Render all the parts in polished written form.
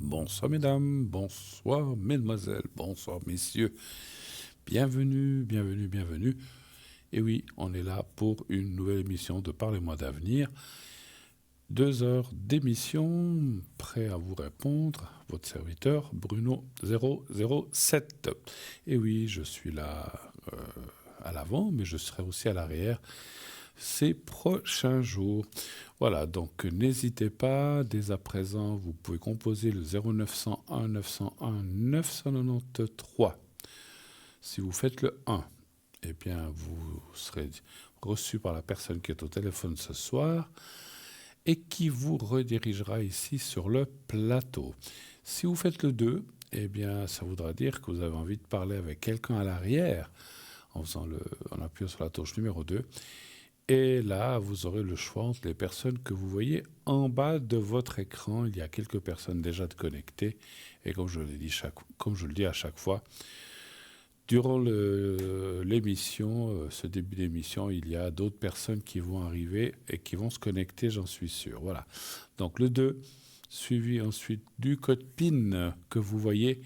Bonsoir mesdames, bonsoir mesdemoiselles, bonsoir messieurs. Bienvenue, bienvenue, bienvenue. Et oui, on est là pour une nouvelle émission de Parlez-moi d'avenir. 2 heures d'émission, prêt à vous répondre, votre serviteur Bruno 007. Et oui, je suis là à l'avant, mais je serai aussi à l'arrière ces prochains jours. Voilà, donc n'hésitez pas, dès à présent, vous pouvez composer le 0901 901 993. Si vous faites le 1, eh bien, vous serez reçu par la personne qui est au téléphone ce soir et qui vous redirigera ici sur le plateau. Si vous faites le 2, eh bien, ça voudra dire que vous avez envie de parler avec quelqu'un à l'arrière en appuyant sur la touche numéro 2. Et là, vous aurez le choix entre les personnes que vous voyez en bas de votre écran. Il y a quelques personnes déjà connectées. Et comme je le dis à chaque fois, durant l'émission, ce début d'émission, il y a d'autres personnes qui vont arriver et qui vont se connecter, j'en suis sûr. Voilà. Donc le 2, suivi ensuite du code PIN que vous voyez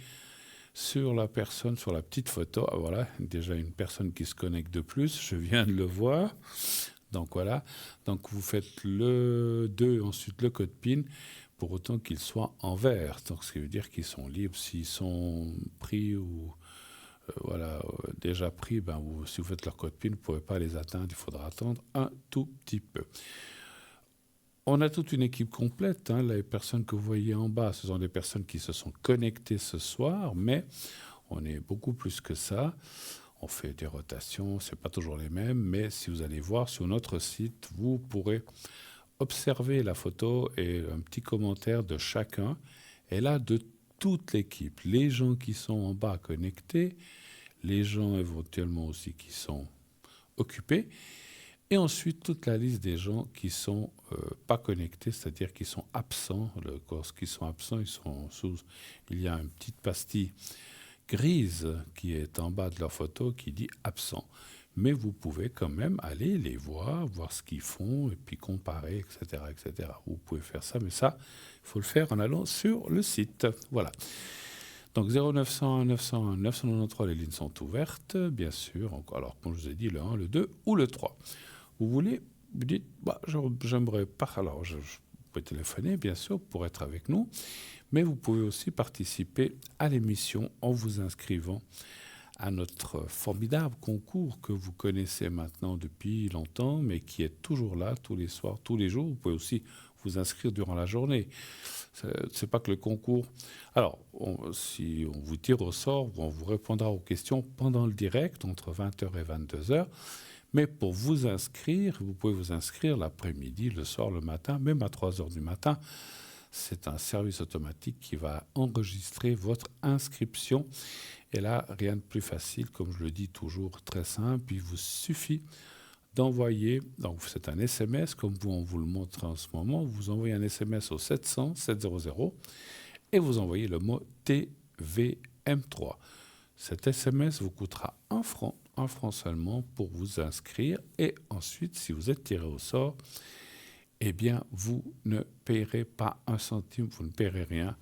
sur la personne, sur la petite photo. Ah, voilà, déjà une personne qui se connecte de plus, je viens de le voir. Donc voilà, donc vous faites le 2, ensuite le code PIN, pour autant qu'il soit en vert. Donc ce qui veut dire qu'ils sont libres. S'ils sont pris ou déjà pris, si vous faites leur code PIN, vous ne pouvez pas les atteindre, il faudra attendre un tout petit peu. On a toute une équipe complète. Les personnes que vous voyez en bas, ce sont des personnes qui se sont connectées ce soir, mais on est beaucoup plus que ça. On fait des rotations, ce n'est pas toujours les mêmes, mais si vous allez voir sur notre site, vous pourrez observer la photo et un petit commentaire de chacun. Et là, de toute l'équipe, les gens qui sont en bas connectés, les gens éventuellement aussi qui sont occupés, et ensuite toute la liste des gens qui sont pas connectés, c'est-à-dire qui sont absents. Lorsqu'ils sont absents, il y a une petite pastille grise qui est en bas de leur photo qui dit absent. Mais vous pouvez quand même aller les voir ce qu'ils font, et puis comparer, etc., etc. Vous pouvez faire ça, mais ça, il faut le faire en allant sur le site. Voilà. Donc 0901 901 993, les lignes sont ouvertes, bien sûr. Alors, comme je vous ai dit, le 1, le 2 ou le 3. Vous voulez, vous dites, j'aimerais pas. Alors, vous pouvez téléphoner, bien sûr, pour être avec nous. Mais vous pouvez aussi participer à l'émission en vous inscrivant à notre formidable concours que vous connaissez maintenant depuis longtemps, mais qui est toujours là tous les soirs, tous les jours. Vous pouvez aussi vous inscrire durant la journée. C'est pas que le concours. Alors, si on vous tire au sort, on vous répondra aux questions pendant le direct, entre 20h et 22h. Mais pour vous inscrire, vous pouvez vous inscrire l'après-midi, le soir, le matin, même à 3h du matin. C'est un service automatique qui va enregistrer votre inscription. Et là, rien de plus facile, comme je le dis toujours, très simple. Il vous suffit d'envoyer, donc c'est un SMS, comme on vous le montre en ce moment. Vous envoyez un SMS au 700 700 et vous envoyez le mot TVM3. Cet SMS vous coûtera 1 franc seulement pour vous inscrire. Et ensuite, si vous êtes tiré au sort, eh bien, vous ne paierez pas un centime, vous ne paierez rien.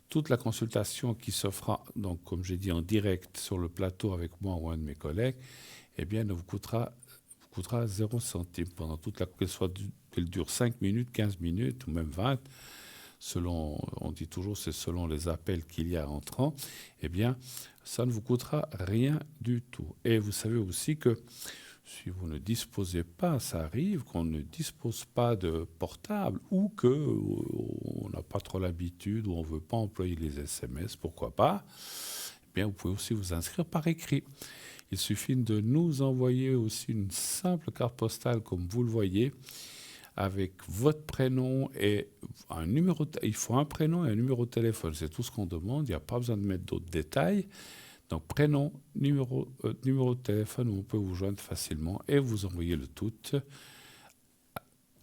Toute la consultation qui se fera, donc, comme j'ai dit, en direct sur le plateau avec moi ou un de mes collègues, eh bien, ne vous coûtera 0 centime pendant toute qu'elle dure 5 minutes, 15 minutes ou même 20, selon, on dit toujours, c'est selon les appels qu'il y a entrant, eh bien, ça ne vous coûtera rien du tout. Et vous savez aussi que si vous ne disposez pas, ça arrive qu'on ne dispose pas de portable ou qu'on n'a pas trop l'habitude ou on ne veut pas employer les SMS, pourquoi pas, eh bien, vous pouvez aussi vous inscrire par écrit. Il suffit de nous envoyer aussi une simple carte postale, comme vous le voyez, avec votre prénom et un numéro. Il faut un prénom et un numéro de téléphone. C'est tout ce qu'on demande. Il n'y a pas besoin de mettre d'autres détails. Donc, prénom, numéro de téléphone où on peut vous joindre facilement et vous envoyez le tout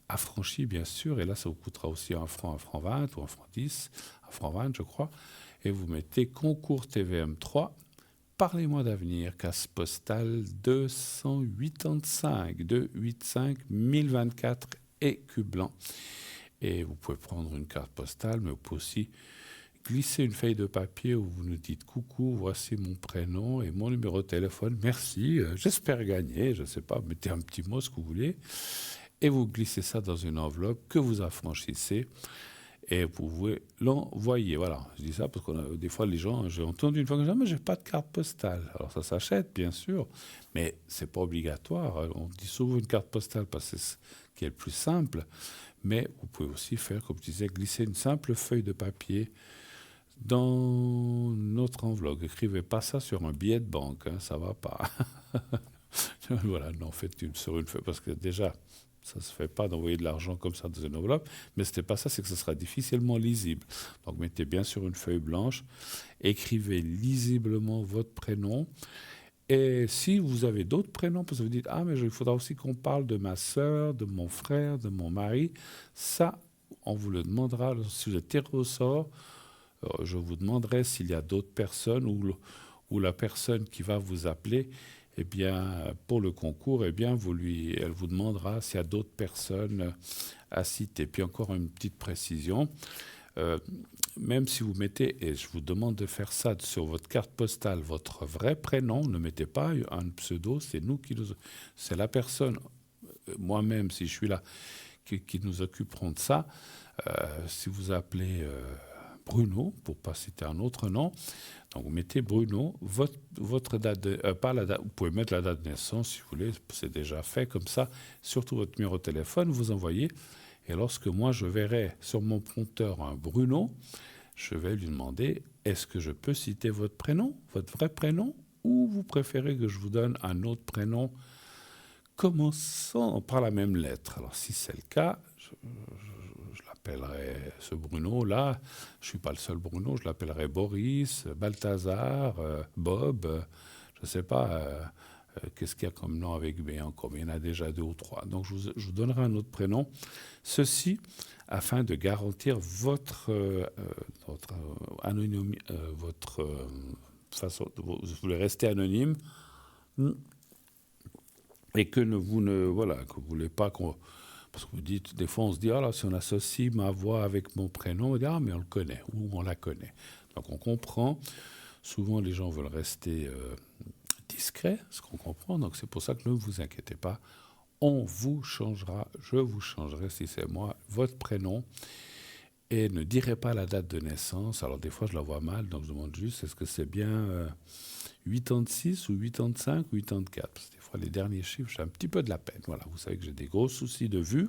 affranchi, bien sûr. Et là, ça vous coûtera aussi 1 franc 20 ou 1 franc 10, 1 franc 20, je crois. Et vous mettez concours TVM3. Parlez-moi d'avenir, casse postale 285 1024 Écu Blanc. Et vous pouvez prendre une carte postale, mais vous pouvez aussi glissez une feuille de papier où vous nous dites coucou, voici mon prénom et mon numéro de téléphone, merci, j'espère gagner, je ne sais pas, mettez un petit mot, ce que vous voulez, et vous glissez ça dans une enveloppe que vous affranchissez et vous pouvez l'envoyer. Voilà, je dis ça parce que des fois les gens, j'ai entendu une fois que je dis, mais j'ai pas de carte postale. Alors ça s'achète bien sûr, mais c'est pas obligatoire. On dit souvent une carte postale parce que c'est ce qui est le plus simple, mais vous pouvez aussi faire, comme je disais, glisser une simple feuille de papier dans notre enveloppe. Écrivez pas ça sur un billet de banque, hein, ça va pas. Voilà, non, faites une sur une feuille parce que déjà ça ne se fait pas d'envoyer de l'argent comme ça dans une enveloppe, mais ce n'est pas ça, c'est que ce sera difficilement lisible. Donc mettez bien sur une feuille blanche, écrivez lisiblement votre prénom. Et si vous avez d'autres prénoms, parce que vous dites, ah, mais il faudra aussi qu'on parle de ma sœur, de mon frère, de mon mari, ça, on vous le demandera. Si vous êtes tiré au sort, je vous demanderai s'il y a d'autres personnes ou la personne qui va vous appeler, eh bien, pour le concours, eh bien, elle vous demandera s'il y a d'autres personnes à citer. Puis encore une petite précision, même si vous mettez, et je vous demande de faire ça sur votre carte postale, votre vrai prénom, ne mettez pas un pseudo, c'est la personne, moi-même, si je suis là, qui nous occuperont de ça. Si vous appelez Bruno, pour ne pas citer un autre nom, donc vous mettez Bruno, votre date de... pas la date, vous pouvez mettre la date de naissance si vous voulez, c'est déjà fait comme ça, surtout votre numéro de téléphone, vous envoyez, et lorsque moi je verrai sur mon prompteur un Bruno, je vais lui demander, est-ce que je peux citer votre prénom, votre vrai prénom, ou vous préférez que je vous donne un autre prénom commençant par la même lettre. Alors si c'est le cas, je l'appellerai ce Bruno-là, je ne suis pas le seul Bruno, je l'appellerai Boris, Balthazar, Bob, je ne sais pas, qu'est-ce qu'il y a comme nom avec B encore, mais il y en a déjà 2 ou 3. Donc je vous donnerai un autre prénom. Ceci afin de garantir votre anonymie, votre façon, vous voulez rester anonyme et que vous ne voulez pas qu'on... Parce que vous dites, des fois on se dit, ah là, si on associe ma voix avec mon prénom, on dit, ah mais on le connaît, ou on la connaît. Donc on comprend. Souvent les gens veulent rester discrets, ce qu'on comprend. Donc c'est pour ça que ne vous inquiétez pas. On vous changera, je vous changerai, si c'est moi, votre prénom. Et ne direz pas la date de naissance. Alors des fois je la vois mal, donc je demande juste, est-ce que c'est bien 86 ou 85 ou 84 ? Parce que des fois les derniers chiffres, j'ai un petit peu de la peine. Voilà, vous savez que j'ai des gros soucis de vue.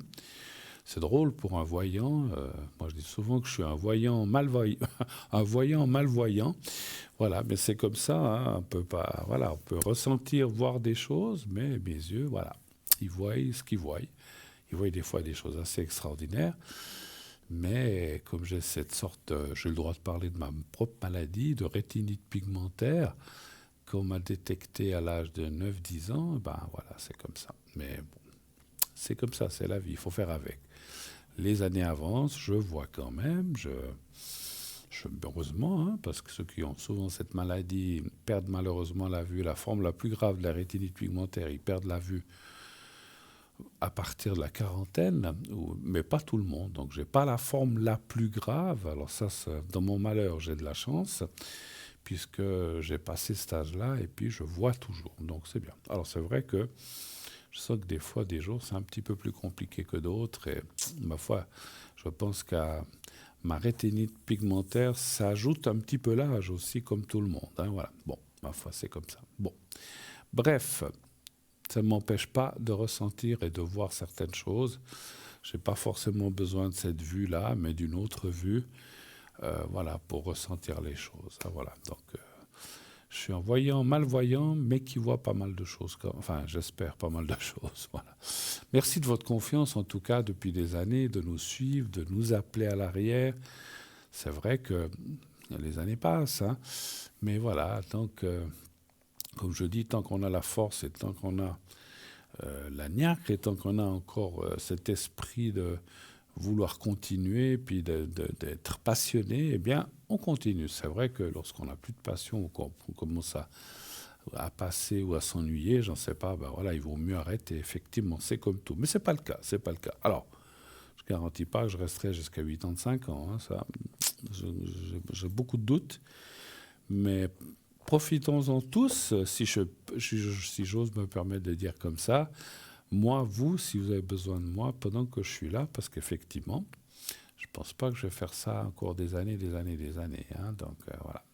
C'est drôle pour un voyant. Moi je dis souvent que je suis un voyant malvoyant. Un voyant malvoyant. Voilà, mais c'est comme ça, hein, on peut pas, voilà, on peut ressentir, voir des choses, mais mes yeux, voilà, ils voient ce qu'ils voient. Ils voient des fois des choses assez extraordinaires. Mais comme j'ai cette sorte, j'ai le droit de parler de ma propre maladie, de rétinite pigmentaire, qu'on m'a détecté à l'âge de 9-10 ans, ben voilà, c'est comme ça. Mais bon, c'est comme ça, c'est la vie, il faut faire avec. Les années avancent, je vois quand même, heureusement, hein, parce que ceux qui ont souvent cette maladie perdent malheureusement la vue. La forme la plus grave de la rétinite pigmentaire, ils perdent la vue à partir de la quarantaine, mais pas tout le monde. Donc, je n'ai pas la forme la plus grave. Alors ça, dans mon malheur, j'ai de la chance, puisque j'ai passé cet âge-là, et puis je vois toujours. Donc, c'est bien. Alors, c'est vrai que je sens que des fois, des jours, c'est un petit peu plus compliqué que d'autres. Et ma foi, je pense qu'à ma rétinite pigmentaire, ça ajoute un petit peu l'âge aussi, comme tout le monde. Hein, voilà. Bon, ma foi, c'est comme ça. Bon. Bref, ça ne m'empêche pas de ressentir et de voir certaines choses. Je n'ai pas forcément besoin de cette vue-là, mais d'une autre vue, voilà, pour ressentir les choses. Ah, voilà. Donc, je suis un voyant, malvoyant, mais qui voit pas mal de choses. Enfin, j'espère pas mal de choses. Voilà. Merci de votre confiance, en tout cas, depuis des années, de nous suivre, de nous appeler à l'arrière. C'est vrai que les années passent, hein, mais voilà, donc... comme je dis, tant qu'on a la force et tant qu'on a la niaque et tant qu'on a encore cet esprit de vouloir continuer puis d'être passionné, eh bien, on continue. C'est vrai que lorsqu'on n'a plus de passion ou qu'on commence à passer ou à s'ennuyer, j'en sais pas, ben voilà, il vaut mieux arrêter. Effectivement, c'est comme tout. Mais c'est pas le cas, c'est pas le cas. Alors, je ne garantis pas que je resterai jusqu'à 85 ans. Hein, ça, J'ai beaucoup de doutes, mais profitons-en tous, si j'ose me permettre de dire comme ça. Moi, vous, si vous avez besoin de moi, pendant que je suis là, parce qu'effectivement, je ne pense pas que je vais faire ça encore des années, des années, des années. Hein, donc voilà.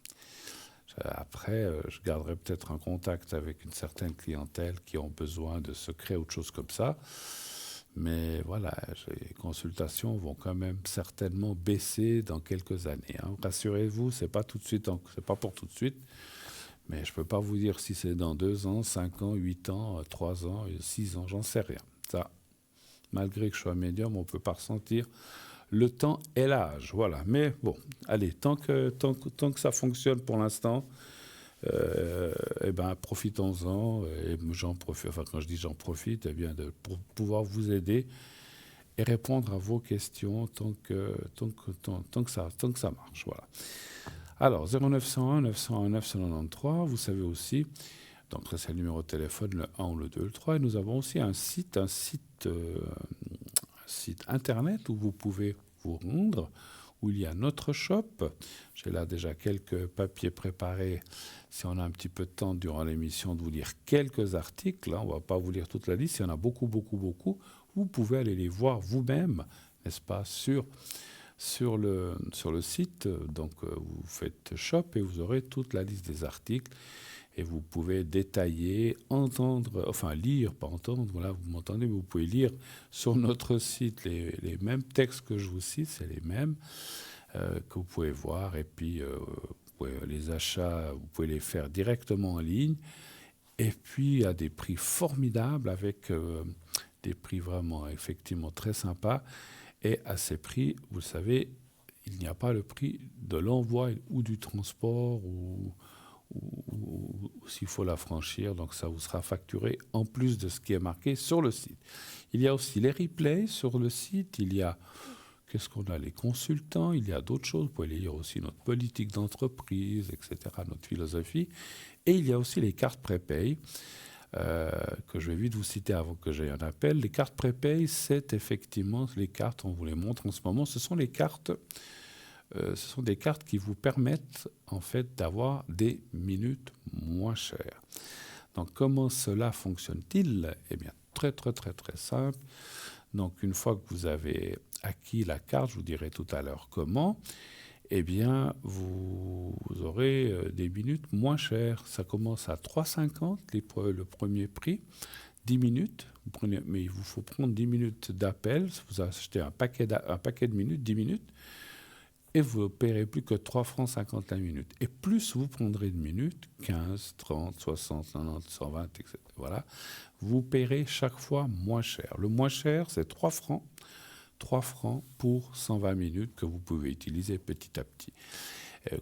Après, je garderai peut-être un contact avec une certaine clientèle qui ont besoin de secrets ou de choses comme ça. Mais voilà, les consultations vont quand même certainement baisser dans quelques années. Hein. Rassurez-vous, c'est pas tout de suite, c'est pas pour tout de suite. Mais je ne peux pas vous dire si c'est dans 2 ans, 5 ans, 8 ans, 3 ans, 6 ans, j'en sais rien. Ça, malgré que je sois médium, on ne peut pas ressentir le temps et l'âge. Voilà. Mais bon, allez, tant que ça fonctionne pour l'instant, eh ben, profitons-en. Et j'en profite, enfin, quand je dis j'en profite, eh bien, pour pouvoir vous aider et répondre à vos questions tant que ça marche. Voilà. Alors, 0901 901 993, vous savez aussi, donc c'est le numéro de téléphone, le 1 ou le 2, le 3, et nous avons aussi un site internet où vous pouvez vous rendre, où il y a notre shop. J'ai là déjà quelques papiers préparés, si on a un petit peu de temps durant l'émission, de vous lire quelques articles. Hein, on ne va pas vous lire toute la liste, il y en a beaucoup, beaucoup, beaucoup. Vous pouvez aller les voir vous-même, n'est-ce pas, sur le site. Donc vous faites shop et vous aurez toute la liste des articles et vous pouvez détailler, lire, pas entendre, voilà, vous m'entendez, mais vous pouvez lire sur notre site les mêmes textes que je vous cite, c'est les mêmes que vous pouvez voir, et puis les achats, vous pouvez les faire directement en ligne, et puis à des prix formidables, avec des prix vraiment effectivement très sympas. Et à ces prix, vous le savez, il n'y a pas le prix de l'envoi ou du transport ou s'il faut l'affranchir. Donc ça vous sera facturé en plus de ce qui est marqué sur le site. Il y a aussi les replays sur le site. Il y a, qu'est-ce qu'on a, les consultants. Il y a d'autres choses. Vous pouvez lire aussi notre politique d'entreprise, etc., notre philosophie. Et il y a aussi les cartes prépay. Que je vais vite vous citer avant que j'aie un appel. Les cartes prépay, c'est effectivement les cartes, on vous les montre en ce moment, ce sont des cartes qui vous permettent en fait d'avoir des minutes moins chères. Donc comment cela fonctionne-t-il? Eh bien très très très très simple. Donc une fois que vous avez acquis la carte, je vous dirai tout à l'heure comment, eh bien, vous aurez des minutes moins chères. Ça commence à 3,50 le premier prix, 10 minutes. Mais il vous faut prendre 10 minutes d'appel. Vous achetez un paquet de minutes, 10 minutes, et vous ne paierez plus que 3 francs 50 la minute. Et plus vous prendrez de minutes, 15, 30, 60, 90, 120, etc., voilà, vous paierez chaque fois moins cher. Le moins cher, c'est 3 francs. 3 francs pour 120 minutes que vous pouvez utiliser petit à petit,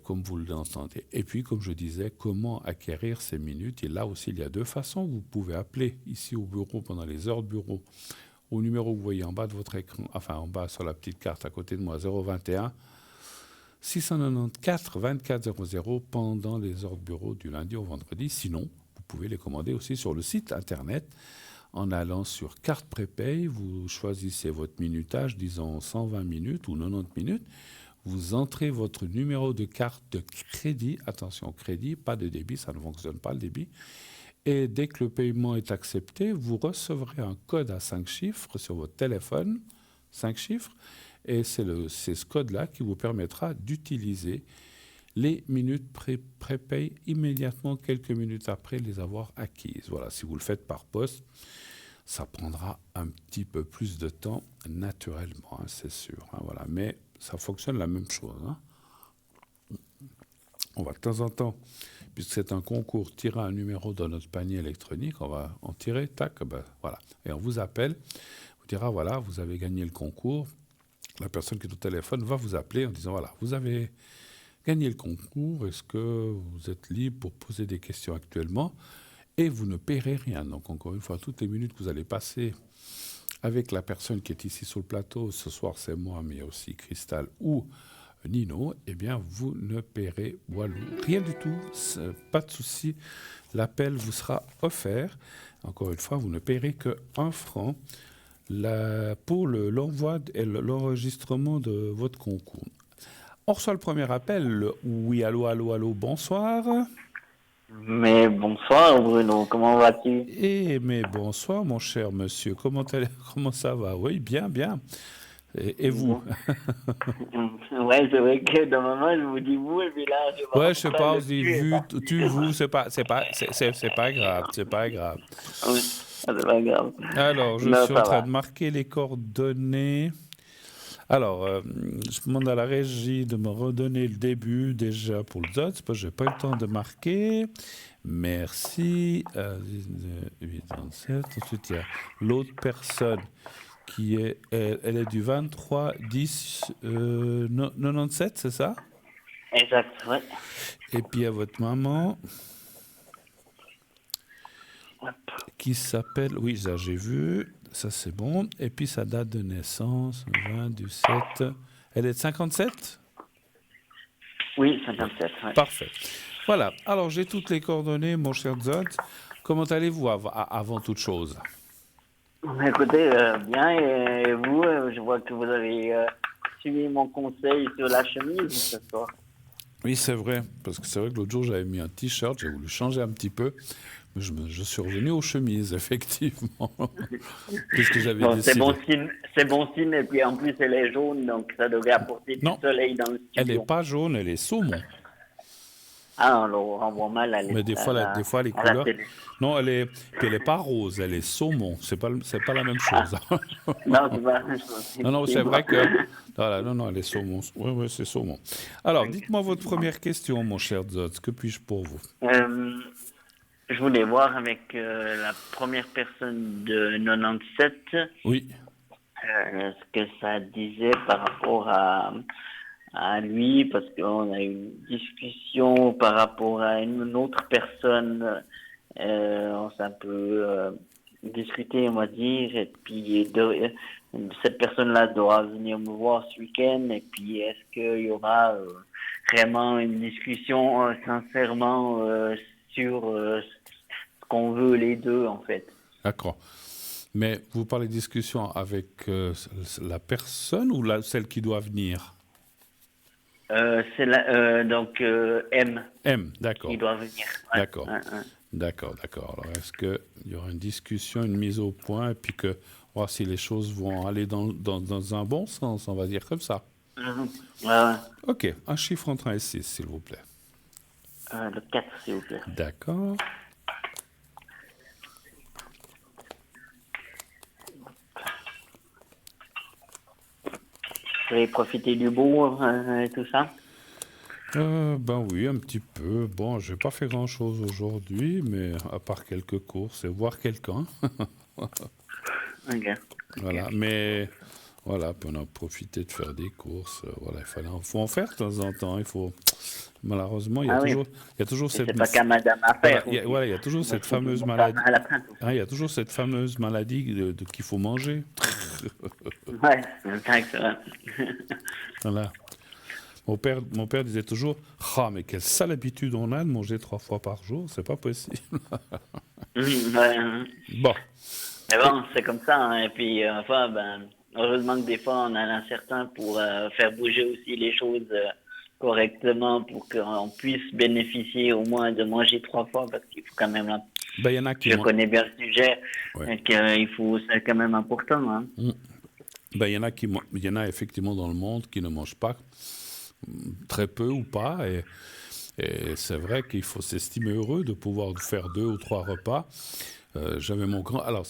comme vous l'entendez. Et puis, comme je disais, comment acquérir ces minutes? Et là aussi, il y a 2 façons. Vous pouvez appeler ici au bureau pendant les heures de bureau au numéro que vous voyez en bas de votre écran, enfin en bas sur la petite carte à côté de moi, 021 694 24 00 pendant les heures de bureau du lundi au vendredi. Sinon, vous pouvez les commander aussi sur le site internet. En allant sur carte prépay, vous choisissez votre minutage, disons 120 minutes ou 90 minutes. Vous entrez votre numéro de carte de crédit. Attention, crédit, pas de débit, ça ne fonctionne pas le débit. Et dès que le paiement est accepté, vous recevrez un code à 5 chiffres sur votre téléphone, 5 chiffres. Et c'est ce code-là qui vous permettra d'utiliser les minutes prépay immédiatement, quelques minutes après les avoir acquises. Voilà, si vous le faites par poste, ça prendra un petit peu plus de temps, naturellement, hein, c'est sûr. Hein, voilà. Mais ça fonctionne la même chose. Hein. On va de temps en temps, puisque c'est un concours, tirer un numéro dans notre panier électronique, on va en tirer, tac, voilà. Et on vous appelle, vous dira, voilà, vous avez gagné le concours. La personne qui est au téléphone va vous appeler en disant, voilà, vous avez gagné le concours, est-ce que vous êtes libre pour poser des questions actuellement? Et vous ne paierez rien. Donc, encore une fois, toutes les minutes que vous allez passer avec la personne qui est ici sur le plateau, ce soir c'est moi, mais il y a aussi Cristal ou Nino, eh bien, vous ne paierez rien du tout, pas de souci. L'appel vous sera offert. Encore une fois, vous ne paierez que 1 franc pour l'envoi et l'enregistrement de votre concours. On reçoit le premier appel. Oui, allô, allô, allô, bonsoir. Mais bonsoir Bruno, comment vas-tu? Mais bonsoir, mon cher monsieur. Comment ça va? Oui, bien, bien. Et vous? Bon. Ouais, c'est vrai que de moment je vous dis vous et puis là je me Ouais, rends je sais compte là pas, on le se dit tu est vu, parti. vous, c'est pas grave, c'est pas grave. Oui, c'est pas grave. Alors, je Non, suis en ça train va. de marquer les coordonnées. Alors, je demande à la régie de me redonner le début déjà pour le ZOT, parce que je n'ai pas eu le temps de marquer. Merci. 837. Ensuite, il y a l'autre personne qui est, elle est du 23 10 97, c'est ça? Exact, ouais. Et puis, il y a votre maman Hop. qui s'appelle, oui, ça j'ai vu, ça c'est bon. Et puis, sa date de naissance, 20 du 7. Elle est de 57? Oui, Oui, 57, ouais. parfait. Voilà, alors j'ai toutes les coordonnées, mon cher Zot. Comment allez-vous avant toute chose? Écoutez, bien, et vous, je vois que vous avez suivi mon conseil sur la chemise ce soir. Oui, c'est vrai, parce que c'est vrai que l'autre jour j'avais mis un t-shirt, j'ai voulu changer un petit peu, mais je suis revenu aux chemises, effectivement, puisque j'avais Bon, décidé. c'est bon signe, et puis en plus elle est jaune, donc ça devrait apporter du Non, soleil dans le elle n'est studio. pas jaune, elle est saumon. Ah, on voit mal Mais des fois les à la couleurs. télé. Non, puis elle est pas rose, elle est saumon. C'est pas la même Ah, chose. non, c'est pas la même chose, Non, non, c'est effectivement. vrai que. Voilà, non, non, elle est saumon. Oui, oui, c'est saumon. Alors, Donc, dites-moi votre première question, mon cher Zotz. Que puis-je pour vous? euh, je voulais voir avec la première personne de 97 Oui, ce que ça disait par rapport à lui, parce qu'on a eu une discussion par rapport à une autre personne. On s'est un peu discuté, on va dire, et puis cette personne-là doit venir me voir ce week-end, et puis est-ce qu'il y aura vraiment une discussion sincèrement sur ce qu'on veut les deux, en fait. d'accord. Mais vous parlez de discussion avec la personne ou celle qui doit venir? Donc M M, qui d'accord. doit venir. Ouais, D'accord. ouais, ouais. D'accord, d'accord. Alors, est-ce qu'il y aura une discussion, une mise au point, et puis que voir si les choses vont aller dans un bon sens, on va dire comme ça. Mhm. Ouais, ouais. Ok, un chiffre entre 1 et 6, s'il vous plaît. Le 4 s'il vous plaît. D'accord. Vous avez profité du beau et tout ça? Ben oui, un petit peu. Bon, j'ai pas fait grand-chose aujourd'hui, mais à part quelques courses et voir quelqu'un. Ok. Ok. Voilà, mais voilà, puis on a profité de faire des courses. Voilà, faut en faire de temps en temps. Malheureusement, Ah oui. il y a toujours Et cette, c'est pas qu'à madame à voilà, faire aussi. il y a toujours Moi, cette je trouve que fameuse mon femme maladie. à la plainte Hein, il aussi. y a toujours cette fameuse maladie qu'il faut manger. Ouais, c'est vrai que c'est vrai. Voilà. Mon père disait toujours, ah, mais quelle sale habitude on a de manger 3 fois par jour, c'est pas possible. Ouais. Bon. Mais Et, bon, c'est comme ça, hein. Et puis, enfin, ben, heureusement que des fois, on a un certain pour faire bouger aussi les choses correctement pour qu'on puisse bénéficier au moins de manger 3 fois, parce qu'il faut quand même, là, ben, il y en a qui je mangent. connais bien le sujet, Ouais. et qu'il faut, c'est quand même important, hein. Ben, il y en a effectivement dans le monde qui ne mangent pas, très peu ou pas, et c'est vrai qu'il faut s'estimer heureux de pouvoir faire 2 ou 3 repas. J'avais mon grand, alors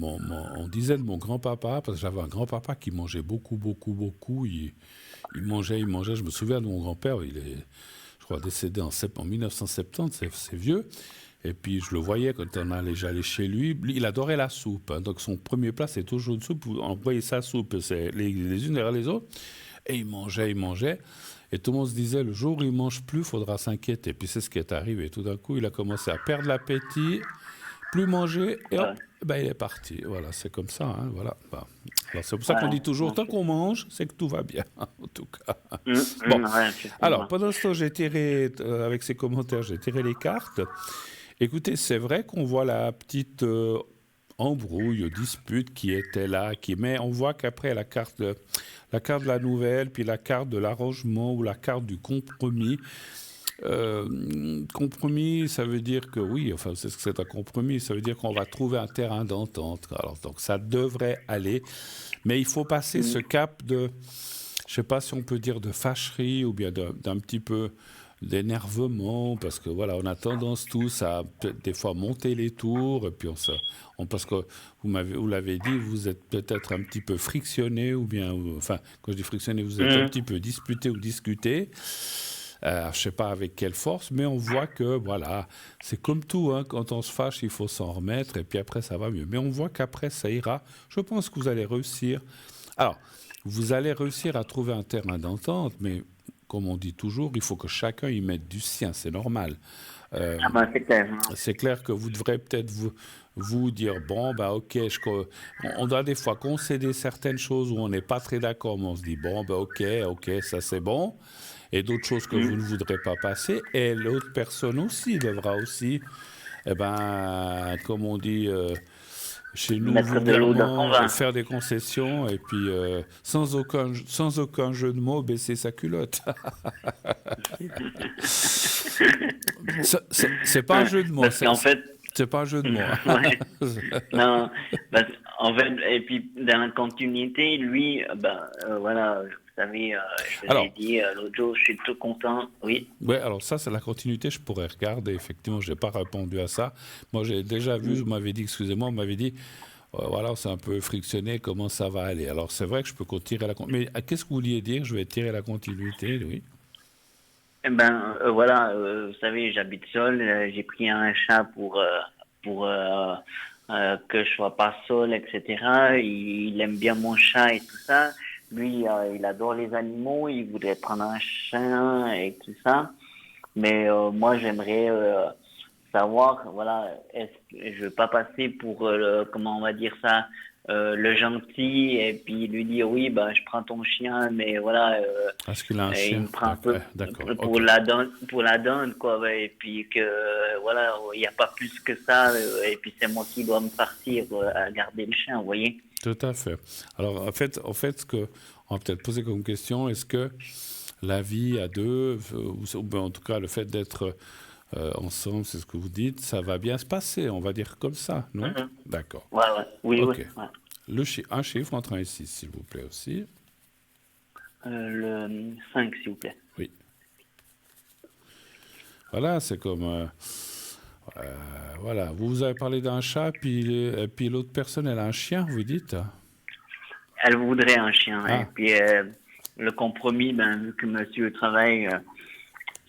on disait de mon grand-papa, parce que j'avais un grand-papa qui mangeait beaucoup, beaucoup, beaucoup. Il mangeait, il mangeait. Je me souviens de mon grand-père, il est, je crois, décédé en 1970, c'est vieux. Et puis je le voyais quand j'allais chez lui. Il adorait la soupe, hein. Donc son premier plat, c'est toujours une soupe. On voyait sa soupe, c'est les unes derrière les autres. Et il mangeait, il mangeait. Et tout le monde se disait, le jour où il ne mange plus, il faudra s'inquiéter. Et puis c'est ce qui est arrivé. Tout d'un coup, il a commencé à perdre l'appétit, plus manger, et Ouais, hop, ben, il est parti. Voilà, c'est comme ça. Hein, voilà. Ben, alors c'est pour ça qu'on ouais, dit toujours, tant ok. qu'on mange, c'est que tout va bien, en tout cas. Bon, Ouais, alors effectivement. pendant ce temps, j'ai tiré, avec ces commentaires, j'ai tiré les cartes. Écoutez, c'est vrai qu'on voit la petite embrouilles, aux disputes qui étaient là. Mais on voit qu'après la carte de la nouvelle, puis la carte de l'arrangement ou la carte du compromis. Compromis, ça veut dire que oui, enfin, c'est ce que c'est un compromis, ça veut dire qu'on va trouver un terrain d'entente. Alors, donc, ça devrait aller, mais il faut passer ce cap de, je ne sais pas si on peut dire de fâcherie ou bien d'un petit peu d'énervement, parce que voilà, on a tendance tous à peut-être des fois monter les tours, et puis parce que vous l'avez dit, vous êtes peut-être un petit peu frictionné, ou bien, enfin, quand je dis frictionné, vous êtes un petit peu disputé ou discuté. Je ne sais pas avec quelle force, mais on voit que, voilà, c'est comme tout, hein, quand on se fâche, il faut s'en remettre, et puis après, ça va mieux. Mais on voit qu'après, ça ira. Je pense que vous allez réussir. Alors, vous allez réussir à trouver un terrain d'entente, mais comme on dit toujours, il faut que chacun y mette du sien, c'est normal. Ah ben, c'est clair. C'est clair que vous devrez peut-être vous dire, bon, bah ok, on doit des fois concéder certaines choses où on n'est pas très d'accord, mais on se dit, bon, bah ok, ça c'est bon. Et d'autres choses que vous ne voudrez pas passer. Et l'autre personne aussi devra aussi, eh ben, comme on dit chez nous Mettre de l'eau dans son vulgairement, vin. faire des concessions et puis sans aucun jeu de mots, baisser sa culotte. C'est pas un jeu de mots. Parce qu'en fait, C'est pas un jeu de mots. ouais, non, en fait, et puis dans la continuité, lui, voilà, vous savez, je Alors, l'ai dit l'autre jour, je suis tout content, oui. ouais, alors ça, c'est la continuité, je pourrais regarder. Effectivement, je n'ai pas répondu à ça. Moi, j'ai déjà vu, vous m'avez dit, excusez-moi, vous m'avez dit, voilà, c'est un peu frictionné, comment ça va aller. Alors, c'est vrai que je peux tirer la continuité. Mais qu'est-ce que vous vouliez dire? Je vais tirer la continuité, oui. Eh ben, voilà, vous savez, j'habite seul, j'ai pris un chat pour que je sois pas seul, etc. Il aime bien mon chat et tout ça. Lui, il adore les animaux, il voudrait prendre un chien et tout ça. Mais moi, j'aimerais savoir, voilà, est-ce que je veux pas passer pour, comment on va dire ça, le gentil et puis lui dire oui, bah, je prends ton chien, mais voilà, Est-ce qu'il a un il chien? me prend un peu D'accord, pour ok. pour la donne, quoi, ouais, et puis que, voilà, il n'y a pas plus que ça, et puis c'est moi qui dois me partir à garder le chien, vous voyez. Tout à fait. Alors, en fait, on va peut-être poser comme question, est-ce que la vie à deux, ou ben, en tout cas le fait d'être ensemble, c'est ce que vous dites, ça va bien se passer, on va dire comme ça, non? Mhm. D'accord. Ouais, ouais, oui, oui, Ok. ouais. Un chiffre entre 1 et 6, s'il vous plaît aussi. Le 5 s'il vous plaît. Oui. Voilà, c'est comme... voilà, vous avez parlé d'un chat, puis l'autre personne, elle a un chien, vous dites? Elle voudrait un chien, et Ah, puis le compromis, ben, vu que monsieur travaille,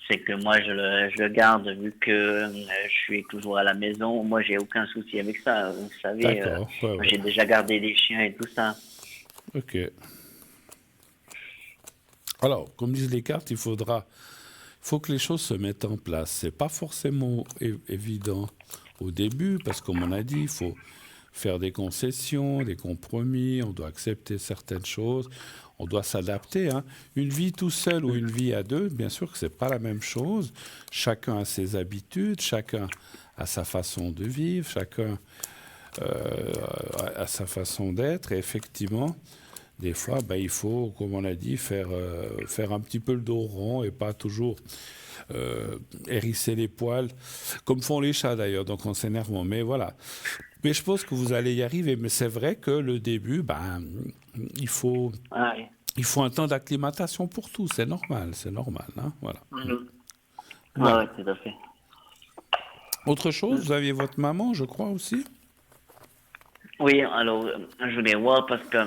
c'est que moi je le garde, vu que je suis toujours à la maison. Moi, j'ai aucun souci avec ça. Vous savez, d'accord. Ouais, moi, ouais. j'ai déjà gardé des chiens et tout ça. Ok. Alors, comme disent les cartes, faut que les choses se mettent en place. C'est pas forcément évident au début, parce que comme on a dit, il faut faire des concessions, des compromis, on doit accepter certaines choses, on doit s'adapter, hein. Une vie tout seul ou une vie à deux, bien sûr que c'est pas la même chose. Chacun a ses habitudes, chacun a sa façon de vivre, chacun a sa façon d'être. Et effectivement, des fois, ben, il faut, comme on a dit, faire un petit peu le dos rond et pas toujours hérisser les poils, comme font les chats d'ailleurs, donc on s'énerve. Mais voilà. Mais je pense que vous allez y arriver. Mais c'est vrai que le début, ben, il faut, Ah, oui. il faut un temps d'acclimatation pour tout. C'est normal. Hein, voilà. Mhm. Ouais, Voilà. ouais, tout à fait. Autre chose, vous aviez votre maman, je crois aussi. Oui, alors, je voulais voir parce que,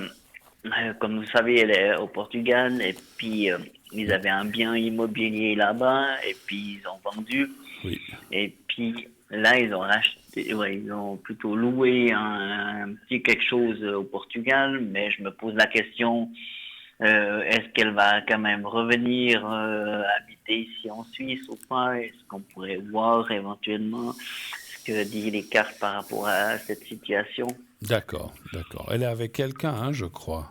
comme vous savez, elle est au Portugal et puis ils avaient un bien immobilier là-bas et puis ils ont vendu. Oui. Et puis là, ils ont racheté, ouais, ils ont plutôt loué un petit quelque chose au Portugal, mais je me pose la question, est-ce qu'elle va quand même revenir habiter ici en Suisse ou pas? Est-ce qu'on pourrait voir éventuellement ce que disent les cartes par rapport à cette situation? D'accord. Elle est avec quelqu'un, hein, je crois.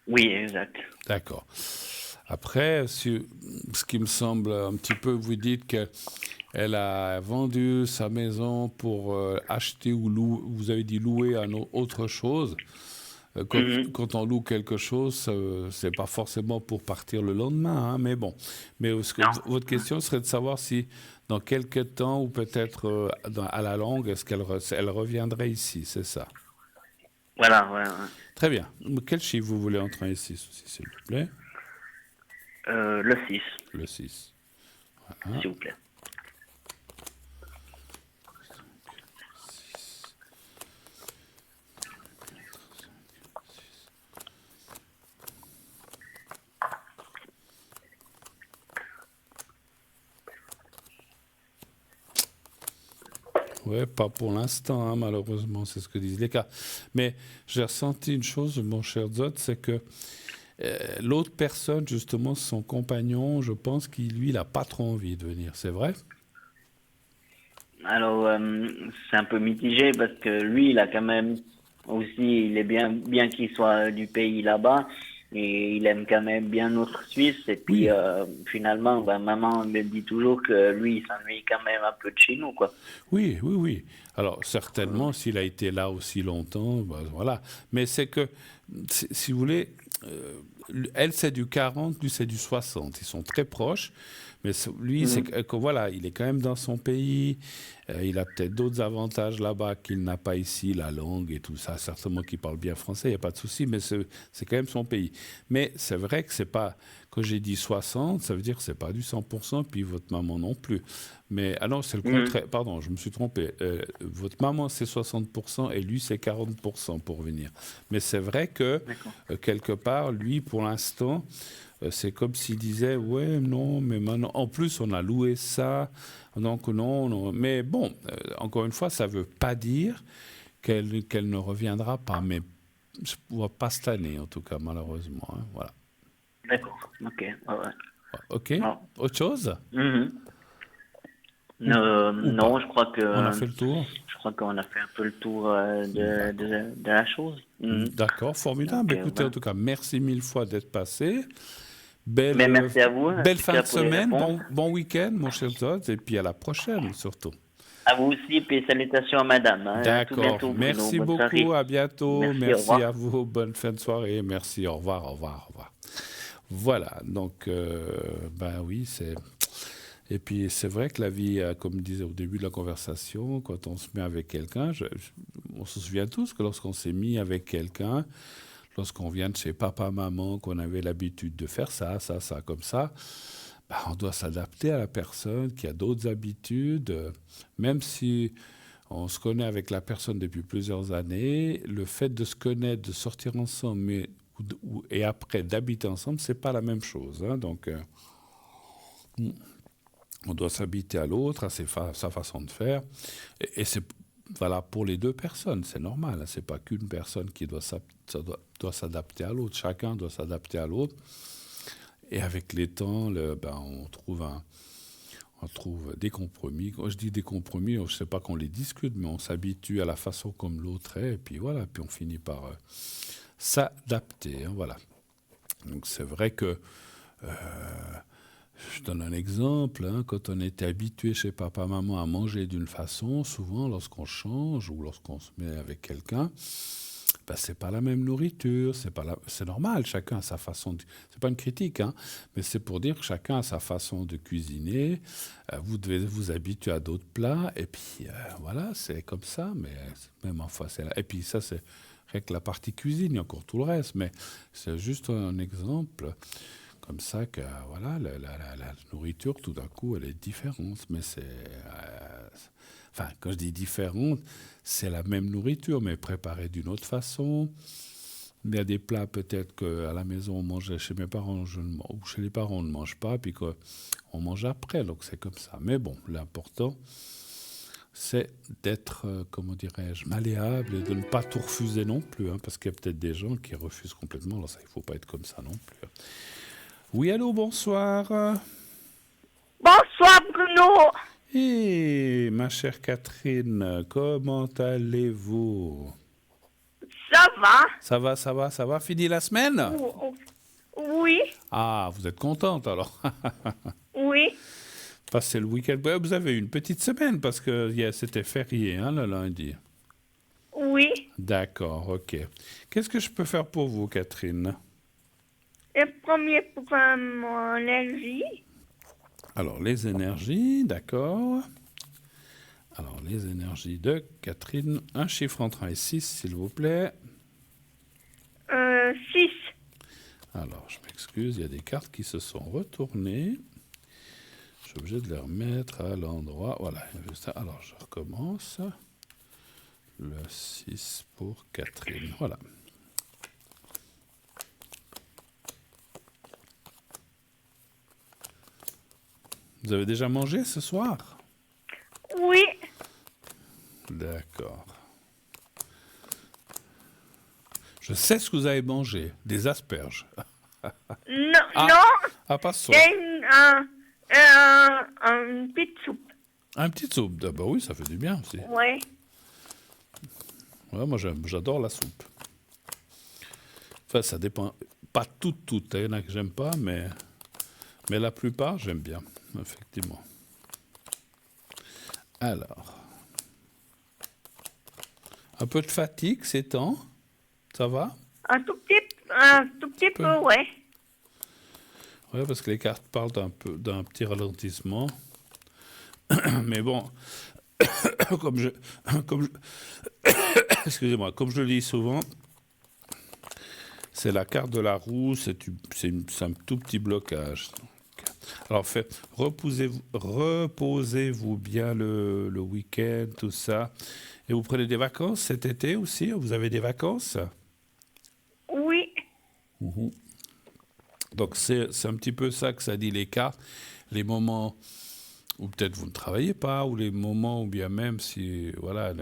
Oui, exact. D'accord. Après, ce qui me semble un petit peu, vous dites qu'elle a vendu sa maison pour acheter ou louer, vous avez dit louer à autre chose. Mhm. Quand on loue quelque chose, c'est pas forcément pour partir le lendemain, hein, mais bon. Mais Non. votre question serait de savoir si dans quelques temps ou peut-être à la longue, est-ce elle reviendrait ici, c'est ça. Voilà, ouais, ouais. Très bien. Quel chiffre vous voulez entrer ici, s'il vous plaît? Le 6, Le 6. Voilà. s'il vous plaît. Ouais, pas pour l'instant, hein, malheureusement, c'est ce que disent les cas. Mais j'ai ressenti une chose, mon cher Zot, c'est que l'autre personne, justement, son compagnon, je pense qu'il, lui, il n'a pas trop envie de venir. C'est vrai? Alors, c'est un peu mitigé parce que lui, il a quand même aussi, il est bien qu'il soit du pays là-bas, et il aime quand même bien notre Suisse. Et puis, Oui, finalement, ben, maman me dit toujours que lui, il s'ennuie quand même un peu de chez nous, quoi. oui, oui, oui. Alors, certainement, s'il a été là aussi longtemps, ben, voilà. Mais c'est que, si vous voulez, elle, c'est du 40, lui, c'est du 60. Ils sont très proches. Mais lui, c'est Mhm. voilà, il est quand même dans son pays. Il a peut-être d'autres avantages là-bas qu'il n'a pas ici, la langue et tout ça. Certainement qu'il parle bien français, il n'y a pas de souci, mais c'est quand même son pays. Mais c'est vrai que c'est pas, quand j'ai dit 60, ça veut dire que c'est pas du 100%, puis votre maman non plus. Mais, ah non, c'est le Mhm. contraire. Pardon, je me suis trompé. Votre maman, c'est 60% et lui, c'est 40% pour venir. Mais c'est vrai que, D'accord. quelque part, lui, pour l'instant, c'est comme s'il disait, ouais, non, mais maintenant, en plus, on a loué ça, donc non, non. Mais bon, encore une fois, ça ne veut pas dire qu'elle ne reviendra pas, mais je ne vois pas cette année, en tout cas, malheureusement, hein, voilà. D'accord. Ok. Ouais, ouais. OK. Non. Autre chose? Mhm. Ou, ou Non, pas? On a fait le tour? je crois qu'on a fait un peu le tour D'accord. de la chose. Mhm. D'accord, formidable. Donc, Écoutez, en voilà. tout cas, merci mille fois d'être passé. Mais merci à vous, en Belle tout fin cas, de pour les semaine, réponses. bon week-end, mon cher Todd, et puis à la prochaine, surtout. À vous aussi, puis salutations à madame, hein. À tout D'accord. bientôt, Bruno. Merci Bonne beaucoup. soirée. À bientôt. Merci, au Merci à revoir. vous. Bonne fin de soirée. Merci. Au revoir. Au revoir. Au revoir. Voilà. Donc, ben oui, c'est. Et puis, c'est vrai que la vie, comme je disais au début de la conversation, quand on se met avec quelqu'un, on se souvient tous que lorsqu'on s'est mis avec quelqu'un, lorsqu'on vient de chez papa, maman, qu'on avait l'habitude de faire ça, comme ça, ben, on doit s'adapter à la personne qui a d'autres habitudes, même si on se connaît avec la personne depuis plusieurs années. Le fait de se connaître, de sortir ensemble, et après d'habiter ensemble, c'est pas la même chose, hein. Donc, on doit s'habiter à l'autre, à sa façon de faire. Et c'est voilà pour les deux personnes, c'est normal, hein. C'est pas qu'une personne qui doit s'adapter à l'autre. Chacun doit s'adapter à l'autre. Et avec les temps, ben, on trouve des compromis. Quand je dis des compromis, je ne sais pas qu'on les discute, mais on s'habitue à la façon comme l'autre est, et puis voilà, puis on finit par s'adapter, hein, voilà. Donc c'est vrai que, je donne un exemple, hein, quand on était habitué chez papa-maman à manger d'une façon, souvent lorsqu'on change ou lorsqu'on se met avec quelqu'un, ben, c'est pas la même nourriture, c'est normal, chacun a sa façon de... C'est pas une critique, hein, mais c'est pour dire que chacun a sa façon de cuisiner. Vous devez vous habituer à d'autres plats, et puis voilà, c'est comme ça, mais même enfin, c'est là. Et puis ça, c'est rien que la partie cuisine, il y a encore tout le reste, mais c'est juste un exemple comme ça que voilà, la nourriture, tout d'un coup, elle est différente, mais c'est... enfin, quand je dis différente, c'est la même nourriture, mais préparée d'une autre façon. Il y a des plats peut-être qu'à la maison on mangeait chez mes parents ou chez les parents on ne mange pas, puis qu'on mange après, donc c'est comme ça. Mais bon, l'important, c'est d'être, comment dirais-je, malléable et de ne pas tout refuser non plus, hein, parce qu'il y a peut-être des gens qui refusent complètement, alors ça, il ne faut pas être comme ça non plus. Oui, allô, bonsoir. Bonsoir Bruno. Et ma chère Catherine, comment allez-vous? Ça va? Ça va, ça va, ça va? Fini la semaine? Ou- ou- Oui, Ah, vous êtes contente alors. oui, Passez le week-end. Ouais, vous avez eu une petite semaine parce que c'était férié, hein, le lundi. oui. D'accord, ok. Qu'est-ce que je peux faire pour vous, Catherine? Le premier pour mon énergie. Alors, les énergies, d'accord. Alors, les énergies de Catherine. Un chiffre entre 1 et 6, s'il vous plaît. 6. Alors, je m'excuse, il y a des cartes qui se sont retournées. Je suis obligé de les remettre à l'endroit. Voilà, juste ça. Alors, je recommence. Le 6 pour Catherine. Voilà. Vous avez déjà mangé ce soir? Oui, D'accord. Je sais ce que vous avez mangé. Des asperges. non, Ah, non, ah pas ce soir. c'est une petite soupe. Un petit soupe. Ah bah oui, ça fait du bien aussi. Oui, Ouais, moi, j'adore la soupe. Enfin, ça dépend. Pas toutes. Il y en a que j'aime pas, mais la plupart, j'aime bien, effectivement. Alors, un peu de fatigue ces temps. Ça va? un tout petit peu, ouais. Oui, parce que les cartes parlent d'un petit ralentissement. Mais bon, comme je, comme je- excusez-moi, comme je le dis souvent, c'est la carte de la roue, c'est un tout petit blocage. Alors, reposez-vous bien le week-end, tout ça. Et vous prenez des vacances cet été aussi? Vous avez des vacances? Oui, Donc, c'est un petit peu ça que ça dit les cartes. Les moments où peut-être vous ne travaillez pas, ou les moments où bien même si, voilà,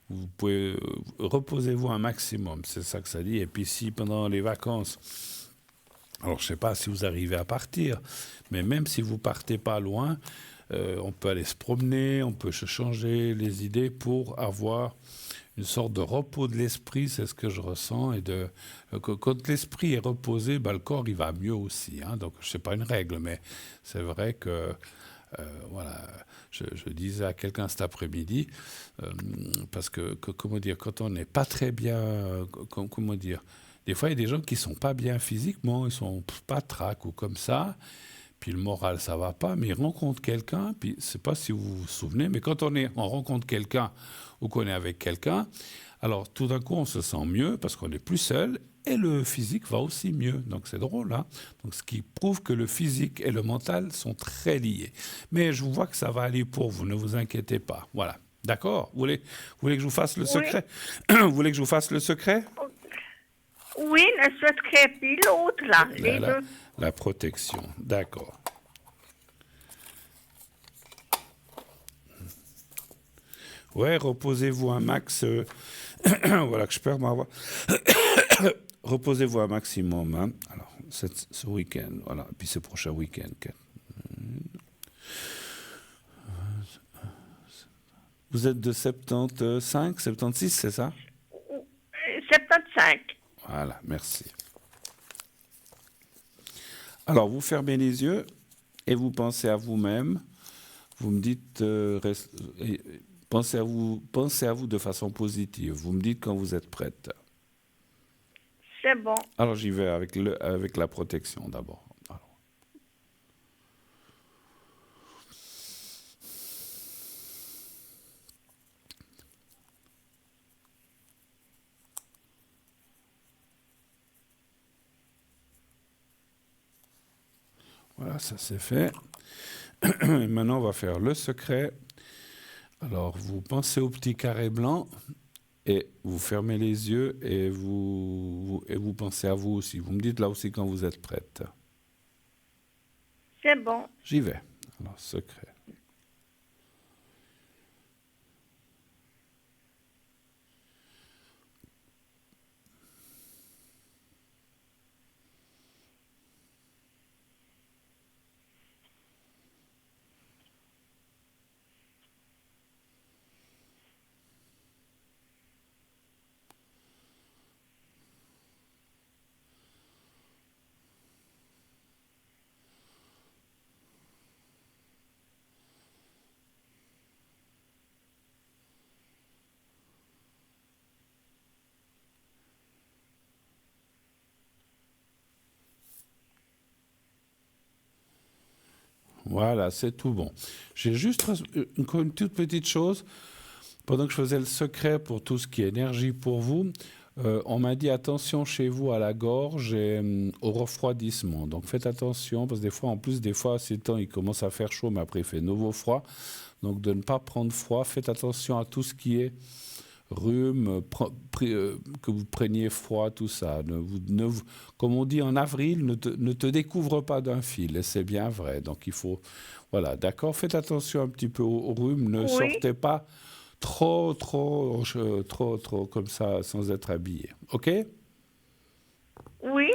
vous pouvez, reposez-vous un maximum. C'est ça que ça dit. Et puis, si pendant les vacances, alors je ne sais pas si vous arrivez à partir, mais même si vous partez pas loin, on peut aller se promener, on peut se changer les idées pour avoir une sorte de repos de l'esprit, c'est ce que je ressens. Et quand l'esprit est reposé, le corps il va mieux aussi. Hein. Donc je sais pas une règle, mais c'est vrai que voilà, je disais à quelqu'un cet après-midi, parce que comment dire, quand on n'est pas très bien, comment dire, des fois il y a des gens qui sont pas bien physiquement, ils sont pas trac ou comme ça. Puis le moral, ça va pas, mais ils rencontrent quelqu'un, puis je sais pas si vous vous souvenez, mais quand on rencontre quelqu'un ou qu'on est avec quelqu'un, alors tout d'un coup on se sent mieux parce qu'on n'est plus seul et le physique va aussi mieux. Donc c'est drôle, hein. Donc ce qui prouve que le physique et le mental sont très liés. Mais je vois que ça va aller pour vous, ne vous inquiétez pas. Voilà. D'accord? Vous voulez que je vous fasse le oui, secret? Vous voulez que je vous fasse le secret? oui, le secret, puis l'autre, là, les deux. La protection. D'accord. Ouais, reposez-vous un max. Voilà que je perds ma voix. Reposez-vous un maximum. Hein. Alors, ce week-end, voilà. Puis ce prochain week-end. Vous êtes de 75, 76, c'est ça? 75. Voilà, merci. Alors, vous fermez les yeux et vous pensez à vous-même. Vous me dites, pensez à vous de façon positive. Vous me dites quand vous êtes prête. C'est bon. Alors, j'y vais avec la protection d'abord. Alors. Voilà, ça c'est fait. Maintenant, on va faire le secret. Alors, vous pensez au petit carré blanc et vous fermez les yeux et vous pensez à vous aussi. Vous me dites là aussi quand vous êtes prête. C'est bon. J'y vais. Alors, secret. Voilà, c'est tout bon. J'ai juste une toute petite chose. Pendant que je faisais le secret pour tout ce qui est énergie pour vous, on m'a dit attention chez vous à la gorge et au refroidissement. Donc faites attention parce que des fois, ces temps, il commence à faire chaud, mais après il fait nouveau froid. Donc de ne pas prendre froid. Faites attention à tout ce qui est rhume, que vous preniez froid, tout ça. Comme on dit en avril, ne te découvre pas d'un fil. Et c'est bien vrai. Donc il faut... Voilà, d'accord. Faites attention un petit peu au rhume. Ne Oui, sortez pas trop comme ça sans être habillé. OK? oui,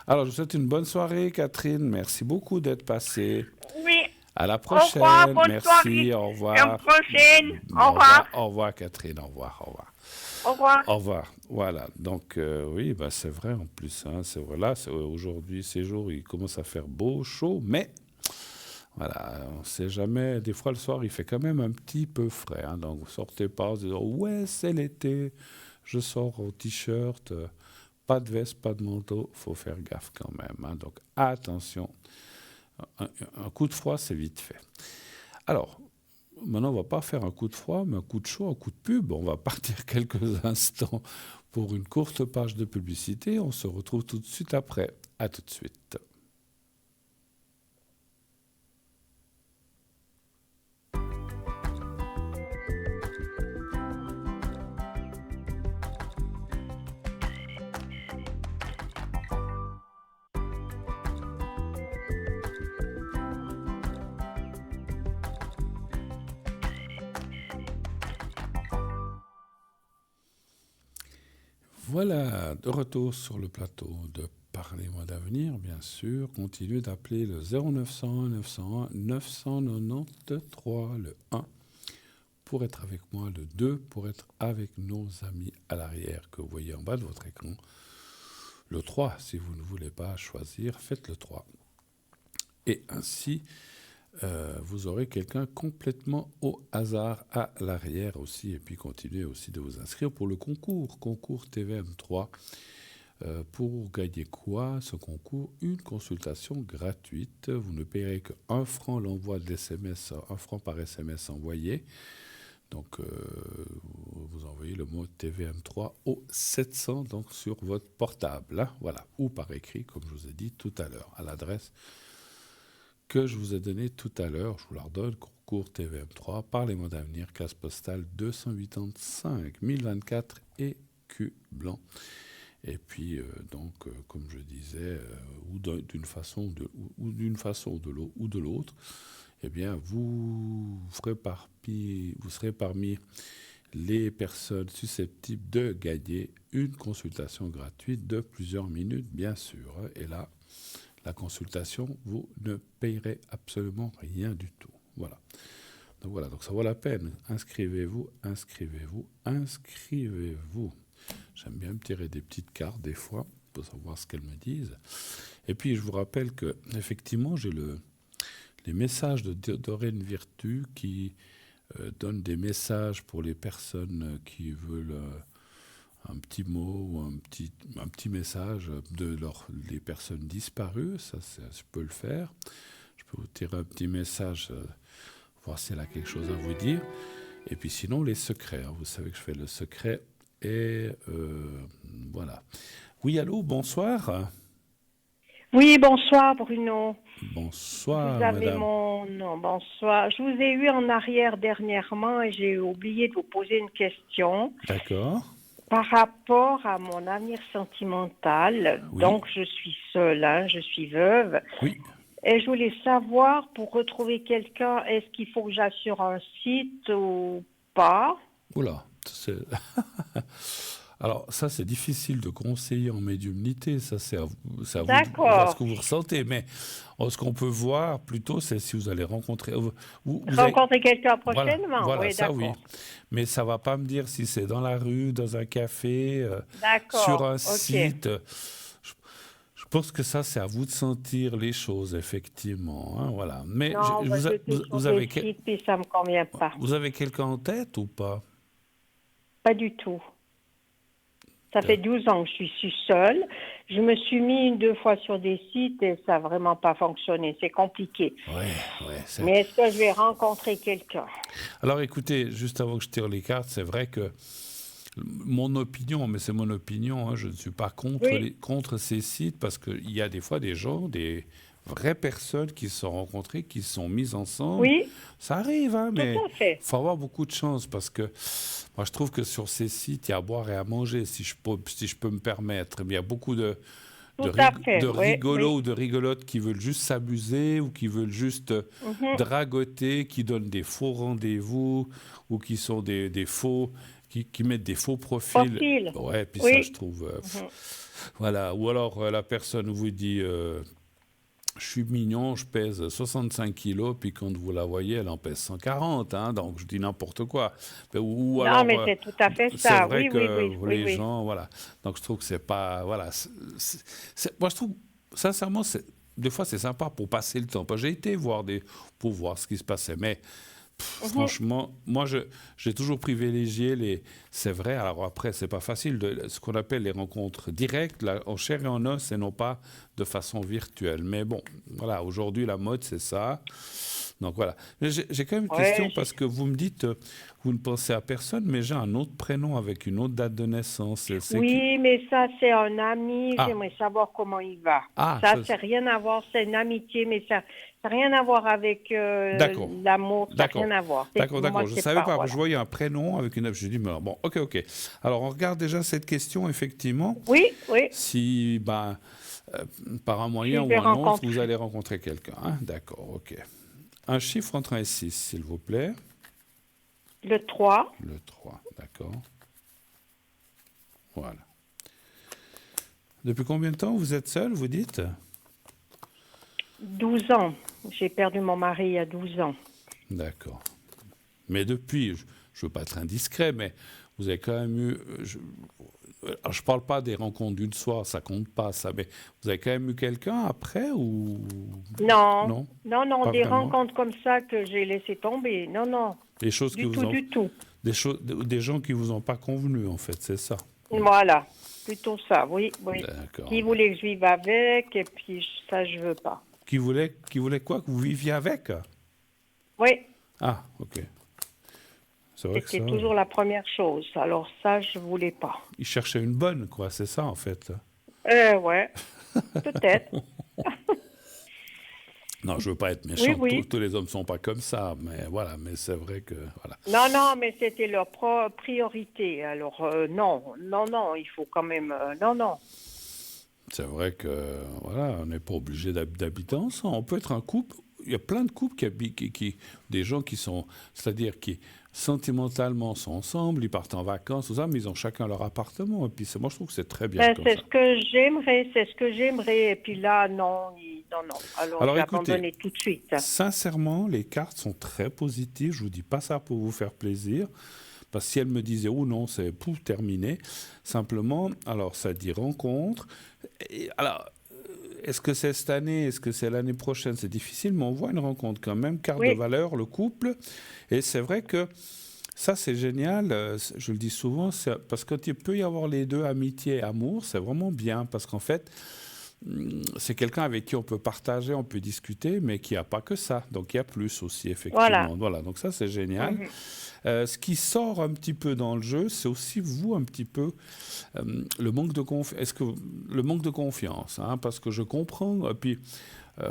Alors, je vous souhaite une bonne soirée, Catherine. Merci beaucoup d'être passée. oui. À la Au revoir, prochaine. bonne soirée. Merci. Au À la revoir. prochaine. Au revoir. Au revoir, Catherine. Au revoir. Au revoir. Au revoir. Au revoir. Voilà. Donc, oui, bah, c'est vrai en plus. Hein, c'est vrai. Là, aujourd'hui, ces jours, il commence à faire beau, chaud, mais voilà, on ne sait jamais. Des fois, le soir, il fait quand même un petit peu frais. Hein, donc, vous sortez pas en se disant ouais, c'est l'été. Je sors au t-shirt. Pas de veste, pas de manteau. Il faut faire gaffe quand même. Hein, donc, attention. Un coup de froid, c'est vite fait. Alors, maintenant, on ne va pas faire un coup de froid, mais un coup de chaud, un coup de pub. On va partir quelques instants pour une courte page de publicité. On se retrouve tout de suite après. À tout de suite. Voilà, de retour sur le plateau de Parlez-moi d'avenir, bien sûr. Continuez d'appeler le 0901 901 993, le 1 pour être avec moi, le 2 pour être avec nos amis à l'arrière que vous voyez en bas de votre écran. Le 3, si vous ne voulez pas choisir, faites le 3. Et ainsi, vous aurez quelqu'un complètement au hasard à l'arrière aussi. Et puis continuez aussi de vous inscrire pour le concours TVM3. Pour gagner quoi ce concours? Une consultation gratuite. Vous ne payerez que 1 franc l'envoi de l'SMS, 1 franc par SMS envoyé. Donc, vous envoyez le mot TVM3 au 700 donc sur votre portable. Hein, voilà. Ou par écrit, comme je vous ai dit tout à l'heure, à l'adresse que je vous ai donnée tout à l'heure. Je vous la redonne. Concours TVM3, Parlez-moi d'avenir, case postale 285 1024 et Q blanc. Et puis, comme je disais, d'une façon ou de l'autre, eh bien, vous serez parmi les personnes susceptibles de gagner une consultation gratuite de plusieurs minutes, bien sûr. Et là, la consultation, vous ne payerez absolument rien du tout. Voilà. Donc ça vaut la peine. Inscrivez-vous. J'aime bien me tirer des petites cartes des fois pour savoir ce qu'elles me disent. Et puis je vous rappelle que effectivement j'ai les messages de Doreen Virtue qui donnent des messages pour les personnes qui veulent un petit mot ou un petit message les personnes disparues. Ça, je peux le faire. Je peux vous tirer un petit message, voir si elle a quelque chose à vous dire. Et puis sinon les secrets. Hein. Vous savez que je fais le secret. Et voilà. Oui, allô, bonsoir. Oui, bonsoir Bruno. Bonsoir, Vous avez madame. mon nom. Bonsoir. Je vous ai eu en arrière dernièrement et j'ai oublié de vous poser une question D'accord. par rapport à mon avenir sentimental. Oui. Donc, je suis seule, hein, je suis veuve. Oui. Et je voulais savoir, pour retrouver quelqu'un, est-ce qu'il faut que j'aille sur un site ou pas? Oula. Alors, ça, c'est difficile de conseiller en médiumnité. Ça, c'est à vous de voir ce D'accord. que vous ressentez. Mais ce qu'on peut voir plutôt, c'est si vous allez rencontrer. Rencontrer quelqu'un prochainement? Voilà, Oui, ça, oui. d'accord. Mais ça ne va pas me dire si c'est dans la rue, dans un café, sur D'accord, un ok. site. Je pense que ça, c'est à vous de sentir les choses, effectivement. Hein, voilà. Mais Non, moi, j'étais sur des sites et ça me convient pas. vous avez quelqu'un en tête ou pas? Pas du tout. Ça fait 12 ans que je suis seule. Je me suis mis 2 fois sur des sites et ça n'a vraiment pas fonctionné. C'est compliqué. Ouais. Mais est-ce que je vais rencontrer quelqu'un? Alors écoutez, juste avant que je tire les cartes, c'est vrai que mon opinion, mais c'est mon opinion, hein, je ne suis pas contre, Oui. contre ces sites parce qu'il y a des fois des gens, des vraies personnes qui se sont rencontrées, qui se sont mises ensemble. Oui, Ça arrive, hein, tout mais à fait. il faut avoir beaucoup de chance parce que moi je trouve que sur ces sites, il y a à boire et à manger, si je peux me permettre. Il y a beaucoup Tout à fait. de Oui, rigolos oui. ou de rigolotes qui veulent juste s'amuser ou qui veulent juste Mhm. dragoter, qui donnent des faux rendez-vous ou qui sont des faux, qui mettent des faux profils. Profil. Ouais, puis ça, je Oui. trouve. Mhm. Voilà. Ou alors la personne vous dit je suis mignon, je pèse 65 kilos, puis quand vous la voyez, elle en pèse 140, hein, donc je dis n'importe quoi. Ou Non, alors, mais c'est tout à fait c'est ça. vrai Oui, oui, que oui, oui, les oui. gens, voilà. Donc je trouve que c'est pas, voilà. Moi, je trouve, sincèrement, des fois, c'est sympa pour passer le temps. J'ai été voir pour voir ce qui se passait, mais Mhm. franchement, moi, j'ai toujours privilégié les. C'est vrai. Alors après, c'est pas facile ce qu'on appelle les rencontres directes, là, en chair et en os, et non pas de façon virtuelle. Mais bon, voilà. Aujourd'hui, la mode, c'est ça. Donc voilà. Mais j'ai quand même une question Ouais, parce que vous me dites, vous ne pensez à personne, mais j'ai un autre prénom avec une autre date de naissance. C'est qui? oui, mais ça, c'est un ami. Ah, J'aimerais savoir comment il va. ah, Ça, c'est rien à voir. C'est une amitié, mais ça n'a rien à voir avec d'accord. l'amour. Ça n'a rien D'accord. à voir. D'accord. Moi, Je ne c'est savais pas. pas. Je Voilà. voyais un prénom avec une. J'ai dit, mais bon, ok. Alors, on regarde déjà cette question, effectivement. Oui, oui. Si, ben, par un Je moyen ou vais un autre, vous rencontrer allez rencontrer quelqu'un, hein. D'accord, ok. Un chiffre entre 1 et 6, s'il vous plaît. le 3, Le 3, d'accord. Voilà. Depuis combien de temps vous êtes seul, vous dites? 12 ans. J'ai perdu mon mari il y a 12 ans. D'accord. Mais depuis, je ne veux pas être indiscret, mais vous avez quand même eu. Alors, je ne parle pas des rencontres d'une soirée, ça compte pas, ça, mais vous avez quand même eu quelqu'un après ou. Non, Non, non, pas des vraiment. rencontres comme ça que j'ai laissé tomber. Non, non, Des choses qui du vous tout, ont. du tout. Des gens qui vous ont pas convenu, en fait, c'est ça. Voilà, plutôt ça, oui, oui. D'accord. Qui voulait que je vive avec, et puis ça, je veux pas. Qui voulait quoi? Que vous viviez avec? Oui, Ah, ok. C'est vrai que c'était ça. toujours la première chose. Alors ça, je voulais pas. Il cherchait une bonne, quoi, c'est ça, en fait. Ouais, peut-être. Non, je veux pas être Oui, méchant. oui. Tous les hommes sont pas comme ça, mais voilà. Mais c'est vrai que voilà. Non, non, mais c'était leur priorité. Alors non, il faut quand même. Non. C'est vrai que voilà, on n'est pas obligé d'habiter ensemble. On peut être un couple. Il y a plein de couples qui habitent, des gens qui sont, c'est-à-dire qui sentimentalement sont ensemble, ils partent en vacances, tout ça, mais ils ont chacun leur appartement. Et puis moi, je trouve que c'est très bien comme C'est ça. ce que j'aimerais. Et puis là, non, non. Alors Alors j'ai écoutez, abandonné tout de suite. sincèrement, les cartes sont très positives. Je vous dis pas ça pour vous faire plaisir. Parce que si elle me disait, oh non, c'est pour terminé. Simplement, alors ça dit rencontre. Alors, est-ce que c'est cette année? Est-ce que c'est l'année prochaine? C'est difficile, mais on voit une rencontre quand même. Carte de Oui, valeur, le couple. Et c'est vrai que ça, c'est génial. Je le dis souvent, parce qu'il peut y avoir les deux, amitié et amour. C'est vraiment bien. Parce qu'en fait, c'est quelqu'un avec qui on peut partager, on peut discuter, mais qui n'a pas que ça. Donc il y a plus aussi, voilà. effectivement. Voilà, donc ça, c'est génial. Mhm. Ce qui sort un petit peu dans le jeu, c'est aussi vous un petit peu le manque de confiance. Le manque de confiance, hein, parce que je comprends. Et puis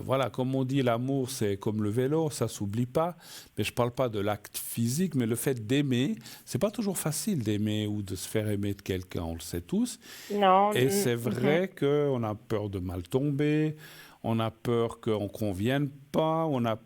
voilà, comme on dit, l'amour c'est comme le vélo, ça s'oublie pas. Mais je parle pas de l'acte physique, mais le fait d'aimer, c'est pas toujours facile d'aimer ou de se faire aimer de quelqu'un. On le sait tous. Non. Et c'est Mhm. vrai qu'on a peur de mal tomber. On a peur qu'on ne convienne pas, on a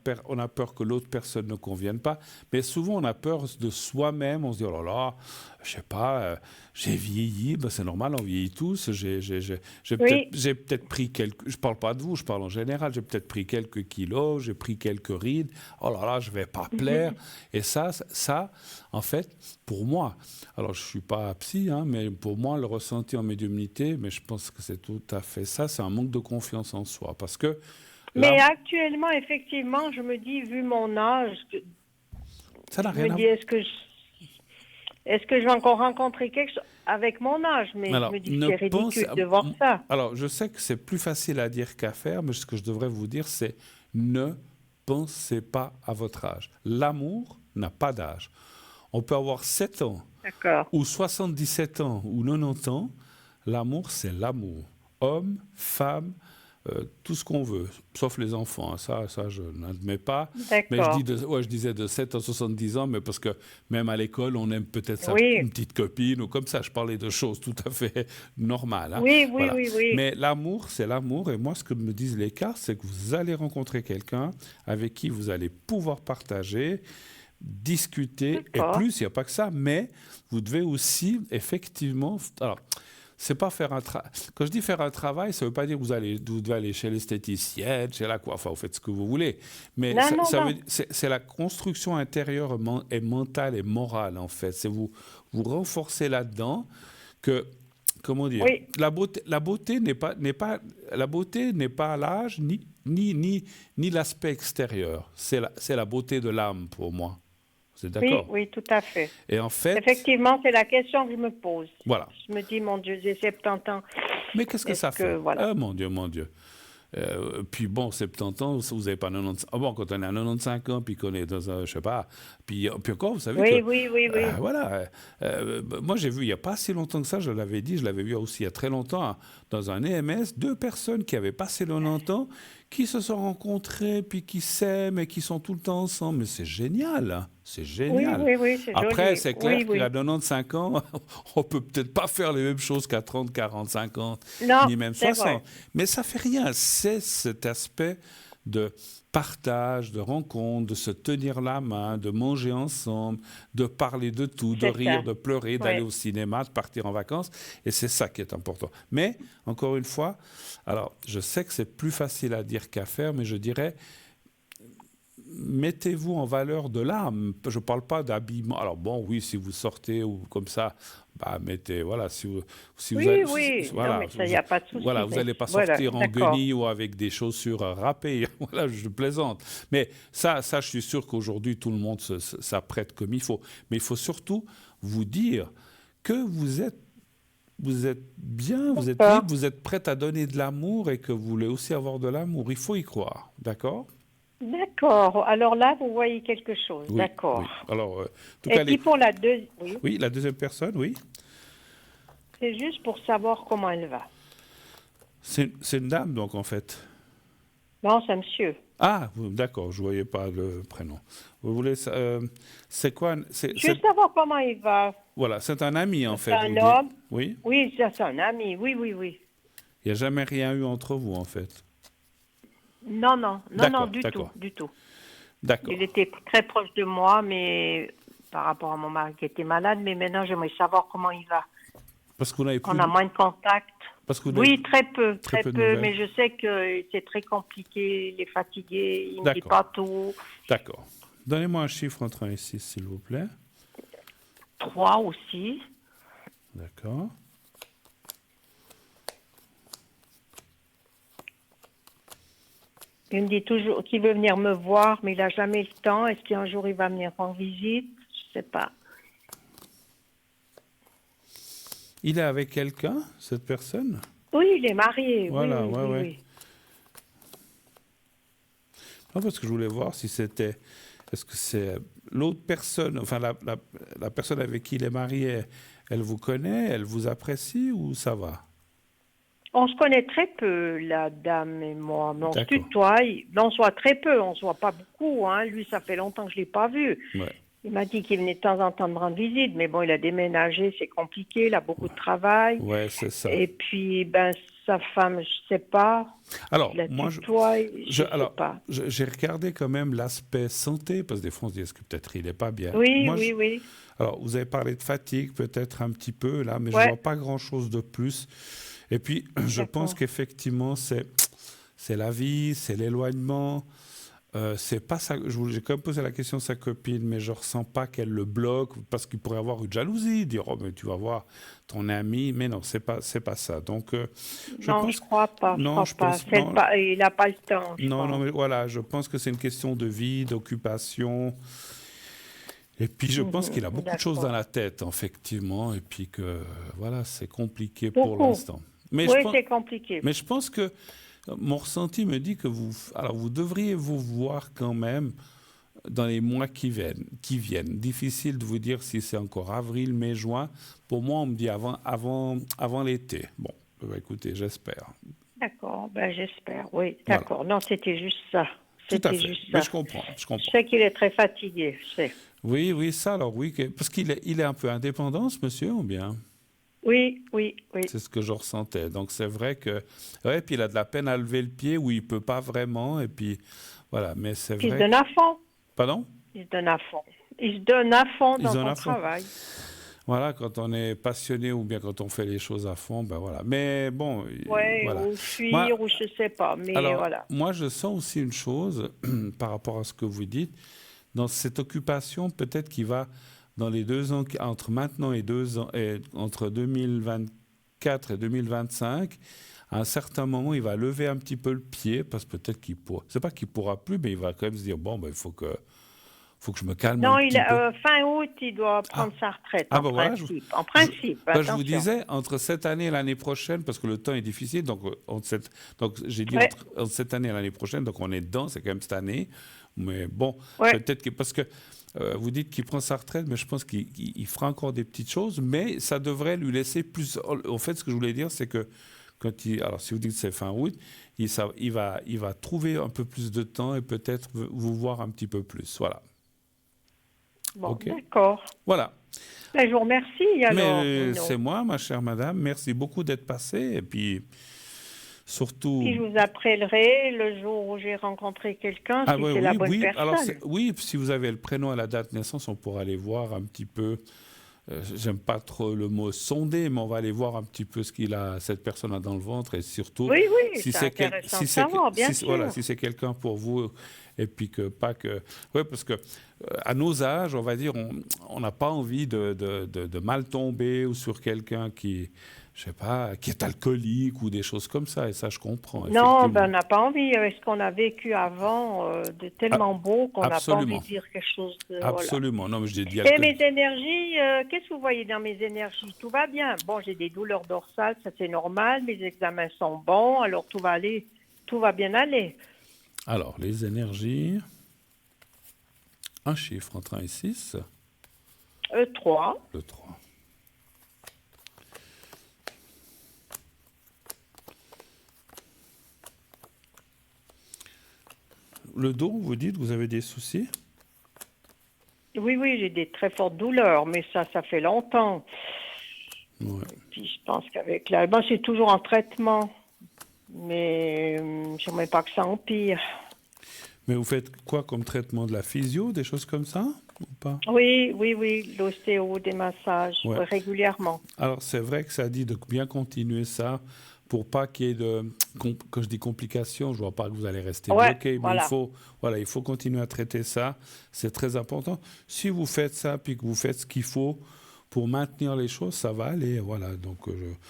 peur que l'autre personne ne convienne pas, mais souvent on a peur de soi-même, on se dit, oh là là, je sais pas, j'ai vieilli, ben c'est normal, on vieillit tous, Oui. j'ai peut-être pris quelques, je parle pas de vous, je parle en général, j'ai peut-être pris quelques kilos, j'ai pris quelques rides, oh là là, je vais pas plaire, et ça, en fait, pour moi, alors je suis pas psy, hein, mais pour moi, le ressenti en médiumnité, mais je pense que c'est tout à fait ça, c'est un manque de confiance en soi, parce que là, Mais actuellement, effectivement, je me dis, vu mon âge, ça n'a je me rien à dis, voir. est-ce que je vais encore rencontrer quelque chose? avec mon âge, mais Alors, je me dis que ne c'est ridicule pense- de voir ça. Alors, je sais que c'est plus facile à dire qu'à faire, mais ce que je devrais vous dire, c'est ne pensez pas à votre âge. L'amour n'a pas d'âge. On peut avoir 7 ans, D'accord. ou 77 ans, ou 90 ans. L'amour, c'est l'amour. Homme, femme, tout ce qu'on veut, sauf les enfants. Ça je n'admets pas. Mais D'accord. je disais de 7 à 70 ans, mais parce que même à l'école, on aime peut-être Oui. une petite copine ou comme ça. Je parlais de choses tout à fait normales. Hein. Oui, oui, Voilà. oui, oui. Mais l'amour, c'est l'amour. Et moi, ce que me disent les cartes, c'est que vous allez rencontrer quelqu'un avec qui vous allez pouvoir partager, discuter. Et D'accord. plus, il n'y a pas que ça, mais vous devez aussi, effectivement... Alors, c'est pas faire un travail. Quand je dis faire un travail, ça veut pas dire que vous devez aller chez l'esthéticienne, chez la coiffeur, vous faites ce que vous voulez. Mais Non, non, non. c'est la construction intérieure et mentale et morale, en fait. C'est vous renforcer là-dedans que, comment dire, Oui. la beauté la beauté n'est pas l'âge ni l'aspect extérieur. C'est la beauté de l'âme pour moi. Vous êtes Oui, d'accord? oui, tout à fait. Et en fait, Effectivement, c'est la question que je me pose. voilà. Je me dis, mon Dieu, j'ai 70 ans. Mais qu'est-ce que Est-ce ça que, fait? voilà. Ah, mon Dieu, mon Dieu. Puis bon, 70 ans, vous n'avez pas 95. Ah bon, quand on a 95 ans, puis qu'on est dans un, je sais pas, puis encore, vous savez Oui, que... oui, oui, oui. voilà. Moi, j'ai vu, il n'y a pas si longtemps que ça, je l'avais dit, je l'avais vu aussi il y a très longtemps, hein, dans un EMS, 2 personnes qui avaient passé 90 ans, qui se sont rencontrées, puis qui s'aiment et qui sont tout le temps ensemble. Mais c'est génial, hein. C'est Oui, génial. oui, oui, c'est Après, joli. c'est clair Oui, oui. qu'à 95 ans, on peut peut-être pas faire les mêmes choses qu'à 30, 40, 50, Non, ni même c'est 60. vrai. Mais ça fait rien. C'est cet aspect de partage, de rencontre, de se tenir la main, de manger ensemble, de parler de tout, de C'est rire, ça. de pleurer, d'aller Oui. au cinéma, de partir en vacances. Et c'est ça qui est important. Mais, encore une fois, alors, je sais que c'est plus facile à dire qu'à faire, mais je dirais, mettez-vous en valeur de l'âme. Je ne parle pas d'habillement. Alors bon, oui, si vous sortez ou comme ça, bah mettez, voilà, si vous Oui, allez, oui. Non, voilà, mais ça, il n'y a pas de souci. voilà, vous mais n'allez pas voilà, sortir en d'accord. guenilles ou avec des chaussures râpées. Voilà, je plaisante. Mais ça, je suis sûr qu'aujourd'hui, tout le monde s'apprête comme il faut. Mais il faut surtout vous dire que vous êtes bien, vous êtes D'accord. libre, vous êtes prête à donner de l'amour et que vous voulez aussi avoir de l'amour. Il faut y croire, d'accord? D'accord. Alors là, vous voyez quelque chose. Oui, D'accord. oui. Alors, en tout Et cas, puis pour la deuxième, oui, oui, la deuxième personne, oui. c'est juste pour savoir comment elle va. C'est une dame, donc, en fait. Non, c'est un monsieur. Ah, d'accord, je ne voyais pas le prénom. Vous voulez... c'est quoi? Juste savoir comment il va. Voilà, c'est un ami, en C'est fait. un vous dites. homme. Oui? Oui, c'est un ami. Oui, oui, oui. Il n'y a jamais rien eu entre vous, en fait. Non, non, non, D'accord, non, du d'accord. tout, du tout. D'accord. Il était très proche de moi, mais par rapport à mon mari qui était malade, mais maintenant j'aimerais savoir comment il va. Parce que vous n'avez plus... On a moins de contact. Parce que vous n'avez- Oui, très peu, très très peu de peu, nouvelles. mais je sais que c'est très compliqué, il est fatigué, il ne dit D'accord. pas tout. D'accord. Donnez-moi un chiffre entre 1 et 6, s'il vous plaît. 3 aussi. D'accord. Il me dit toujours qu'il veut venir me voir, mais il n'a jamais le temps. Est-ce qu'un jour il va venir en visite? Je ne sais pas. Il est avec quelqu'un, cette personne? Oui, il est marié. Voilà, oui, oui, ouais, oui, ouais. oui. Non, parce que je voulais voir si c'était... Est-ce que c'est l'autre personne, enfin la personne avec qui il est marié, elle vous connaît, elle vous apprécie ou ça va? On se connaît très peu, la dame et moi. Mais on se D'accord. tutoie. On se voit très peu, on se voit pas beaucoup. Hein. Lui, ça fait longtemps que je l'ai pas vu. Ouais. Il m'a dit qu'il venait de temps en temps me rendre visite, mais bon, il a déménagé, c'est compliqué, il a beaucoup de travail. Ouais, c'est ça. Et puis, ben, sa femme, je sais pas. Alors, Je la moi, tutoie, je sais alors, pas. j'ai regardé quand même l'aspect santé, parce que des fois, on se dit, est-ce que peut-être il n'est pas bien? Oui, Moi, oui, oui. Alors, vous avez parlé de fatigue, peut-être un petit peu, là, mais je Ouais. ne vois pas grand-chose de plus. Et puis, je pense D'accord. qu'effectivement, c'est la vie, c'est l'éloignement. C'est pas ça. J'ai quand même posé la question à sa copine, mais je ressens pas qu'elle le bloque parce qu'il pourrait avoir une jalousie, dire oh mais tu vas voir ton ami, mais non c'est pas ça. Donc je Non, pense je crois pas. non, je crois je pense pas. non, Il n'a pas le temps. Je non pense. mais voilà, je pense que c'est une question de vie, d'occupation. Et puis, je pense qu'il a beaucoup de choses dans D'accord. la tête, effectivement, et puis que, voilà, c'est compliqué pour Beaucoup. l'instant. Mais Oui, je pense, c'est compliqué. mais je pense que mon ressenti me dit que alors vous devriez vous voir quand même dans les mois qui viennent. Difficile de vous dire si c'est encore avril, mai, juin. Pour moi, on me dit avant l'été. Bon, écoutez, j'espère. D'accord, ben j'espère, oui, Voilà, d'accord. Non, c'était juste ça. tout à C'était fait. juste Mais ça. je comprends, je Je comprends. sais qu'il est très fatigué, je sais. Oui, oui, ça alors, oui, parce qu'il est un peu indépendant, ce monsieur, ou bien? Oui, oui, oui. C'est ce que je ressentais. Donc c'est vrai que, ouais, puis il a de la peine à lever le pied où il peut pas vraiment, et puis voilà. Mais c'est Il se vrai donne que, à fond. pardon? Il se donne à fond. Il se donne à fond Ils dans en son a fond. travail. Voilà, quand on est passionné ou bien quand on fait les choses à fond, ben voilà. Mais bon, Ouais, voilà. ou Moi, fuir, ou je sais pas, mais alors, voilà. moi, je sens aussi une chose par rapport à ce que vous dites. Dans cette occupation, peut-être qu'il va, dans les 2 ans, entre maintenant et 2 ans, et entre 2024 et 2025, à un certain moment, il va lever un petit peu le pied, parce que peut-être qu'il pourra, c'est pas qu'il pourra plus, mais il va quand même se dire, bon, ben, il faut que je me calme un Non, petit peu. fin août, il doit Ah, prendre sa retraite, ah en ben voilà, principe. En je, principe, je vous attention. disais, entre cette année et l'année prochaine, parce que le temps est difficile, donc j'ai dit Ouais, entre cette année et l'année prochaine, donc on est dedans, c'est quand même cette année. Mais bon, ouais. peut-être que, parce que vous dites qu'il prend sa retraite, mais je pense qu'il fera encore des petites choses, mais ça devrait lui laisser plus. En fait, ce que je voulais dire, c'est que alors si vous dites que c'est fin août, il va trouver un peu plus de temps et peut-être vous voir un petit peu plus. Voilà. Bon, OK? d'accord. Voilà. Ben, je vous remercie Mais alors, c'est Bruno. moi, ma chère madame. Merci beaucoup d'être passée. Et puis, surtout. Puis je vous appellerai le jour où j'ai rencontré quelqu'un, Ah si oui, c'est la oui, bonne oui. Alors, personne. oui, si vous avez le prénom et la date de naissance, on pourra aller voir un petit peu. J'aime pas trop le mot sonder, mais on va aller voir un petit peu ce cette personne a dans le ventre et surtout Oui, oui, si c'est c'est intéressant de savoir, bien voilà, sûr. si c'est quelqu'un pour vous et puis que pas que ouais parce que à nos âges, on va dire, on n'a pas envie de mal tomber ou sur quelqu'un qui, je sais pas, qui est alcoolique ou des choses comme ça, et ça je comprends Non, ben, effectivement. on n'a pas envie, avec ce qu'on a vécu avant, de Ah, tellement beau qu'on n'a pas envie absolument, de dire quelque chose de... Voilà. absolument. Non, mais je dis Et mes alcoolique. énergies, qu'est-ce que vous voyez dans mes énergies? Tout va bien. Bon, j'ai des douleurs dorsales, ça c'est normal. Mes examens sont bons, alors tout va aller, tout va bien aller. Alors, les énergies, un chiffre entre 1 et 6, 3. le 3. Le dos, vous dites, vous avez des soucis? Oui, oui, j'ai des très fortes douleurs, mais ça fait longtemps. Ouais. Puis je pense qu'avec la... Bon, c'est toujours en traitement, mais j'aimerais pas que ça empire. Mais vous faites quoi comme traitement? De la physio, des choses comme ça? Ou pas? Oui, oui, oui, l'ostéo, des massages, Ouais. régulièrement. Alors, c'est vrai que ça dit de bien continuer ça pour pas qu'il y ait quand je dis complications, je vois pas que vous allez rester Ouais, bloqué, mais voilà. il faut continuer à traiter ça. C'est très important. Si vous faites ça, puis que vous faites ce qu'il faut pour maintenir les choses, ça va aller. Voilà. Donc,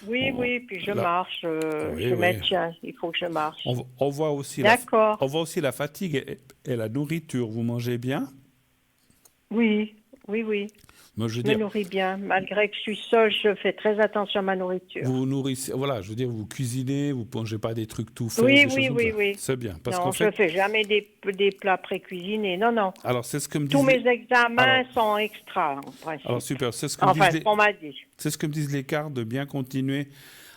Oui, oui, puis je là, marche, oui, je oui. maintiens, il faut que je marche. On voit aussi D'accord. on voit aussi la fatigue et la nourriture. Vous mangez bien? Oui, oui, oui. Moi, je veux Je me dire, nourris bien. Malgré que je suis seule, je fais très attention à ma nourriture. vous vous nourrissez, voilà, je veux dire, vous cuisinez, vous ne mangez pas des trucs tout faits, Oui, des choses oui, comme oui, ça. oui. C'est bien. Parce qu'en Non, je fait, fais jamais des plats pré-cuisinés. Non, non. alors c'est ce que me Tous disent mes examens alors, sont extra, en alors principe. super, c'est ce que me Enfin, disent ce qu'on m'a dit. c'est ce que me disent les cartes, de bien continuer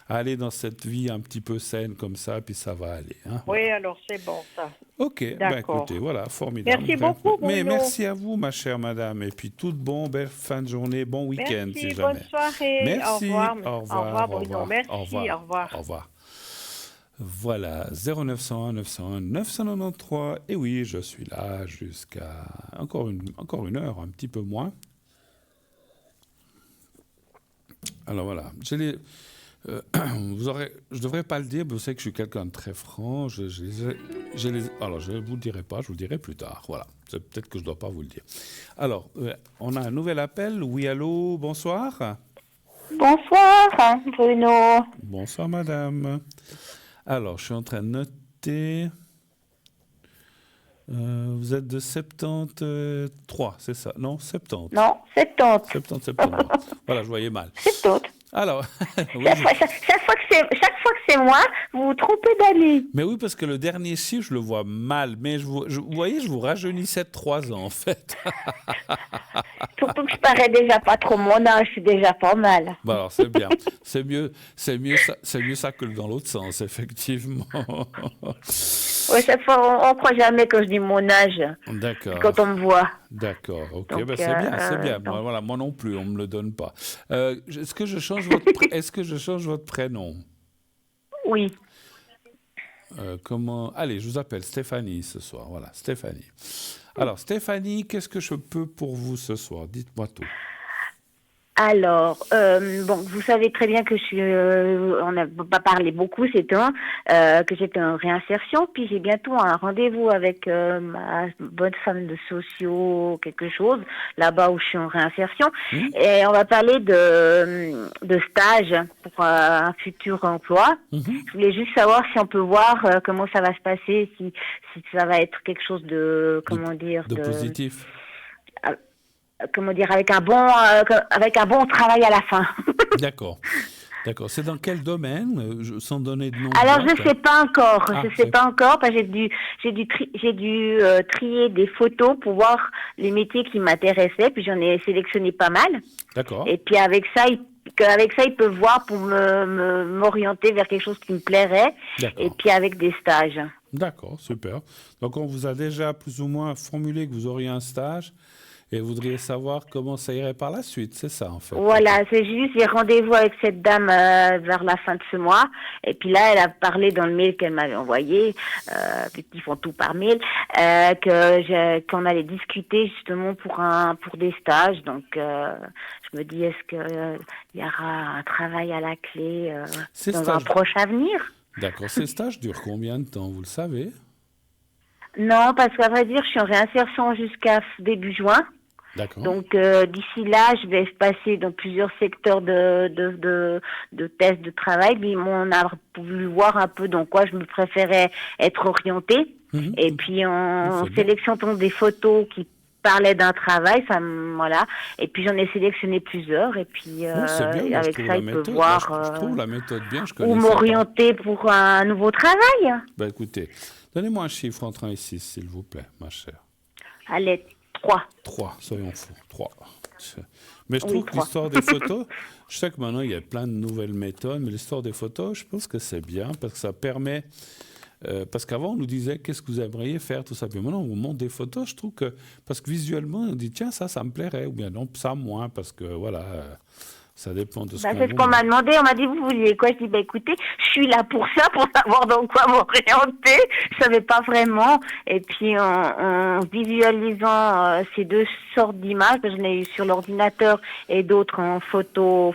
à aller dans cette vie un petit peu saine comme ça, puis ça va aller. Hein, Oui, voilà. alors c'est bon, ça. Ok, ben écoutez, D'accord. voilà, formidable. Merci beaucoup, Mais Bruno. merci à vous, ma chère madame, et puis tout bon, belle fin de journée, bon week-end si Merci, bonne jamais. soirée. Au Merci, revoir. au Au revoir, revoir, au Bruno. revoir, au Merci, au revoir, revoir. au revoir. Voilà, 0901 901 993. Et oui, je suis là jusqu'à encore une heure, un petit peu moins. Alors voilà, je devrais pas le dire, mais vous savez que je suis quelqu'un de très franc. Alors je ne vous le dirai pas, je vous le dirai plus tard. Voilà, c'est peut-être que je ne dois pas vous le dire. Alors, on a un nouvel appel. Oui, allô, bonsoir. Bonsoir, Bruno. Bonsoir, madame. Alors, je suis en train de noter. Vous êtes de 73, c'est ça? Non, 70. Non, 70. 70, 70. Voilà, je voyais mal. 70. Alors, oui, Chaque fois que c'est moi, vous vous trompez d'année. mais oui, parce que le dernier chiffre, je le vois mal. Mais vous voyez, je vous rajeunissais de 3 ans, en fait. Surtout que je parais déjà pas trop mon âge, je suis déjà pas mal. Bon, alors, c'est bien. C'est mieux ça que dans l'autre sens, effectivement. Ouais, chaque fois, on croit jamais quand je dis mon âge, D'accord. quand on me voit. D'accord, ok, Donc, ben c'est bien, c'est bien. donc- Voilà, moi non plus, on me le donne pas. Est-ce que je change votre prénom? Oui. Comment? Allez, je vous appelle Stéphanie ce soir. Voilà, Stéphanie. Alors, Stéphanie, qu'est-ce que je peux pour vous ce soir? Dites-moi tout. Alors, bon, vous savez très bien que on n'a pas parlé beaucoup ces temps, que j'étais en réinsertion, puis j'ai bientôt un rendez-vous avec ma bonne femme de sociaux, quelque chose, là-bas où je suis en réinsertion, et on va parler de stage pour un futur emploi. Je voulais juste savoir si on peut voir comment ça va se passer, si ça va être quelque chose de, De positif. comment dire, avec un bon travail à la fin. D'accord. D'accord. C'est dans quel domaine, sans donner de nom? Alors je sais pas encore, Ah, je sais pas encore parce que j'ai dû trier des photos pour voir les métiers qui m'intéressaient, puis j'en ai sélectionné pas mal. D'accord. Et puis avec ça, ils peuvent voir pour m'orienter vers quelque chose qui me plairait. D'accord. Et puis avec des stages. D'accord, super. Donc on vous a déjà plus ou moins formulé que vous auriez un stage et vous voudriez savoir comment ça irait par la suite, c'est ça en fait. Voilà, c'est juste, j'ai rendez-vous avec cette dame vers la fin de ce mois. Et puis là, elle a parlé dans le mail qu'elle m'avait envoyé, puisqu'ils font tout par mail, qu'on allait discuter justement pour des stages. Donc, je me dis, est-ce que il y aura un travail à la clé dans un proche avenir? D'accord. Ces stages durent combien de temps, vous le savez? Non, parce qu'à vrai dire, je suis en réinsertion jusqu'à début juin. D'accord. Donc d'ici là, je vais passer dans plusieurs secteurs de tests de travail. Puis on a voulu voir un peu dans quoi je me préférais être orientée. Et puis on sélectionne des photos qui parlaient d'un travail, voilà. Et puis j'en ai sélectionné plusieurs. Et puis bien, avec ça, il peut voir je trouve la méthode bien. où m'orienter pour un nouveau travail. Ben écoutez, donnez-moi un chiffre entre 1 et 6, s'il vous plaît, ma chère. Allez. 3. 3, soyons fous. 3. Mais je trouve que l'histoire des photos, je sais que maintenant il y a plein de nouvelles méthodes, mais l'histoire des photos, je pense que c'est bien parce que ça permet. Parce qu'avant, on nous disait qu'est-ce que vous aimeriez faire, tout ça. Puis maintenant, on vous montre des photos, je trouve que. Parce que visuellement, on dit tiens, ça me plairait, ou bien non, ça moins, parce que voilà. Ça dépend de ce c'est ce qu'on m'a demandé. On m'a dit, vous vouliez quoi? Je dis, écoutez, je suis là pour ça, pour savoir dans quoi m'orienter. Je savais pas vraiment. Et puis, en visualisant ces deux sortes d'images, j'en ai eu sur l'ordinateur et d'autres en photo,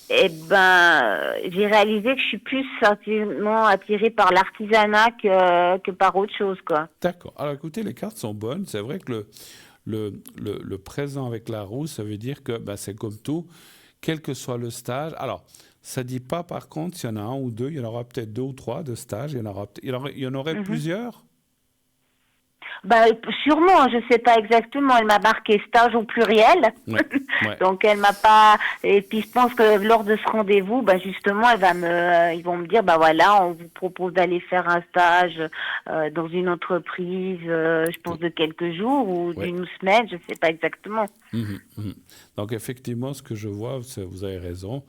et j'ai réalisé que je suis plus certainement attirée par l'artisanat que par autre chose, quoi. D'accord. Alors, écoutez, les cartes sont bonnes. C'est vrai que le présent avec la roue, ça veut dire que c'est comme tout, quel que soit le stage. Alors, ça ne dit pas, par contre, s'il y en a un ou deux, il y en aura peut-être 2 ou 3 de stages. Il y en aurait plusieurs? Sûrement, je ne sais pas exactement. Elle m'a marqué stage au pluriel. Ouais. Donc, elle m'a pas... Et puis, je pense que lors de ce rendez-vous, justement, ils vont me dire, voilà, on vous propose d'aller faire un stage dans une entreprise, je pense, de quelques jours ou d'une semaine, je ne sais pas exactement. Donc, effectivement, ce que je vois, vous avez raison,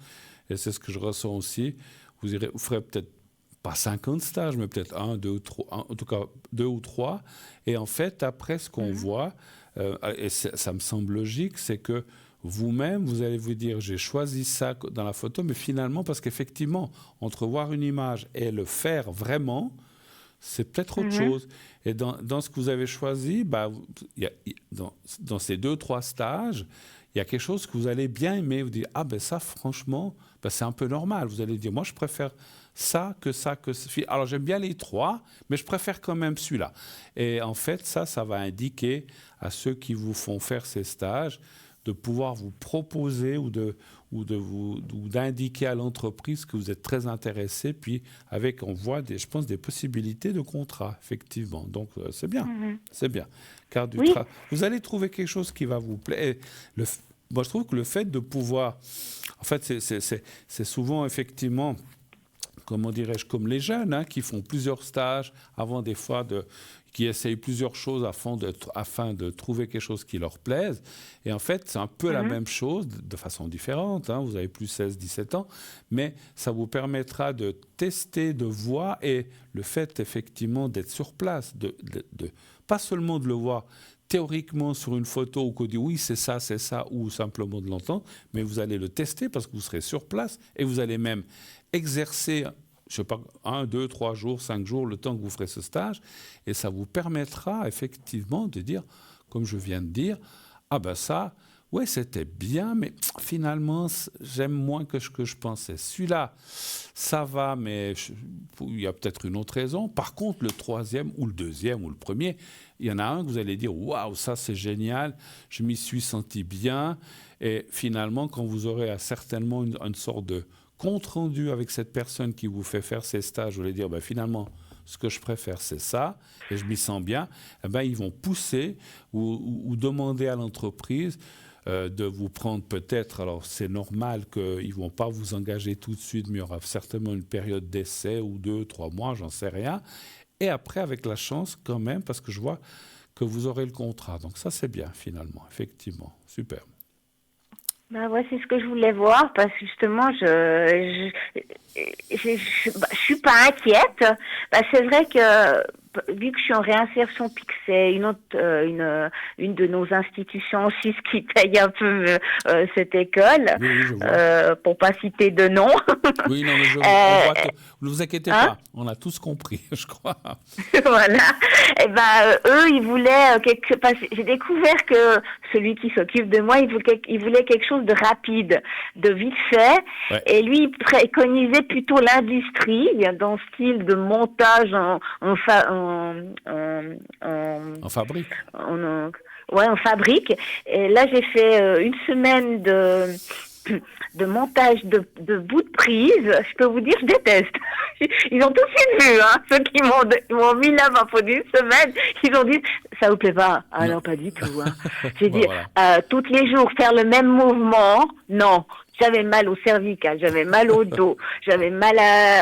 et c'est ce que je ressens aussi. Vous ferez peut-être pas 50 stages, mais peut-être 1, 2 ou 3, en tout cas 2 ou 3. Et en fait, après, ce qu'on voit, et ça me semble logique, c'est que vous-même, vous allez vous dire, j'ai choisi ça dans la photo, mais finalement, parce qu'effectivement, entre voir une image et le faire vraiment, c'est peut-être autre chose. Et dans ce que vous avez choisi, dans ces 2-3 stages, il y a quelque chose que vous allez bien aimer. Vous dites, ça, franchement, c'est un peu normal. Vous allez dire, moi, je préfère ça, que ça. Alors, j'aime bien les 3, mais je préfère quand même celui-là. Et en fait, ça va indiquer à ceux qui vous font faire ces stages de pouvoir vous proposer ou d'indiquer à l'entreprise que vous êtes très intéressé, puis on voit, je pense, des possibilités de contrat, effectivement. Donc, c'est bien, c'est bien. Car vous allez trouver quelque chose qui va vous plaire. Et moi, je trouve que le fait de pouvoir... En fait, c'est souvent, effectivement... comment dirais-je, comme les jeunes qui font plusieurs stages avant des fois qui essayent plusieurs choses afin de trouver quelque chose qui leur plaise. Et en fait, c'est un peu la même chose de façon différente. Vous avez plus 16, 17 ans, mais ça vous permettra de tester, de voir, et le fait effectivement d'être sur place, pas seulement de le voir théoriquement sur une photo ou qu'on dit oui, c'est ça, ou simplement de l'entendre, mais vous allez le tester parce que vous serez sur place et vous allez même exercer, je ne sais pas, 1, 2, 3 jours, 5 jours, le temps que vous ferez ce stage, et ça vous permettra effectivement de dire, comme je viens de dire, ah ben ça, ouais, c'était bien, mais finalement, j'aime moins que ce que je pensais. Celui-là, ça va, mais il y a peut-être une autre raison. Par contre, le troisième, ou le deuxième, ou le premier, il y en a un que vous allez dire, waouh, ça c'est génial, je m'y suis senti bien. Et finalement, quand vous aurez certainement une sorte de compte rendu avec cette personne qui vous fait faire ces stages, vous allez dire, ben, finalement, ce que je préfère, c'est ça, et je m'y sens bien, eh ben, ils vont pousser ou demander à l'entreprise de vous prendre peut-être, alors c'est normal qu'ils ne vont pas vous engager tout de suite, mais il y aura certainement une période d'essai ou 2, 3 mois, j'en sais rien, et après avec la chance quand même, parce que je vois que vous aurez le contrat. Donc ça c'est bien finalement, effectivement, super. Ben ouais, c'est ce que je voulais voir, parce que justement, je suis pas inquiète. Ben, c'est vrai que vu que je suis en réinsertion, puis que c'est une de nos institutions en Suisse qui paye un peu cette école, oui, je vois. Pour pas citer de nom. Oui, non, mais on voit que, ne vous inquiétez pas, on a tous compris, je crois. Voilà. Et ben eux, ils voulaient j'ai découvert que celui qui s'occupe de moi, il voulait quelque chose de rapide, de vite fait. Ouais. Et lui, il préconisait plutôt l'industrie, dans le style de montage en fabrique. En fabrique. Et là, j'ai fait une semaine de montage de bouts de prise. Je peux vous dire, je déteste. Ils ont tout de suite vu, ceux qui m'ont mis là pendant une semaine. Ils ont dit, ça vous plaît pas? Ah non, pas du tout. J'ai dit, voilà. Tous les jours, faire le même mouvement, non. J'avais mal au cervical, j'avais mal au dos, j'avais mal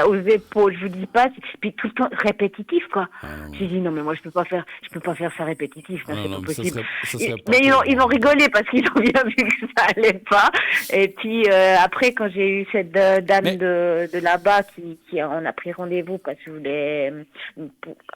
aux épaules, je vous dis pas, puis tout le temps répétitif quoi. J'ai dit non mais moi je peux pas faire ça répétitif, c'est pas possible. Mais ils ont rigolé parce qu'ils ont bien vu que ça allait pas. Et puis après quand j'ai eu cette dame de là-bas qui on a pris rendez-vous parce que je voulais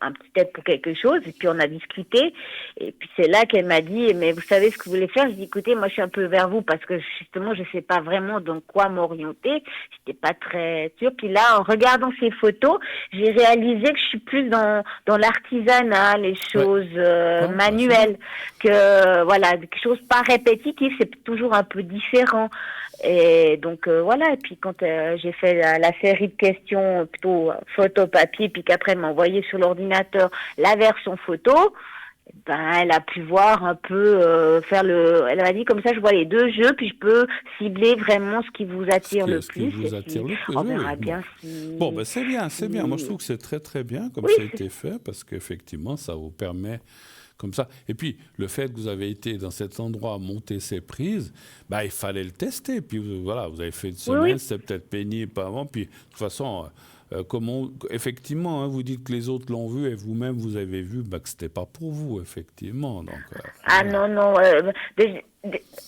un petit aide pour quelque chose, et puis on a discuté, et puis c'est là qu'elle m'a dit mais vous savez ce que vous voulez faire? Je dis écoutez moi je suis un peu vers vous parce que justement je sais pas vraiment dans quoi m'orienter, j'étais pas très sûre. Puis là, en regardant ces photos, j'ai réalisé que je suis plus dans l'artisanat, les choses manuelles, que voilà, quelque chose pas répétitif, c'est toujours un peu différent. Et donc voilà, et puis quand j'ai fait la série de questions plutôt photo papier, puis qu'après elle m'a envoyé sur l'ordinateur la version photo, ben, elle a pu voir un peu elle m'a dit comme ça je vois les deux jeux puis je peux cibler vraiment ce qui vous attire le plus. On verra bien si... Bon, ben c'est bien. Moi je trouve que c'est très très bien comme ça a été fait parce qu'effectivement ça vous permet comme ça. Et puis le fait que vous avez été dans cet endroit à monter ces prises, ben, il fallait le tester. Puis voilà, vous avez fait une semaine, c'était peut-être pénible pas avant. Puis de toute façon... effectivement, vous dites que les autres l'ont vu et vous-même vous avez vu que c'était pas pour vous, effectivement. Donc, non.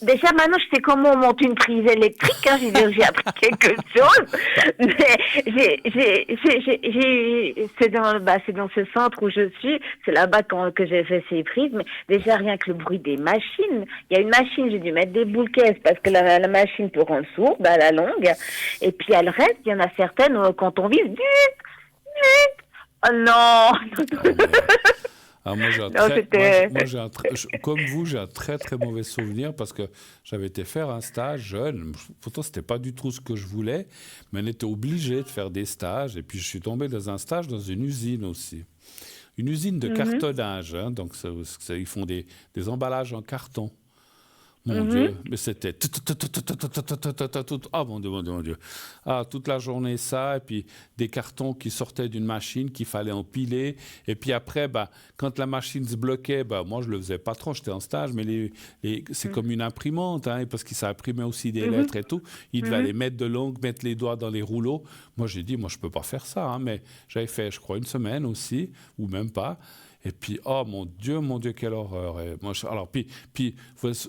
Déjà maintenant je sais comment on monte une prise électrique. J'ai appris quelque chose. Mais c'est dans ce centre où je suis. C'est là-bas que j'ai fait ces prises. Mais déjà rien que le bruit des machines. Il y a une machine, j'ai dû mettre des boules caisses parce que la machine peut rendre sourde à la longue. Et puis elle reste. Il y en a certaines quand on vise. Oh non. Comme vous, j'ai un très très mauvais souvenir parce que j'avais été faire un stage jeune. Pourtant, c'était pas du tout ce que je voulais, mais on était obligé de faire des stages. Et puis, je suis tombé dans un stage dans une usine aussi. Une usine de cartonnage. Donc, ils font des emballages en carton. Mon Dieu, mais c'était ah mon Dieu, mon Dieu, mon Dieu. Ah, toute la journée ça, et puis des cartons qui sortaient d'une machine qu'il fallait empiler. Et puis après, bah, quand la machine se bloquait, bah, moi je le faisais pas trop, j'étais en stage, mais c'est comme une imprimante, hein, parce que ça imprimait aussi des lettres et tout. Il devait aller mettre de l'encre, mettre les doigts dans les rouleaux. Moi j'ai dit, moi je peux pas faire ça, hein, mais j'avais fait, je crois, une semaine aussi, ou même pas. Et puis, oh mon Dieu, quelle horreur. Et moi, alors, puis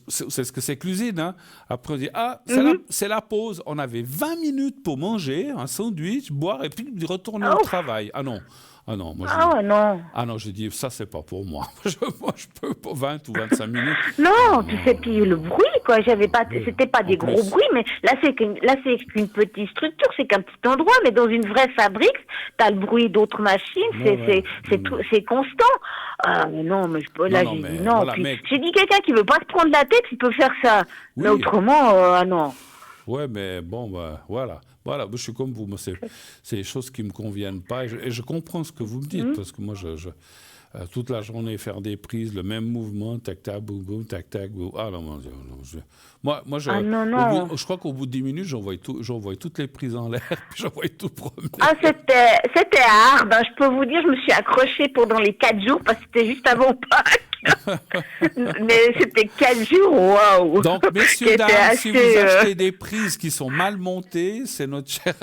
c'est ce que c'est que l'usine. Hein? Après, on dit, ah, c'est la pause. On avait 20 minutes pour manger un sandwich, boire et puis retourner au travail. Ah non, moi, non. Ah non, j'ai dit, ça, c'est pas pour moi. Moi, je peux pas 20 ou 25 minutes. Non, puis le bruit, quoi. C'était pas des gros bruits, mais là, c'est qu'une petite structure, c'est qu'un petit endroit, mais dans une vraie fabrique, t'as le bruit d'autres machines, c'est constant. Ah, mais non, mais là, j'ai dit non. Voilà, j'ai dit, quelqu'un qui veut pas se prendre la tête, il peut faire ça. Oui. Mais autrement, non. Ouais, mais bon, bah, voilà. Voilà, je suis comme vous. Moi, c'est des choses qui ne me conviennent pas. Et je comprends ce que vous me dites, parce que moi, toute la journée, faire des prises, le même mouvement, tac, tac, boum, boum, tac, tac, boum. Ah non, mon Dieu, non. Moi, je crois qu'au bout de 10 minutes, j'envoie toutes les prises en l'air, puis j'envoie tout promener. Ah, c'était hard. Hein. Je peux vous dire, je me suis accrochée pendant les 4 jours, parce que c'était juste avant Pâques. Mais c'était 4 jours, waouh! Donc, messieurs, dames, si vous achetez des prises qui sont mal montées, c'est notre cher.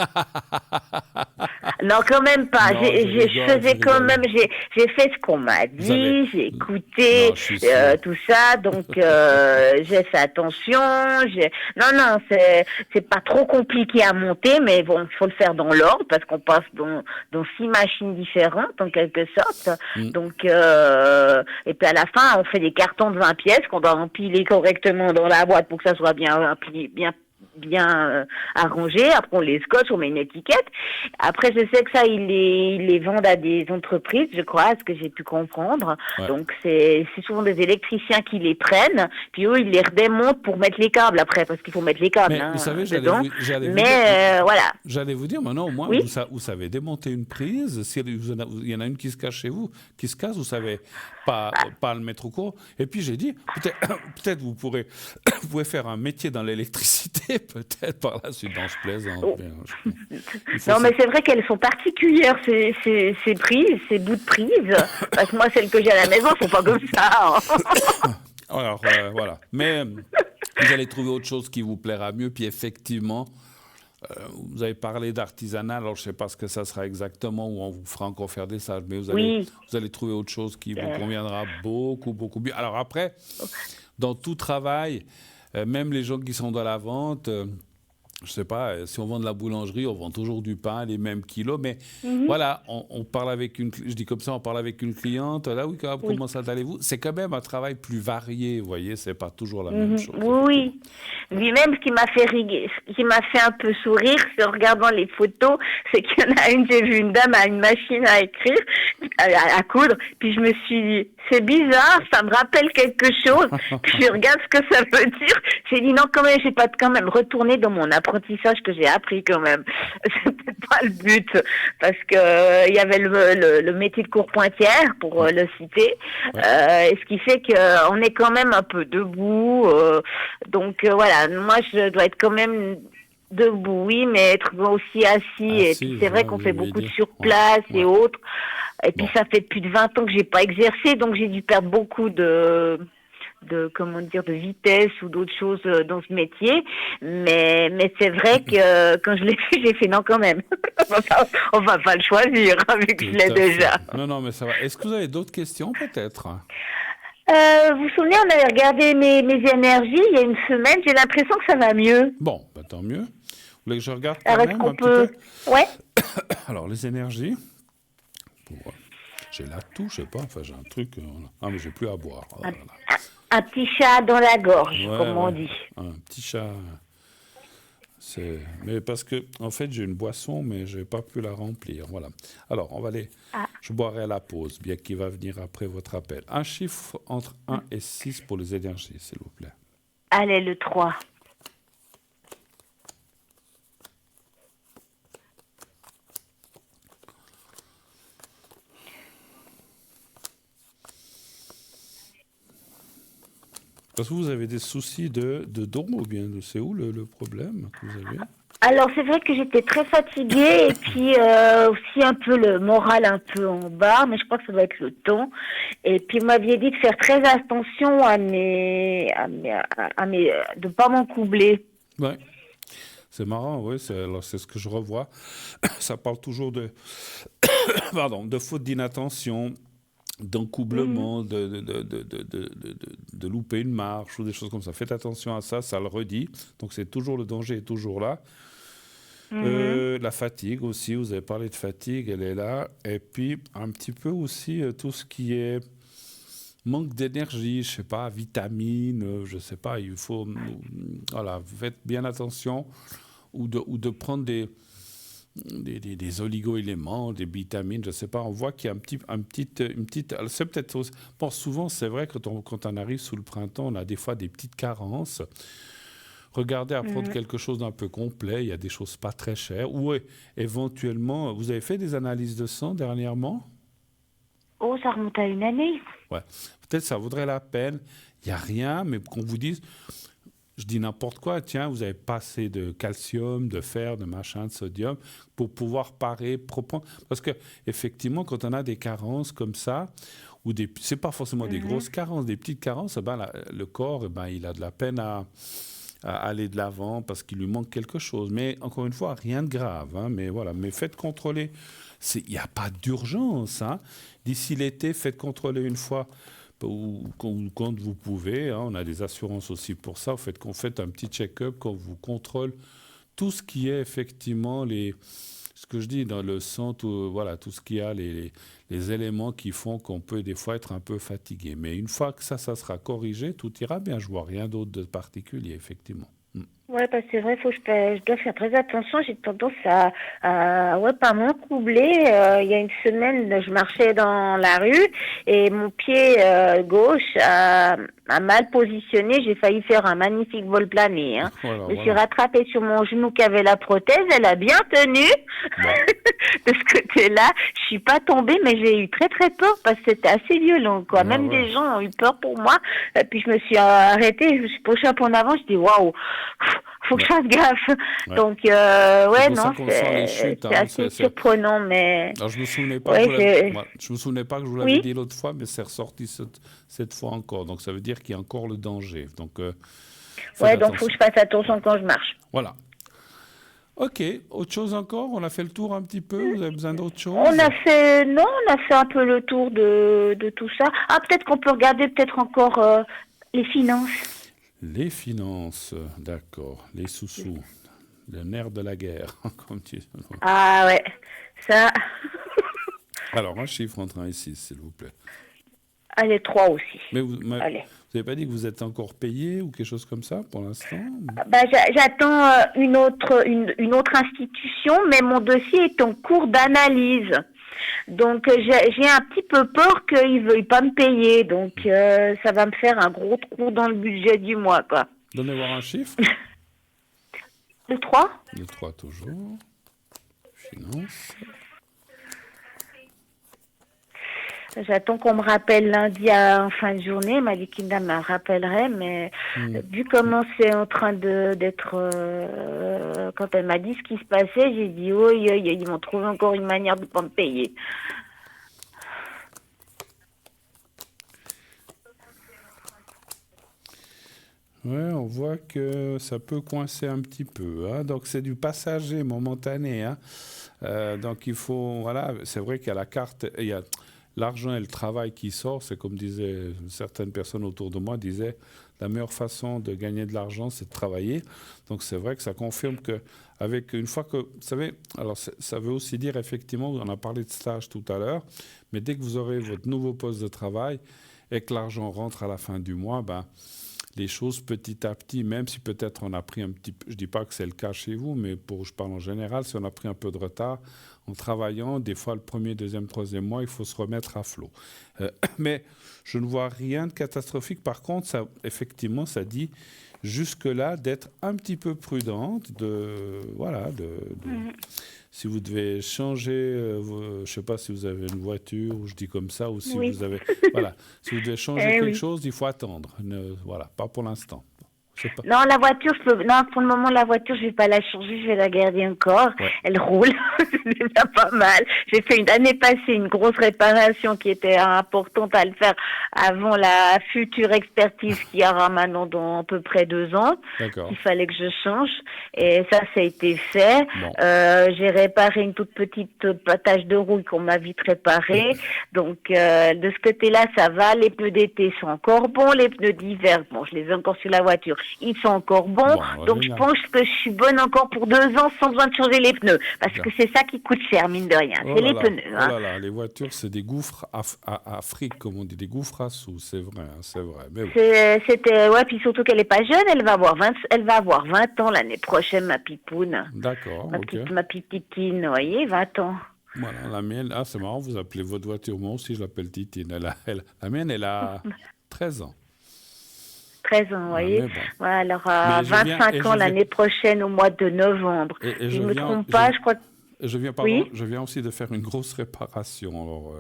Non, quand même pas. J'ai fait ce qu'on m'a dit, j'ai écouté tout ça, donc j'ai fait attention. Non, c'est pas trop compliqué à monter, mais bon, il faut le faire dans l'ordre parce qu'on passe dans 6 machines différentes en quelque sorte. Donc, et puis à la fin, on fait des cartons de 20 pièces qu'on doit empiler correctement dans la boîte pour que ça soit bien arrangé. Après, on les scotche, on met une étiquette. Après, je sais que ça, ils les vendent à des entreprises, je crois, ce que j'ai pu comprendre. Ouais. Donc, c'est souvent des électriciens qui les prennent, puis eux, ils les redémontent pour mettre les câbles après, parce qu'il faut mettre les câbles. Mais vous savez, voilà. J'allais vous dire, maintenant, au moins, oui? vous savez démonter une prise. S'il y en a une qui se cache chez vous, qui se casse, vous savez pas le mettre au courant. Et puis, j'ai dit, peut-être vous pouvez faire un métier dans l'électricité, peut-être par la suite, je plaisante. Non, mais c'est vrai qu'elles sont particulières, ces prises, ces bouts de prise. Parce que moi, celles que j'ai à la maison, elles sont pas comme ça. Hein. Alors, voilà. Mais vous allez trouver autre chose qui vous plaira mieux. Puis effectivement, vous avez parlé d'artisanat. Alors, je ne sais pas ce que ça sera exactement, ou on vous fera encore faire des stages. Mais vous allez trouver autre chose qui vous conviendra beaucoup, beaucoup mieux. Alors après, dans tout travail, même les gens qui sont dans la vente, je sais pas, si on vend de la boulangerie, on vend toujours du pain, les mêmes kilos, mais voilà, on parle avec je dis comme ça, on parle avec une cliente, là, comment ça allez-vous? C'est quand même un travail plus varié, vous voyez, c'est pas toujours la même chose. Oui. Lui-même, ce qui m'a fait un peu sourire, c'est en regardant les photos, c'est qu'il y en a une, j'ai vu une dame à une machine à écrire, à coudre, puis je me suis dit, c'est bizarre, ça me rappelle quelque chose, puis je regarde ce que ça veut dire, j'ai dit non, quand même, j'ai pas quand même retourné dans mon apprentissage que j'ai appris quand même. C'était pas le but, parce que il y avait le métier de courpointière, pour le citer, ce qui fait qu'on est quand même un peu debout, donc voilà, moi je dois être quand même debout, oui, mais être aussi assis. Et puis c'est vrai qu'on fait beaucoup de surplace et autres. Et puis ça fait plus de 20 ans que j'ai pas exercé, donc j'ai dû perdre beaucoup de vitesse ou d'autres choses dans ce métier. Mais c'est vrai que quand je l'ai fait, j'ai fait non quand même. On va pas le choisir, vu que je l'ai déjà. Non, mais ça va. Est-ce que vous avez d'autres questions, peut-être? Vous vous souvenez, on avait regardé mes énergies il y a une semaine. J'ai l'impression que ça va mieux. Bon, tant mieux. Vous voulez que je regarde quand même un petit peu? Ouais. Alors, les énergies. J'ai la toux, je sais pas. Enfin, j'ai un truc. Ah, mais j'ai plus à boire. Oh, un petit chat dans la gorge, comme on dit. Un petit chat. Mais parce que, en fait, j'ai une boisson, mais je n'ai pas pu la remplir. Voilà. Alors, on va aller. Je boirai à la pause, bien qu'il va venir après votre appel. Un chiffre entre 1 et 6 pour les énergies, s'il vous plaît. Allez, le 3. Parce que vous avez des soucis de dents ou bien c'est où le problème que vous avez? Alors, c'est vrai que j'étais très fatiguée et puis aussi un peu le moral un peu en bas, mais je crois que ça doit être le ton. Et puis, vous m'aviez dit de faire très attention de pas m'encoubler. Ouais. C'est marrant, oui, alors c'est ce que je revois. Ça parle toujours pardon, de faute d'inattention, Mhm, d'encoublement, de louper une marche ou des choses comme ça. Faites attention à ça, ça le redit. Donc c'est toujours le danger est toujours là. mhm, La fatigue aussi, vous avez parlé de fatigue, elle est là. Et puis un petit peu aussi tout ce qui est manque d'énergie, je sais pas, vitamines, je sais pas, il faut, voilà, faites bien attention ou de prendre des oligo-éléments, des vitamines, je ne sais pas. On voit qu'il y a une petite. Alors, c'est peut-être bon, souvent, c'est vrai, quand on arrive sous le printemps, on a des fois des petites carences. Regardez à prendre mhm. quelque chose d'un peu complet. Il y a des choses pas très chères. Ou éventuellement, vous avez fait des analyses de sang dernièrement? Oh, ça remonte à une année. Ouais. Peut-être ça vaudrait la peine. Il n'y a rien, mais qu'on vous dise, je dis n'importe quoi, tiens, vous avez pas assez de calcium, de fer, de machin, de sodium, pour pouvoir parer proprement. Parce que effectivement, quand on a des carences comme ça, c'est pas forcément des Mhm, grosses carences, des petites carences, eh ben, le corps, eh ben, il a de la peine à aller de l'avant parce qu'il lui manque quelque chose. Mais encore une fois, rien de grave, hein, mais voilà, mais faites contrôler. Il n'y a pas d'urgence, hein. D'ici l'été, faites contrôler une fois ou quand vous pouvez, hein, on a des assurances aussi pour ça. Qu'on fait un petit check-up quand vous contrôle tout ce qui est effectivement ce que je dis dans le sang, voilà, tout ce qui a les éléments qui font qu'on peut des fois être un peu fatigué. Mais une fois que ça sera corrigé, tout ira bien. Je vois rien d'autre de particulier, effectivement. Mm. ouais, parce que c'est vrai, je dois faire très attention. J'ai tendance ouais, pas m'encoubler. Il y a une semaine, je marchais dans la rue et mon pied gauche a mal positionné. J'ai failli faire un magnifique vol plané, hein. Voilà, Je me suis voilà. rattrapée sur mon genou qui avait la prothèse. Elle a bien tenu. Bon, De ce côté-là, je suis pas tombée, mais j'ai eu très très peur parce que c'était assez violent, quoi. ouais, Même ouais, des gens ont eu peur pour moi. Et puis je me suis arrêtée, je me suis penchée un peu en avant. Je dis waouh, faut que ouais, je fasse gaffe. ouais. Donc C'est ouais, pour ça non, qu'on sent les chutes, c'est hein. assez surprenant, mais Alors, je me souvenais pas que ouais, voilà. Je me souvenais pas que je vous l'avais oui, dit l'autre fois, mais c'est ressorti cette fois encore. Donc, ça veut dire qu'il y a encore le danger. Donc, faites ouais, donc faut que attention. je fasse attention quand je marche. Voilà. Ok. Autre chose encore? On a fait le tour un petit peu. Vous avez besoin d'autre On chose? a fait, non, on a fait un peu le tour de tout ça. Ah, peut-être qu'on peut regarder peut-être encore les finances. Les finances, d'accord. Les sous-sous. Le nerf de la guerre, comme tu dis. Ah ouais, ça, Alors, un chiffre entre 1 et 6, s'il vous plaît. allez, trois aussi. Mais vous Allez. n'avez pas dit que vous êtes encore payé ou quelque chose comme ça pour l'instant? Bah, j'attends une autre institution, mais mon dossier est en cours d'analyse. Donc j'ai un petit peu peur qu'ils veuillent pas me payer. Donc ça va me faire un gros trou dans le budget du mois, quoi. Donnez voir un chiffre. Le 3. Le 3 toujours. Finance. J'attends qu'on me rappelle lundi en fin de journée. Il m'a dit qu'il me rappellerait, mais Hmm. vu comment c'est en train d'être... quand elle m'a dit ce qui se passait, j'ai dit, oh, ils vont trouver encore une manière de pas me payer. Ouais, on voit que ça peut coincer un petit peu, hein. Donc c'est du passager momentané, hein. Donc il faut, voilà, c'est vrai qu'il y a la carte, il y a l'argent et le travail qui sort. C'est comme disaient certaines personnes autour de moi, disaient la meilleure façon de gagner de l'argent, c'est de travailler. Donc c'est vrai que ça confirme que une fois que, vous savez, alors ça veut aussi dire effectivement, on a parlé de stage tout à l'heure, mais dès que vous aurez votre nouveau poste de travail et que l'argent rentre à la fin du mois, ben les choses petit à petit, même si peut-être on a pris un petit peu, je ne dis pas que c'est le cas chez vous, mais je parle en général, si on a pris un peu de retard en travaillant, des fois le premier, deuxième, troisième mois, il faut se remettre à flot. Mais je ne vois rien de catastrophique. Par contre, ça, effectivement, ça dit jusque-là d'être un petit peu prudente, si vous devez changer, je ne sais pas si vous avez une voiture, ou je dis comme ça, ou si Oui. vous avez, voilà, si vous devez changer quelque chose, il faut attendre. Voilà, pas pour l'instant. Non, la voiture, non, pour le moment, la voiture, je vais pas la changer, je vais la garder encore. Ouais. Elle roule, c'est déjà pas mal. J'ai fait l'année passée une grosse réparation qui était importante à le faire avant la future expertise qui aura maintenant dans à peu près 2 ans. D'accord. Il fallait que je change. Et ça a été fait. Bon. J'ai réparé une toute petite tache de rouille qu'on m'a vite réparée. Donc, de ce côté-là, ça va. Les pneus d'été sont encore bons. Les pneus d'hiver, bon, je les ai encore sur la voiture. Ils sont encore bons. Donc, je pense que je suis bonne encore pour 2 ans sans besoin de changer les pneus. Parce que c'est ça qui coûte cher, mine de rien. C'est les pneus. Oh là là, les voitures, c'est des gouffres à fric, comme on dit, des gouffres à sous. C'est vrai, c'est vrai. Mais bon. C'était, ouais, puis surtout qu'elle est pas jeune. Elle va avoir 20 ans l'année prochaine, ma pipoune. D'accord, Ma petite Titine, vous voyez, 20 ans. Voilà, la mienne, c'est marrant, vous appelez votre voiture, moi aussi je l'appelle Titine. La mienne, elle a 13 ans. 13 ans, vous voyez. Bon. Voilà, alors 25 ans l'année prochaine au mois de novembre. Et je ne me trompe pas, je crois que... Je viens aussi de faire une grosse réparation.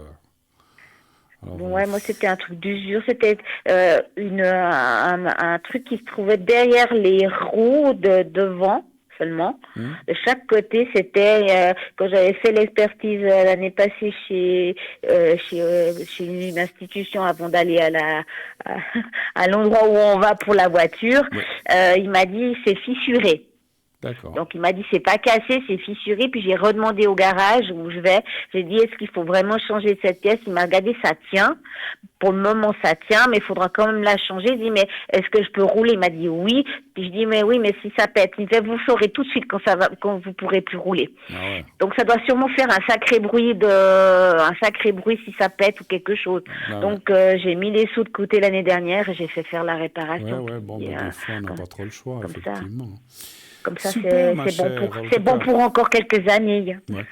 Ouais, moi c'était un truc d'usure, c'était un truc qui se trouvait derrière les roues de devant seulement. De chaque côté, c'était quand j'avais fait l'expertise l'année passée chez une institution avant d'aller à l'endroit où on va pour la voiture. Il m'a dit c'est fissuré. D'accord. Donc il m'a dit c'est pas cassé, c'est fissuré. Puis j'ai redemandé au garage où je vais. J'ai dit est-ce qu'il faut vraiment changer cette pièce? Il m'a regardé, ça tient. Pour le moment ça tient, mais il faudra quand même la changer. Je dis mais est-ce que je peux rouler? Il m'a dit oui. Puis je dis mais oui, mais si ça pète, il me fait vous saurez tout de suite quand vous pourrez plus rouler. Ah ouais. Donc ça doit sûrement faire un sacré bruit si ça pète ou quelque chose. Ah donc j'ai mis les sous de côté l'année dernière et j'ai fait faire la réparation. Ouais, bon, des fois on n'a pas trop le choix, effectivement. Comme ça, Super, c'est bon pour encore quelques années. Ouais.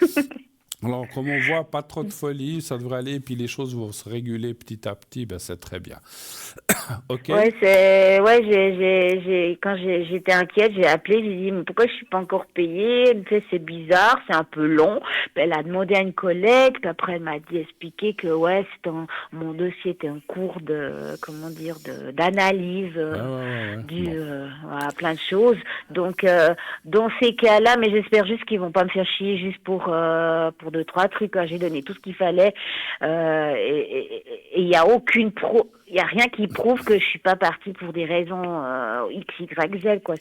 Alors, comme on voit, pas trop de folie, ça devrait aller, et puis les choses vont se réguler petit à petit, c'est très bien. OK. Quand j'étais inquiète, j'ai appelé, j'ai dit, mais pourquoi je suis pas encore payée? Elle me fait, c'est bizarre, c'est un peu long. Puis elle a demandé à une collègue, puis après elle m'a expliqué que, mon dossier était en cours d'analyse, plein de choses. Donc, dans ces cas-là, mais j'espère juste qu'ils vont pas me faire chier juste pour 2-3 trucs. J'ai donné tout ce qu'il fallait, et il y a rien qui prouve que je suis pas partie pour des raisons X, Y, Z, quoi.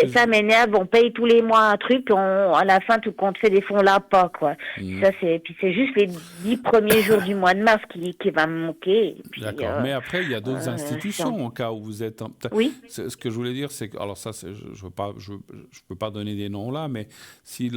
Ça m'énerve. On paye tous les mois un truc, puis à la fin, tout compte fait des fonds là, pas, quoi. Ça, puis c'est juste les 10 premiers jours du mois de mars qui va me manquer. Puis, d'accord. Mais après, il y a d'autres institutions au cas où vous êtes. Oui. Ce que je voulais dire, c'est que, alors ça, je peux pas donner des noms là, mais si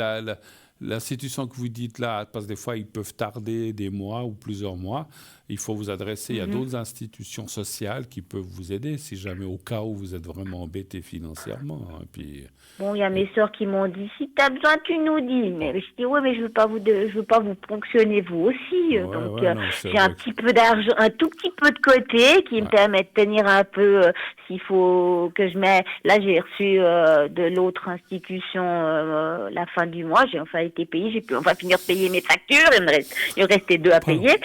l'institution que vous dites là, parce que des fois, ils peuvent tarder des mois ou plusieurs mois, il faut vous adresser à d'autres institutions sociales qui peuvent vous aider si jamais, au cas où vous êtes vraiment embêté financièrement. Et puis, bon, il y a mes sœurs qui m'ont dit, si tu as besoin, tu nous dis. Mais je dis, mais je veux pas vous ponctionner vous aussi. Donc, j'ai un petit peu d'argent, un tout petit peu de côté qui me permet de tenir un peu s'il faut que je mette. Là, j'ai reçu de l'autre institution la fin du mois. J'ai enfin été payée. On va finir de payer mes factures. Il me restait 2 à payer.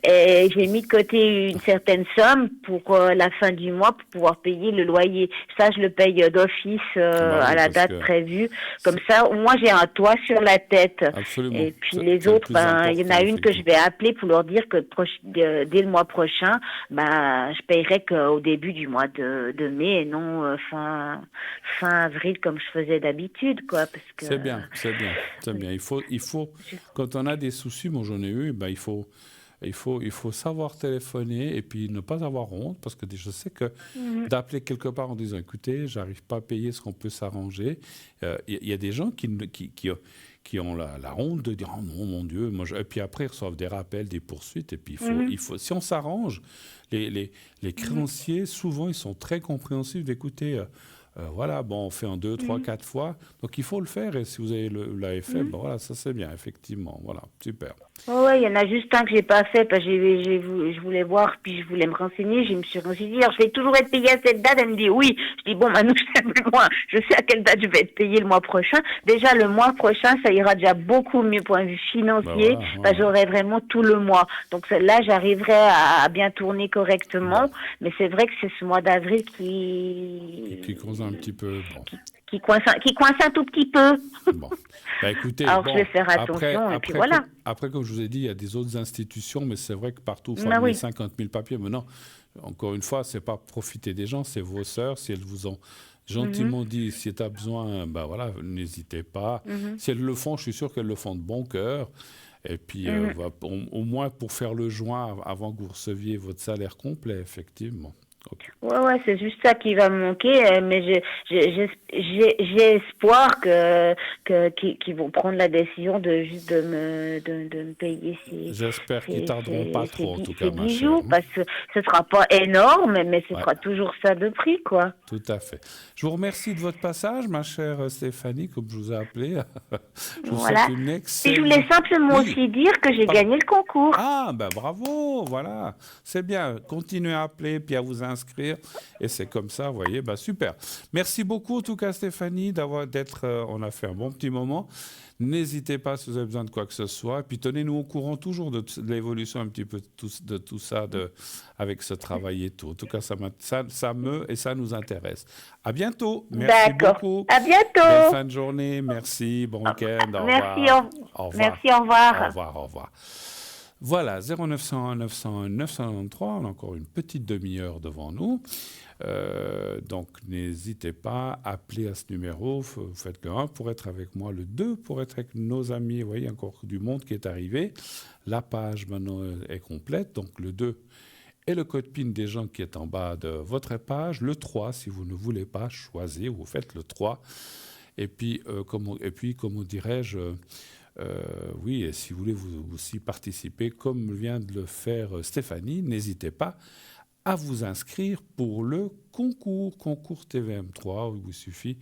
Et j'ai mis de côté une certaine somme pour la fin du mois pour pouvoir payer le loyer. Ça, je le paye d'office à la date prévue. Comme ça, au moins, j'ai un toit sur la tête. Absolument. Et puis les autres, il y en a une que je vais appeler pour leur dire que dès le mois prochain, je paierai qu'au début du mois de mai et non fin avril comme je faisais d'habitude, quoi. Parce que c'est bien. Il faut quand on a des soucis, moi j'en ai eu, il faut savoir téléphoner et puis ne pas avoir honte, parce que je sais que d'appeler quelque part en disant écoutez, j'arrive pas à payer, ce qu'on peut s'arranger. Il y a des gens qui ont la honte de dire oh non mon Dieu, et puis après ils reçoivent des rappels, des poursuites, et puis il faut si on s'arrange, les créanciers souvent ils sont très compréhensifs d'écouter. Voilà, bon, on fait en 2, 3, 4 fois. Donc il faut le faire. Et si vous l'avez fait, bon, voilà, ça c'est bien, effectivement. Voilà, super. Ouais, il y en a juste un que j'ai pas fait parce que je voulais voir, puis je voulais me renseigner. Je me suis renseignée. Alors, je vais toujours être payée à cette date. Elle me dit oui. Je dis bon, maintenant je sais plus loin. Je sais à quelle date je vais être payée le mois prochain. Déjà, le mois prochain, ça ira déjà beaucoup mieux point de vue financier. Voilà, Parce que j'aurai vraiment tout le mois. Donc là, j'arriverai à bien tourner correctement. Bon. Mais c'est vrai que c'est ce mois d'avril Qui cause un petit peu. Bon. qui coince un tout petit peu. Bon. Bah, écoutez, Alors, bon, je vais faire attention, et puis voilà. Après, comme je vous ai dit, il y a des autres institutions, mais c'est vrai que partout, il faut Ah amener oui. 50 000 papiers. Mais non, encore une fois, c'est pas profiter des gens, c'est vos sœurs. Si elles vous ont gentiment dit, si tu as besoin, ben voilà, n'hésitez pas. Si elles le font, je suis sûr qu'elles le font de bon cœur. Et puis, au moins pour faire le joint avant que vous receviez votre salaire complet, effectivement. Ok. Ouais, c'est juste ça qui va me manquer, mais j'ai espoir qu'ils vont prendre la décision de juste de me payer J'espère qu'ils tarderont pas trop, en tout cas, ces ma bijoux, chère. parce que ce sera pas énorme, mais ce Ouais. sera toujours ça de prix, quoi. Tout à fait. Je vous remercie de votre passage, ma chère Stéphanie, comme je vous ai appelé. Je vous Voilà. souhaite une Et excellente... je voulais simplement Oui. aussi dire que j'ai Pardon. gagné le concours. Ah, ben bravo, voilà. C'est bien. Continuez à appeler, puis à vous inscrire. Et c'est comme ça, vous voyez, ben super. Merci beaucoup, en tout cas, Stéphanie, on a fait un bon petit moment. N'hésitez pas si vous avez besoin de quoi que ce soit. Et puis tenez-nous au courant toujours de l'évolution un petit peu de tout ça avec ce travail et tout. En tout cas, ça nous intéresse. À bientôt. Merci D'accord. beaucoup. À bientôt. Belle fin de journée. Merci. Bon week-end. Au Merci, revoir. Au revoir. merci, au revoir. Au revoir. Au revoir. Voilà, 0901 901 993, on a encore une petite demi-heure devant nous. Donc n'hésitez pas à appeler à ce numéro, vous faites le 1 pour être avec moi, le 2 pour être avec nos amis. Vous voyez, encore du monde qui est arrivé. La page maintenant est complète, donc le 2 et le code PIN des gens qui est en bas de votre page. Le 3, si vous ne voulez pas choisir, vous faites le 3. Et puis, comment dirais-je... oui, et si vous voulez vous aussi participer, comme vient de le faire Stéphanie, n'hésitez pas à vous inscrire pour le concours TVM3, où il vous suffit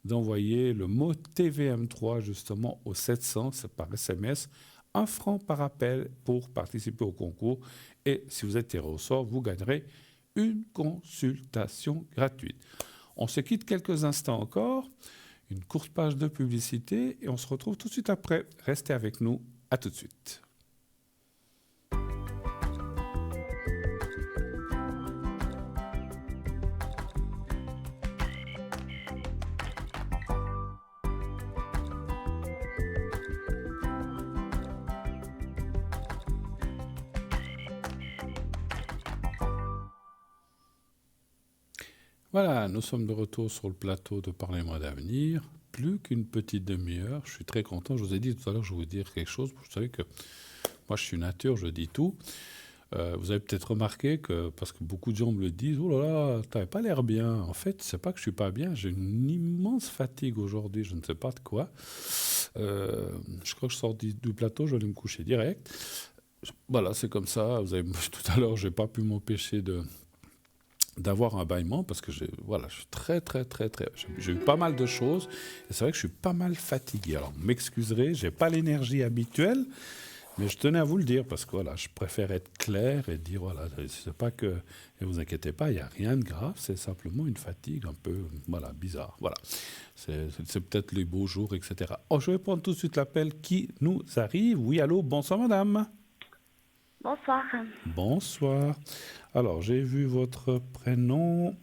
d'envoyer le mot TVM3 justement au 700, c'est par SMS, 1 franc par appel pour participer au concours. Et si vous êtes tiré au sort, vous gagnerez une consultation gratuite. On se quitte quelques instants encore. Une courte page de publicité et on se retrouve tout de suite après. Restez avec nous, à tout de suite. Voilà, nous sommes de retour sur le plateau de Parlez-moi d'avenir. Plus qu'une petite demi-heure. Je suis très content. Je vous ai dit tout à l'heure, je vais vous dire quelque chose. Vous savez que moi, je suis nature, je dis tout. Vous avez peut-être remarqué que, parce que beaucoup de gens me le disent, oh là là, t'avais pas l'air bien. En fait, c'est pas que je suis pas bien. J'ai une immense fatigue aujourd'hui. Je ne sais pas de quoi. Je crois que je sors du plateau, je vais aller me coucher direct. Voilà, c'est comme ça. Vous avez tout à l'heure, j'ai pas pu m'empêcher d'avoir un bâillement parce que je suis très. J'ai eu pas mal de choses et c'est vrai que je suis pas mal fatigué. Alors, vous m'excuserez, j'ai pas l'énergie habituelle, mais je tenais à vous le dire parce que voilà, je préfère être clair et dire voilà, c'est pas que, et vous inquiétez pas, il n'y a rien de grave, c'est simplement une fatigue un peu, bizarre. Voilà, c'est peut-être les beaux jours, etc. Oh, je vais prendre tout de suite l'appel qui nous arrive. Oui, allô, bonsoir madame. Bonsoir. Bonsoir. Alors, j'ai vu votre prénom.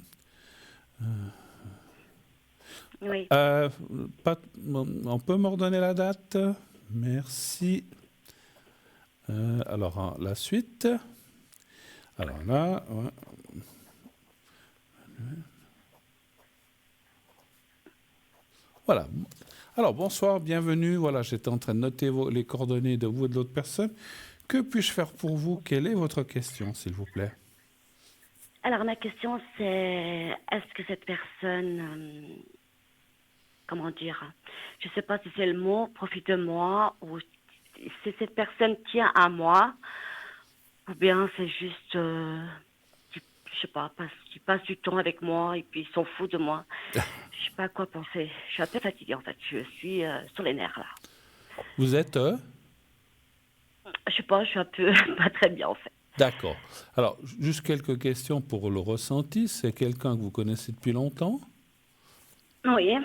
Oui. On peut me redonner la date? Merci. Alors, la suite. Alors là... Ouais. Voilà. Alors, bonsoir, bienvenue. Voilà, j'étais en train de noter les coordonnées de vous et de l'autre personne. Que puis-je faire pour vous? Quelle est votre question, s'il vous plaît? Alors, ma question, c'est est-ce que cette personne, comment dire, je ne sais pas si c'est le mot, profite de moi, ou si cette personne tient à moi, ou bien c'est juste, je sais pas, il passe du temps avec moi et puis il s'en fout de moi. Je sais pas à quoi penser. Je suis un peu fatiguée en fait. Je suis sur les nerfs là. Vous êtes Je sais pas, je suis un peu pas très bien en fait. D'accord. Alors, juste quelques questions pour le ressenti. C'est quelqu'un que vous connaissez depuis longtemps? Oui, ça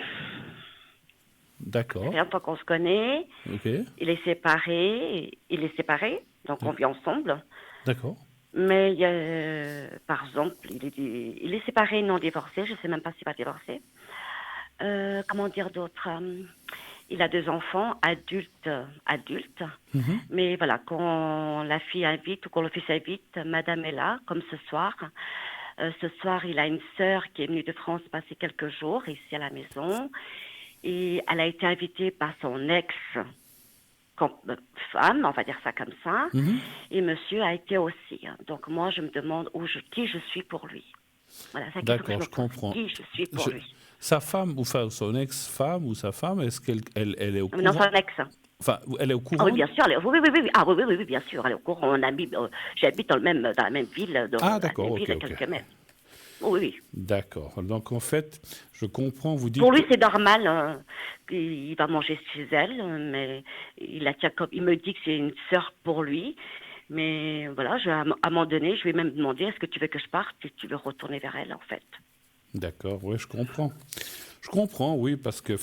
D'accord. fait longtemps qu'on se connaît. Ok. Il est séparé, donc on vit ensemble. D'accord. Mais par exemple, il est séparé, non divorcé. Je sais même pas s'il va divorcer. Comment dire d'autre? Il a 2 enfants, adultes. Mhm. Mais voilà, quand la fille invite ou quand le fils invite, madame est là, comme ce soir. Ce soir, il a une sœur qui est venue de France passer quelques jours ici à la maison. Et elle a été invitée par son ex-femme, on va dire ça comme ça. Mhm. Et monsieur a été aussi. Donc moi, je me demande qui je suis pour lui. Voilà, c'est la question que D'accord, je je me pose. comprends. Qui je suis pour lui. Sa femme, ou enfin son ex-femme ou sa femme, est-ce qu'elle est au Non, courant? son ex. Enfin, elle est au Ah courant? oui, bien sûr. Oui. Ah oui, bien sûr. Elle est au courant. J'habite dans la même ville, Ah, d'accord, ok, à ok. quelques mètres. Oui. D'accord. Donc, en fait, je comprends, vous dites Pour lui, que... c'est normal. Il va manger chez elle, mais il la tient comme. Il me dit que c'est une sœur pour lui. Mais voilà, à un moment donné, je lui ai même demandé est-ce que tu veux que je parte et tu veux retourner vers elle, en fait. D'accord, oui, je comprends. Je comprends, oui, parce que,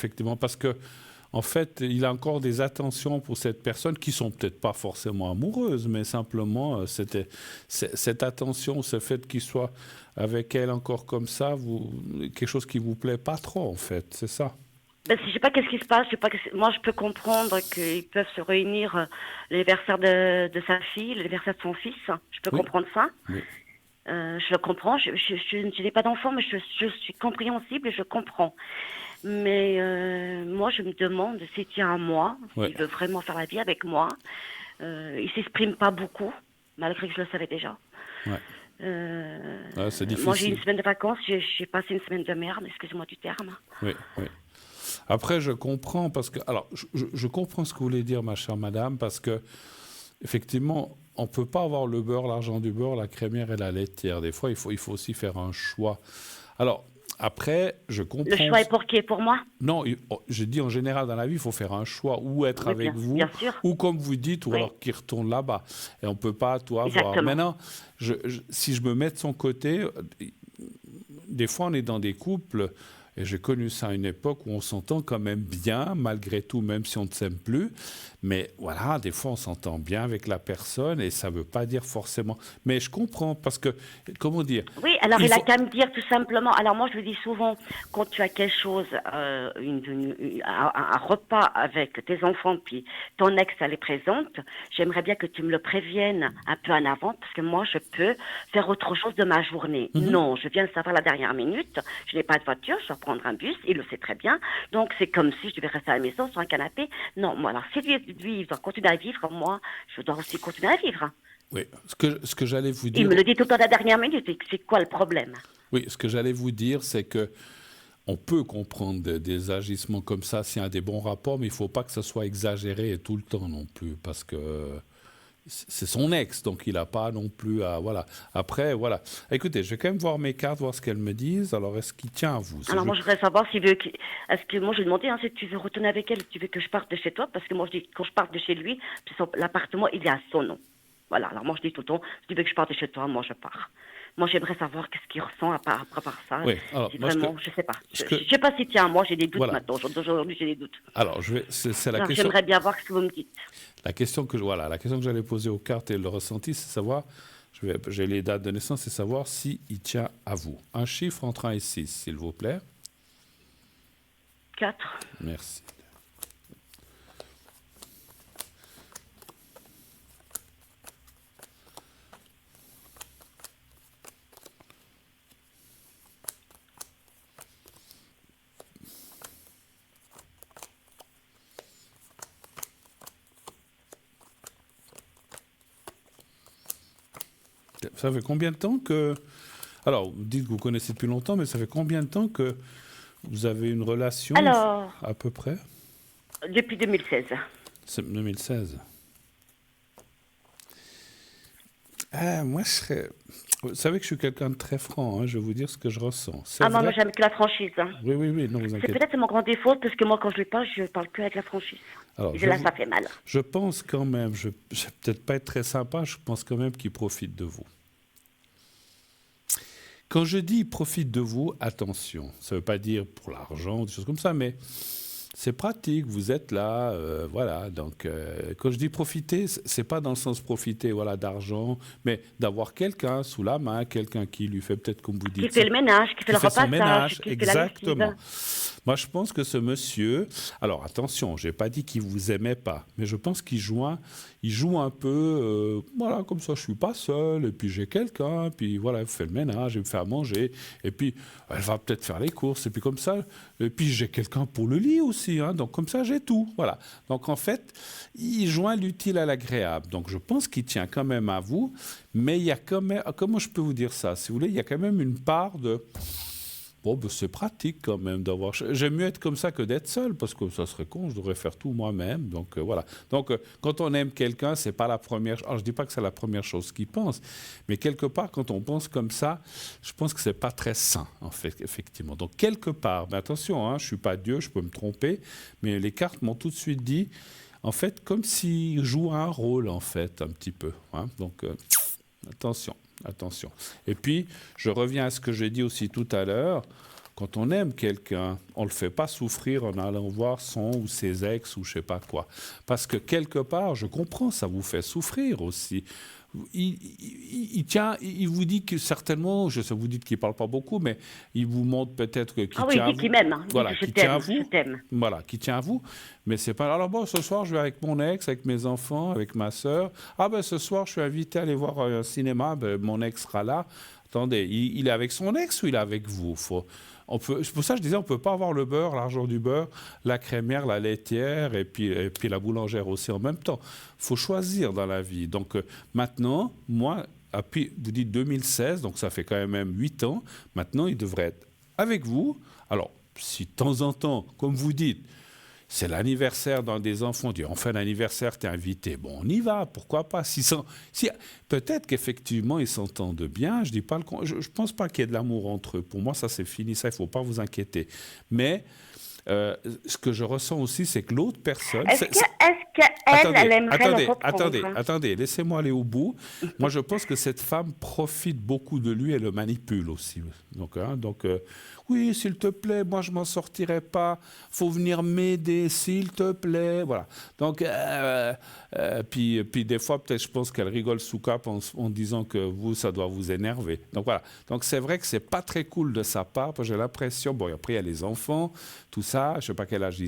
en fait, il a encore des attentions pour cette personne qui sont peut-être pas forcément amoureuses, mais simplement, cette attention, ce fait qu'il soit avec elle encore comme ça, quelque chose qui vous plaît pas trop, en fait, c'est ça? Ben, je sais pas qu'est-ce qui se passe. Je sais pas moi, je peux comprendre qu'ils peuvent se réunir l'anniversaire de sa fille, l'anniversaire de son fils. Je peux Oui. comprendre ça. Oui. Je le comprends. Je n'ai pas d'enfant, mais je suis compréhensible et je comprends. Mais moi, je me demande s'il tient à moi, Ouais. s'il veut vraiment faire la vie avec moi. Il s'exprime pas beaucoup, malgré que je le savais déjà. Ouais. C'est Moi, j'ai une difficile. semaine de vacances. J'ai passé une semaine de merde, excusez-moi du terme. Oui, oui. Après, je comprends parce que, alors, je comprends ce que vous voulez dire, ma chère madame, parce que effectivement, on peut pas avoir le beurre, l'argent du beurre, la crémière et la laitière. Des fois, il faut aussi faire un choix. Alors, après, je comprends. Le choix est pour qui? Pour moi? Non, je dis en général dans la vie, il faut faire un choix, ou être Oui, avec vous, bien sûr. ou comme vous dites, ou Oui. alors qu'il retourne là-bas. Et on peut pas tout avoir. Exactement. Maintenant, si je me mets de son côté, des fois, on est dans des couples, et j'ai connu ça à une époque où on s'entend quand même bien, malgré tout, même si on ne s'aime plus. Mais voilà, des fois, on s'entend bien avec la personne, et ça ne veut pas dire forcément... Mais je comprends, parce que, comment dire... Oui, alors il a faut- qu'à me dire tout simplement. Alors moi, je lui dis souvent, quand tu as quelque chose, un repas avec tes enfants, puis ton ex, elle est présente, j'aimerais bien que tu me le préviennes un peu en avant, parce que moi, je peux faire autre chose de ma journée. Non, je viens de savoir la dernière minute, je n'ai pas de voiture, je dois prendre un bus, il le sait très bien, donc c'est comme si je devais rester à la maison sur un canapé. Non, moi, alors si lui, il doit continuer à vivre, moi, je dois aussi continuer à vivre. Oui, ce que j'allais vous dire... Il me le dit tout le temps à la dernière minute, et c'est quoi le problème? Oui, ce que j'allais vous dire, c'est que on peut comprendre des agissements comme ça s'il y a des bons rapports, mais il ne faut pas que ça soit exagéré tout le temps non plus, parce que c'est son ex, donc il n'a pas non plus à... Voilà. Après, voilà. Écoutez, je vais quand même voir mes cartes, voir ce qu'elles me disent. Alors, est-ce qu'il tient à vous? Alors moi, je voudrais savoir s'il veut... Est-ce que moi, je lui ai demandé si tu veux retourner avec elle, tu veux que je parte de chez toi, parce que moi, je dis quand je parte de chez lui, l'appartement, il est à son nom. Voilà, alors moi, je dis tout le temps, si tu veux que je parte de chez toi, moi, je pars. Moi, j'aimerais savoir qu'est-ce qu'il ressent à part ça. Oui, alors, Si moi, vraiment, je sais pas. ce Je que- sais pas si tiens, moi, j'ai des doutes Voilà. maintenant. Aujourd'hui, j'ai des doutes. Alors, c'est la Alors, question... j'aimerais bien voir ce que vous me dites. La question que j'allais poser aux cartes et le ressenti, c'est savoir, j'ai les dates de naissance, c'est savoir s'il tient à vous. Un chiffre entre 1 et 6, s'il vous plaît. 4. Merci. Ça fait combien de temps que... Alors, vous dites que vous connaissez depuis longtemps, mais ça fait combien de temps que vous avez une relation Alors, à peu près? depuis 2016. C'est 2016. Moi, vous savez que je suis quelqu'un de très franc, hein, je vais vous dire ce que je ressens. C'est Ah non, moi vrai. j'aime que la franchise. Hein. Oui, oui, oui, non, vous C'est inquiétez. peut-être mon grand défaut, parce que moi quand je parle que avec la franchise. Alors, Et là, ça fait mal. je pense quand même, je vais peut-être pas être très sympa, je pense quand même qu'il profite de vous. Quand je dis il profite de vous, attention, ça ne veut pas dire pour l'argent, des choses comme ça, mais c'est pratique, vous êtes là, voilà. Donc, quand je dis profiter, c'est pas dans le sens profiter, voilà, d'argent, mais d'avoir quelqu'un sous la main, quelqu'un qui lui fait peut-être comme vous dites, Qui fait le ménage, qui fait le fait son repassage, ménage, qui fait la exactement. lessive. Moi, je pense que ce monsieur, alors attention, je n'ai pas dit qu'il vous aimait pas, mais je pense qu'il joue un peu, voilà, comme ça, je suis pas seul, et puis j'ai quelqu'un, puis voilà, il fait le ménage, il me fait à manger, et puis elle va peut-être faire les courses, et puis comme ça, et puis j'ai quelqu'un pour le lit aussi, hein, donc comme ça, j'ai tout, voilà. Donc en fait, il joint l'utile à l'agréable. Donc je pense qu'il tient quand même à vous, mais il y a quand même, comment je peux vous dire ça, si vous voulez, il y a quand même une part de... Bon, ben, c'est pratique quand même d'avoir... J'aime mieux être comme ça que d'être seul, parce que ça serait con, je devrais faire tout moi-même. Donc voilà. Donc quand on aime quelqu'un, c'est pas la première... Alors je dis pas que c'est la première chose qu'il pense, mais quelque part, quand on pense comme ça, je pense que c'est pas très sain, en fait, effectivement. Donc quelque part, mais attention, hein, je suis pas Dieu, je peux me tromper, mais les cartes m'ont tout de suite dit, en fait, comme s'il joue un rôle, en fait, un petit peu. Hein. Donc attention. Attention. Et puis, je reviens à ce que j'ai dit aussi tout à l'heure. Quand on aime quelqu'un, on ne le fait pas souffrir en allant voir son ou ses ex ou je ne sais pas quoi. Parce que quelque part, je comprends, ça vous fait souffrir aussi. Il vous dit que certainement, je sais, vous dites qu'il ne parle pas beaucoup, mais il vous montre peut-être qu'il Ah oui, tient à il dit vous. qu'il m'aime. Hein. Voilà, Je qui tient à t'aime, vous. je t'aime. Voilà, qui tient à vous. Mais c'est pas. Alors bon, ce soir, je vais avec mon ex, avec mes enfants, avec ma sœur. Ah ben ce soir, je suis invité à aller voir un cinéma. Ben, mon ex sera là. Attendez, il est avec son ex ou il est avec vous? C'est pour ça que je disais, on ne peut pas avoir le beurre, l'argent du beurre, la crémière, la laitière et puis la boulangère aussi en même temps. Il faut choisir dans la vie. Donc maintenant, moi, puis vous dites 2016, donc ça fait quand même 8 ans. Maintenant, il devrait être avec vous. Alors, si de temps en temps, comme vous dites, c'est l'anniversaire d'un des enfants, on dit on fait un anniversaire, t'es invité. Bon, on y va, pourquoi pas. Peut-être qu'effectivement ils s'entendent bien. Je dis pas je pense pas qu'il y ait de l'amour entre eux. Pour moi, ça c'est fini, ça il faut pas vous inquiéter. Mais ce que je ressens aussi, c'est que l'autre personne. Est-ce qu'elle, elle aimerait le reprendre? Attendez, laissez-moi aller au bout. Moi, je pense que cette femme profite beaucoup de lui et le manipule aussi. Donc, oui, s'il te plaît, moi je m'en sortirai pas. Faut venir m'aider, s'il te plaît. Voilà. Donc, puis des fois, peut-être, je pense qu'elle rigole sous cap en disant que vous, ça doit vous énerver. Donc voilà. Donc c'est vrai que c'est pas très cool de sa part. Parce que j'ai l'impression, bon, après il y a les enfants, tout ça. Je sais pas quel âge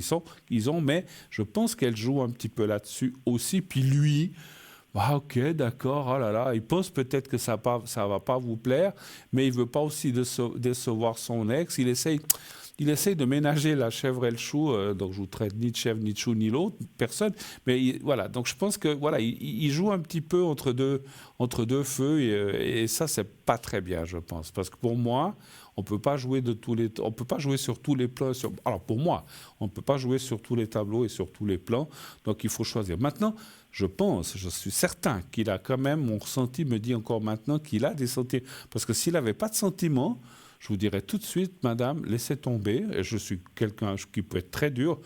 ils ont, mais je pense qu'elle joue un petit peu là-dessus aussi. Puis lui. Ah, ok, d'accord, oh là là. Il pense peut-être que ça va pas vous plaire, mais il veut pas aussi décevoir son ex. Il essaye de ménager la chèvre et le chou. Donc je vous traite ni de chèvre, ni de chou, ni l'autre, personne. Mais voilà. Donc je pense que voilà, il joue un petit peu entre deux feux et ça c'est pas très bien, je pense, parce que pour moi. On peut pas jouer sur tous les plans. Alors pour moi, on ne peut pas jouer sur tous les tableaux et sur tous les plans. Donc il faut choisir. Maintenant, je suis certain qu'il a quand même, mon ressenti me dit encore maintenant qu'il a des sentiments. Parce que s'il n'avait pas de sentiments, je vous dirais tout de suite, madame, laissez tomber. Et je suis quelqu'un qui peut être très dur.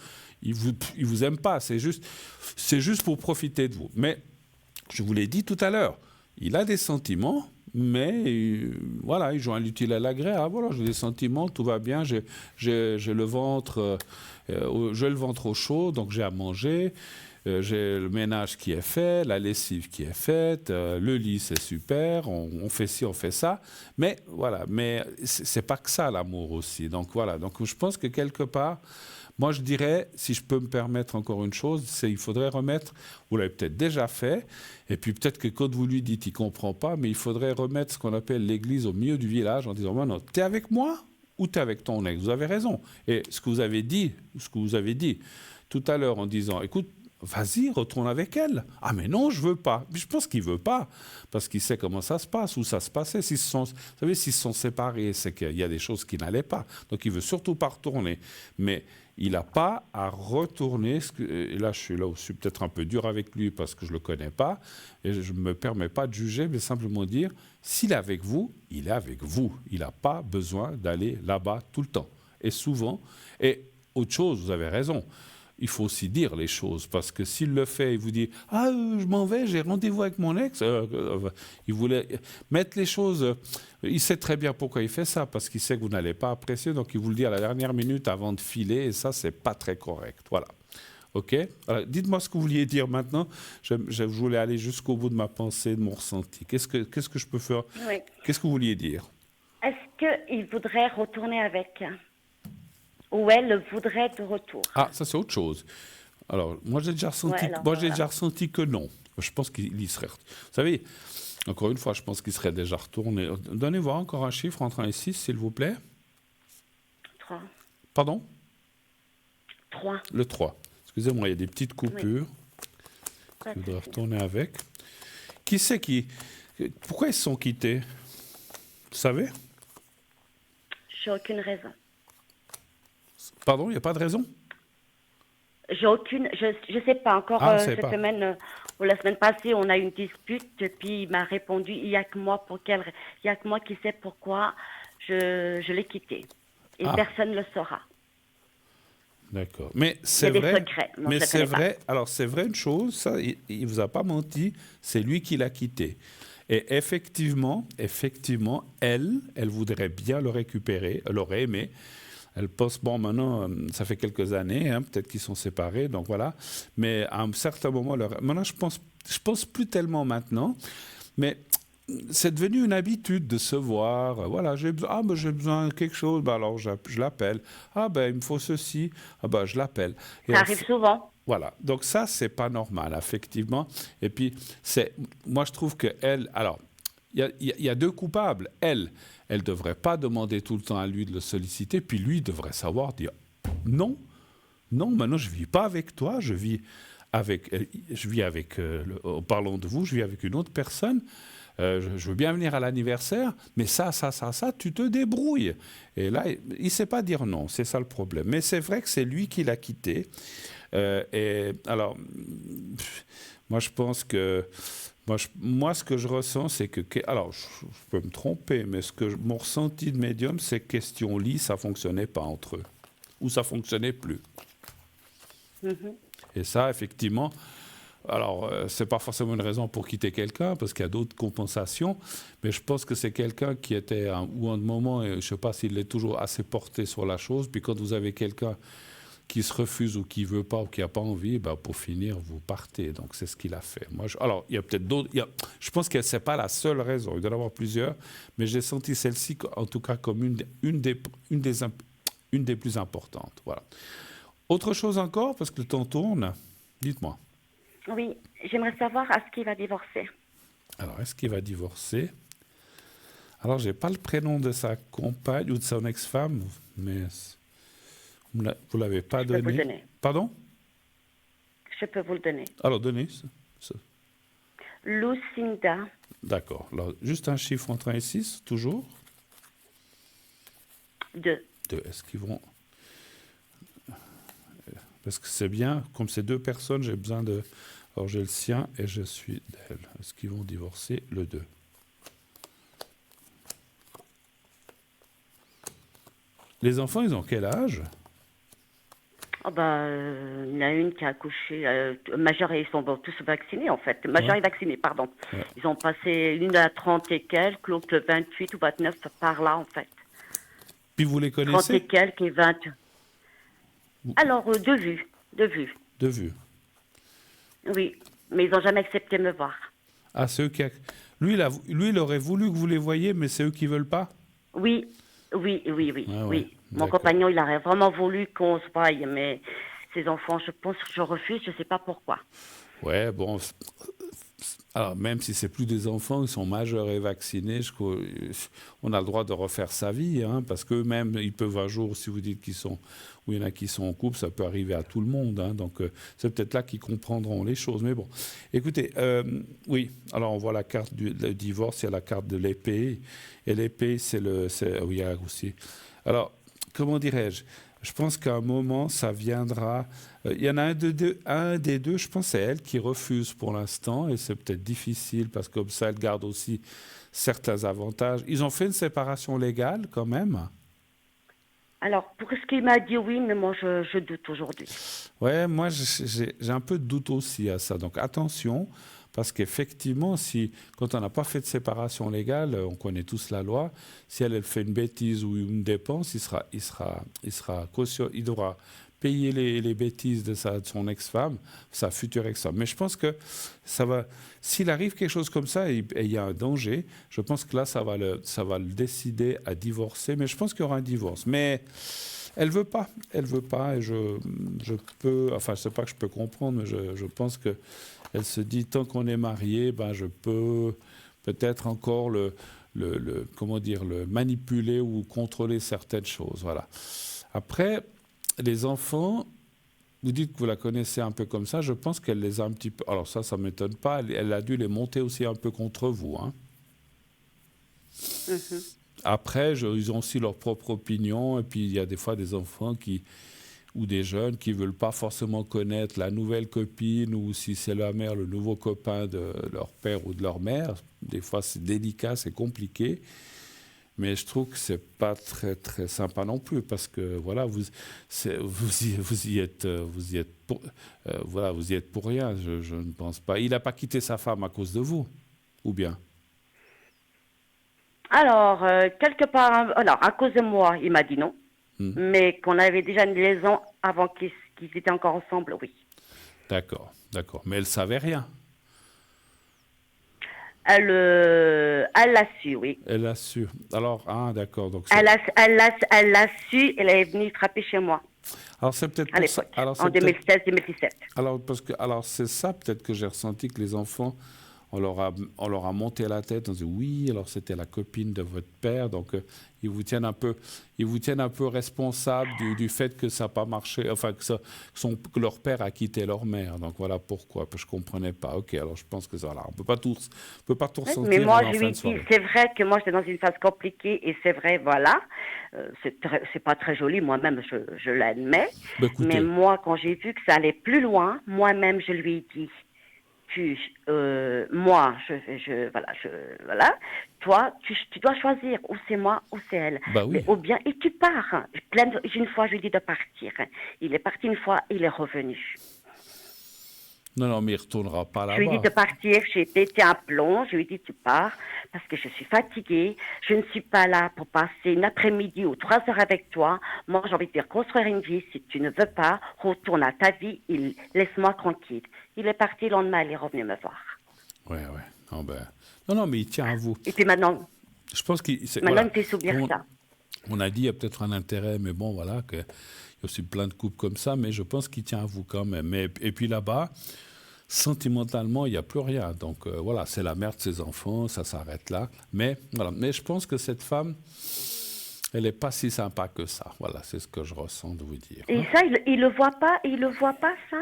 Il vous aime pas. C'est juste pour profiter de vous. Mais je vous l'ai dit tout à l'heure, il a des sentiments. Mais voilà, il joue l'utile à l'agréable. Voilà, j'ai des sentiments, tout va bien. J'ai le ventre au chaud, donc j'ai à manger. J'ai le ménage qui est fait, la lessive qui est faite, le lit c'est super, on fait ci, on fait ça. Mais voilà, mais c'est pas que ça l'amour aussi. Donc voilà, donc je pense que quelque part. Moi, je dirais, si je peux me permettre encore une chose, c'est qu'il faudrait remettre, vous l'avez peut-être déjà fait, et puis peut-être que quand vous lui dites, il ne comprend pas, mais il faudrait remettre ce qu'on appelle l'église au milieu du village en disant, non, t'es avec moi ou t'es avec ton ex? Vous avez raison. Et ce que vous avez dit tout à l'heure en disant, écoute, vas-y, retourne avec elle. Ah mais non, je veux pas. Puis je pense qu'il veut pas, parce qu'il sait comment ça se passe, où ça se passait. Vous savez, s'ils se sont séparés, c'est qu'il y a des choses qui n'allaient pas. Donc il veut surtout pas retourner. Mais il n'a pas à retourner. Et là, je suis là où je suis peut-être un peu dur avec lui parce que je le connais pas. Et je ne me permets pas de juger, mais simplement dire, s'il est avec vous, il est avec vous. Il n'a pas besoin d'aller là-bas tout le temps. Et souvent, et autre chose, vous avez raison, il faut aussi dire les choses, parce que s'il le fait, il vous dit « Ah, je m'en vais, j'ai rendez-vous avec mon ex », il voulait mettre les choses, il sait très bien pourquoi il fait ça, parce qu'il sait que vous n'allez pas apprécier, donc il vous le dit à la dernière minute avant de filer, et ça, c'est pas très correct. Voilà. OK? Alors, dites-moi ce que vous vouliez dire maintenant. Je voulais aller jusqu'au bout de ma pensée, de mon ressenti. Qu'est-ce que je peux faire? Oui. Qu'est-ce que vous vouliez dire? Est-ce qu'il voudrait retourner avec? Ou elle voudrait de retour? Ah, ça c'est autre chose. Alors, moi j'ai déjà ressenti, déjà ressenti que non. Je pense qu'il y serait. Vous savez, encore une fois, je pense qu'il serait déjà retourné. Donnez-moi encore un chiffre entre 1 et 6, s'il vous plaît. 3. Pardon? 3. Le 3. Excusez-moi, il y a des petites coupures. Oui. Je voudrais retourner avec. Qui c'est qui... Pourquoi ils se sont quittés? Vous savez? J'ai aucune raison. Pardon, il n'y a pas de raison? J'ai aucune... Je sais pas. Encore cette semaine... ou la semaine passée, on a eu une dispute, puis il m'a répondu, il n'y a que moi qui sais pourquoi je l'ai quitté. Et personne ne le saura. D'accord. Mais c'est vrai. Des secrets. Mais c'est vrai. Alors c'est vrai une chose, ça, il vous a pas menti, c'est lui qui l'a quitté. Et effectivement, elle voudrait bien le récupérer, elle aurait aimé. Elle pense, bon, maintenant, ça fait quelques années, hein, peut-être qu'ils sont séparés, donc voilà. Mais à un certain moment, maintenant, je pense plus tellement maintenant, mais c'est devenu une habitude de se voir. Voilà, j'ai besoin de quelque chose, ben alors je l'appelle. Ah ben, il me faut ceci, ah ben, je l'appelle. Ça arrive souvent. Voilà, donc ça, c'est pas normal, effectivement. Et puis, moi, je trouve qu'elle, alors, il y a deux coupables. Elle devrait pas demander tout le temps à lui de le solliciter, puis lui devrait savoir dire non, maintenant je vis pas avec toi, je vis avec, parlons de vous, je vis avec une autre personne. Je veux bien venir à l'anniversaire, mais ça, tu te débrouilles. Et là, il ne sait pas dire non, c'est ça le problème. Mais c'est vrai que c'est lui qui l'a quitté. Et alors, moi, je pense que... Moi, ce que je ressens, c'est que... Alors, je peux me tromper, mais mon ressenti de médium, c'est que question lit, ça ne fonctionnait pas entre eux. Ou ça ne fonctionnait plus. Mm-hmm. Et ça, effectivement... Alors, ce n'est pas forcément une raison pour quitter quelqu'un, parce qu'il y a d'autres compensations, mais je pense que c'est quelqu'un qui était, ou un moment, je ne sais pas s'il est toujours assez porté sur la chose, puis quand vous avez quelqu'un qui se refuse ou qui ne veut pas ou qui n'a pas envie, ben, pour finir, vous partez. Donc, c'est ce qu'il a fait. Alors, il y a peut-être d'autres... Je pense que ce n'est pas la seule raison, il doit y en avoir plusieurs, mais j'ai senti celle-ci, en tout cas, comme une des plus importantes. Voilà. Autre chose encore, parce que le temps tourne, dites-moi. Oui, j'aimerais savoir est-ce qu'il va divorcer. Alors, est-ce qu'il va divorcer? Alors, je n'ai pas le prénom de sa compagne ou de son ex-femme, mais vous ne l'avez pas donné. Je peux vous le donner. Pardon? Je peux vous le donner. Alors, donnez. Lucinda. D'accord. Alors, juste un chiffre entre 1 et 6, toujours? 2. 2. Est-ce qu'ils vont... Parce que c'est bien, comme c'est 2 personnes, j'ai besoin de... Alors j'ai le sien et je suis d'elle. Est-ce qu'ils vont divorcer? Le 2. Les enfants, ils ont quel âge? Oh bah, il y en a une qui a accouché. Majeur, ils sont tous vaccinés en fait. Majeur est vacciné, pardon. Ouais. Ils ont passé une à 30 et quelques, l'autre 28 ou 29 par là en fait. Puis vous les connaissez? 30 et quelques et 20. Alors, de vue. De vue. Oui, mais ils n'ont jamais accepté de me voir. Ah, c'est eux qui... Lui, il aurait voulu que vous les voyiez, mais c'est eux qui ne veulent pas? Oui. Ah, ouais, oui. Mon compagnon, il aurait vraiment voulu qu'on se voie, mais ses enfants, je pense que je refuse, je ne sais pas pourquoi. Ouais, bon... Alors, même si c'est plus des enfants, ils sont majeurs et vaccinés, on a le droit de refaire sa vie, hein, parce qu'eux-mêmes, ils peuvent un jour, si vous dites qu'ils sont, ou il y en a qui sont en couple, ça peut arriver à tout le monde. Hein, donc, c'est peut-être là qu'ils comprendront les choses. Mais bon, écoutez, oui, alors on voit la carte du divorce, il y a la carte de l'épée. Et l'épée, oui, il y a aussi. Alors, comment dirais-je? Je pense qu'à un moment, ça viendra. Il y en a un des deux, je pense, c'est elle qui refuse pour l'instant, et c'est peut-être difficile parce que comme ça, elle garde aussi certains avantages. Ils ont fait une séparation légale quand même. Alors, pour ce qu'il m'a dit, oui, mais moi, je doute aujourd'hui. Ouais, moi, j'ai un peu de doute aussi à ça. Donc, attention, parce qu'effectivement, quand on n'a pas fait de séparation légale, on connaît tous la loi, si elle fait une bêtise ou une dépense, il devra payer les bêtises de son ex-femme, sa future ex-femme. Mais je pense que s'il arrive quelque chose comme ça et il y a un danger, je pense que là, ça va le décider à divorcer. Mais je pense qu'il y aura un divorce. Mais elle veut pas, et je peux, enfin, c'est pas que je peux comprendre, mais je pense que elle se dit, tant qu'on est marié, ben, je peux peut-être encore le manipuler ou contrôler certaines choses. Voilà. Après, les enfants, vous dites que vous la connaissez un peu comme ça, je pense qu'elle les a un petit peu... Alors ça ne m'étonne pas, elle a dû les monter aussi un peu contre vous. Hein. Mhm. Après, ils ont aussi leur propre opinion, et puis il y a des fois des enfants ou des jeunes qui ne veulent pas forcément connaître la nouvelle copine ou si c'est la mère, le nouveau copain de leur père ou de leur mère. Des fois, c'est délicat, c'est compliqué. Mais je trouve que ce n'est pas très, très sympa non plus parce que voilà, vous y êtes pour rien, je ne pense pas. Il n'a pas quitté sa femme à cause de vous, ou bien? Alors, quelque part, alors, à cause de moi, il m'a dit non. Mais qu'on avait déjà une liaison avant qu'ils étaient encore ensemble, oui. D'accord. Mais elle ne savait rien. Elle l'a su, oui. Elle l'a su. Alors, d'accord. Donc elle l'a su, elle est venue frapper chez moi. Alors, c'est peut-être à l'époque, en 2016-2017. Alors, c'est ça peut-être que j'ai ressenti que les enfants, on leur a monté la tête, on dit oui, alors c'était la copine de votre père, donc ils vous tiennent un peu responsable du fait que ça n'a pas marché, enfin que leur père a quitté leur mère, donc voilà pourquoi, parce que je ne comprenais pas. Ok, alors je pense que ça, voilà, on ne peut pas tout ressentir. Mais moi, je lui ai dit, c'est vrai que moi j'étais dans une phase compliquée, et c'est vrai, voilà, c'est pas très joli, moi-même je l'admets, mais moi quand j'ai vu que ça allait plus loin, moi-même je lui ai dit, moi, voilà. Toi, tu dois choisir ou c'est moi ou c'est elle. Bah oui. Mais, ou bien, et tu pars. Une fois, je lui ai dit de partir. Il est parti une fois, il est revenu. Non, mais il ne retournera pas là-bas. Je lui ai dit de partir, j'ai pété un plomb, je lui ai dit tu pars, parce que je suis fatiguée, je ne suis pas là pour passer une après-midi ou 3 heures avec toi. Moi, j'ai envie de dire construire une vie, si tu ne veux pas, retourne à ta vie, laisse-moi tranquille. Il est parti, le lendemain, il est revenu me voir. Ouais. Non, mais il tient à vous. Et puis maintenant, je pense il fait souvenir ça. On a dit qu'il y a peut-être un intérêt, mais bon, voilà, qu'il y a aussi plein de couples comme ça, mais je pense qu'il tient à vous quand même. Et puis là-bas, sentimentalement, il n'y a plus rien. Donc voilà, c'est la mère de ses enfants, ça s'arrête là. Mais voilà, mais je pense que cette femme, elle n'est pas si sympa que ça. Voilà, c'est ce que je ressens de vous dire. Et ça, il le voit pas, ça.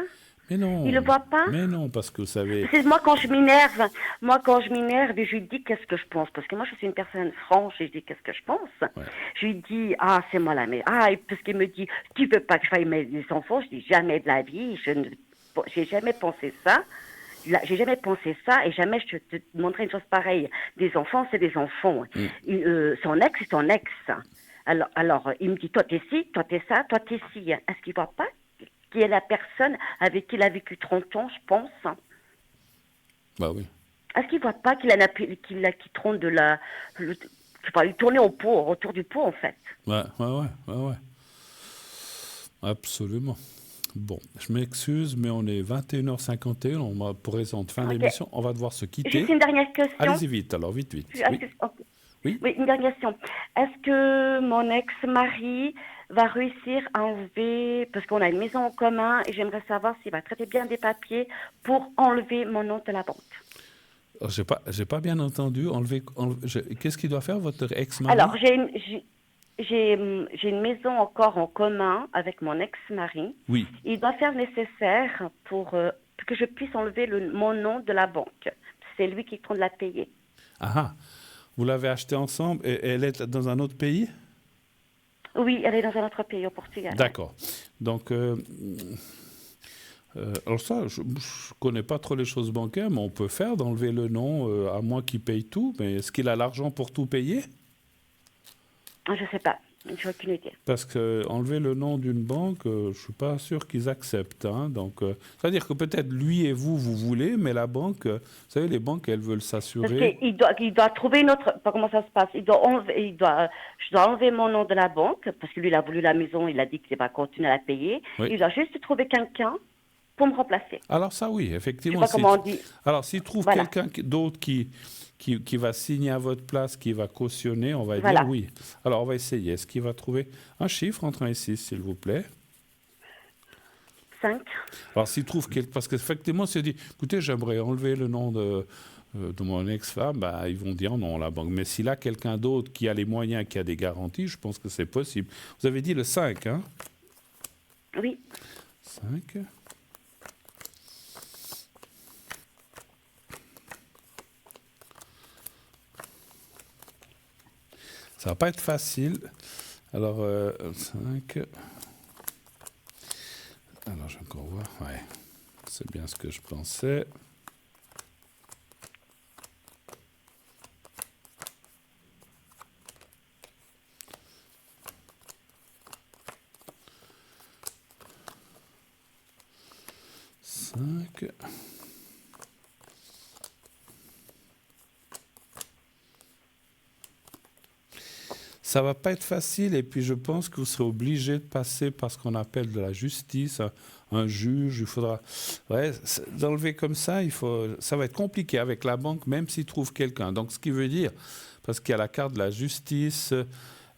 Mais non. Il le voit pas. Mais non, parce que vous savez. Moi, quand je m'énerve, je lui dis qu'est-ce que je pense. Parce que moi, je suis une personne franche et je dis qu'est-ce que je pense. Ouais. Je lui dis, c'est moi la mère. Parce qu'il me dit, tu veux pas que je fasse mes enfants. Je dis, jamais de la vie. J'ai jamais pensé ça. J'ai jamais pensé ça et jamais je te montrerai une chose pareille. Des enfants, c'est des enfants. Son ex, c'est son ex. Alors, il me dit, toi, t'es ci, toi, t'es ça, toi, t'es ci. Est-ce qu'il voit pas qui est la personne avec qui il a vécu 30 ans, je pense. Bah oui. Est-ce qu'il ne voit pas qu'il trône il tournait autour du pot, en fait. Ouais. Absolument. Bon, je m'excuse, mais on est 21h51, pour raison de fin de l'émission, on va devoir se quitter. Juste une dernière question. Allez-y vite, alors, vite. Oui, une dernière question. Est-ce que mon ex-mari va réussir à enlever, parce qu'on a une maison en commun, et j'aimerais savoir s'il va traiter bien des papiers pour enlever mon nom de la banque. J'ai pas bien entendu. Qu'est-ce qu'il doit faire, votre ex-mari? Alors, j'ai une maison encore en commun avec mon ex-mari. Oui. Il doit faire le nécessaire pour que je puisse enlever mon nom de la banque. C'est lui qui compte la payer. Ah ah. Vous l'avez acheté ensemble et elle est dans un autre pays? Oui, elle est dans un autre pays, au Portugal. D'accord. Donc, alors ça, je ne connais pas trop les choses bancaires, mais on peut faire d'enlever le nom, à moins qu'il paye tout. Mais est-ce qu'il a l'argent pour tout payer? Je ne sais pas, je n'ai aucune idée. Parce que enlever le nom d'une banque, je ne suis pas sûr qu'ils acceptent. Hein. Donc, c'est-à-dire que peut-être lui et vous voulez, mais la banque, vous savez, les banques, elles veulent Parce s'assurer. qu'il doit trouver une autre. Comment ça se passe? Je dois enlever mon nom de la banque, parce que lui, il a voulu la maison, il a dit qu'il va continuer à la payer. Oui. Il doit juste trouver quelqu'un pour me remplacer. Alors ça, oui, Je ne sais effectivement. pas comment on dit. Alors, s'il trouve Voilà. quelqu'un d'autre qui va signer à votre place, qui va cautionner, on va Voilà. dire oui. Alors, on va essayer. Est-ce qu'il va trouver un chiffre entre 1 et 6, s'il vous plaît? 5. Alors, s'il trouve quelqu'un... Parce qu'effectivement, s'il dit, écoutez, j'aimerais enlever le nom de mon ex-femme, bah, ils vont dire non, la banque. Mais s'il a quelqu'un d'autre qui a les moyens, qui a des garanties, je pense que c'est possible. Vous avez dit le 5, hein? Oui. 5. Ça va pas être facile. Alors, 5. Alors, je vais encore voir. Ouais, c'est bien ce que je pensais. Ça va pas être facile et puis je pense que vous serez obligé de passer par ce qu'on appelle de la justice, un juge. Il faudra, d'enlever comme ça. Ça va être compliqué avec la banque, même s'ils trouvent quelqu'un. Donc, ce qui veut dire, parce qu'il y a la carte de la justice,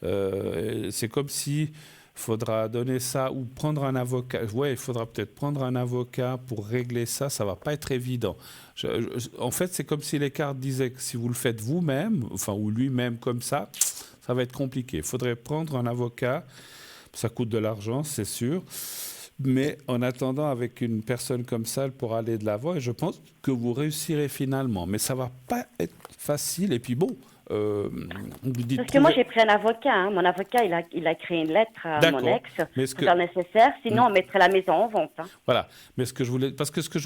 c'est comme si faudra donner ça ou prendre un avocat. Ouais, il faudra peut-être prendre un avocat pour régler ça. Ça va pas être évident. En fait, c'est comme si les cartes disaient que si vous le faites vous-même, enfin ou lui-même comme ça va être compliqué. Il faudrait prendre un avocat. Ça coûte de l'argent, c'est sûr. Mais en attendant, avec une personne comme ça, elle pourra aller de l'avant. Et je pense que vous réussirez finalement. Mais ça va pas être facile. Et puis bon... Parce que moi, j'ai pris un avocat. Hein. Mon avocat, il a créé une lettre à mon ex pour faire nécessaire. Sinon, on mettrait la maison en vente. Hein. Voilà. Mais ce que je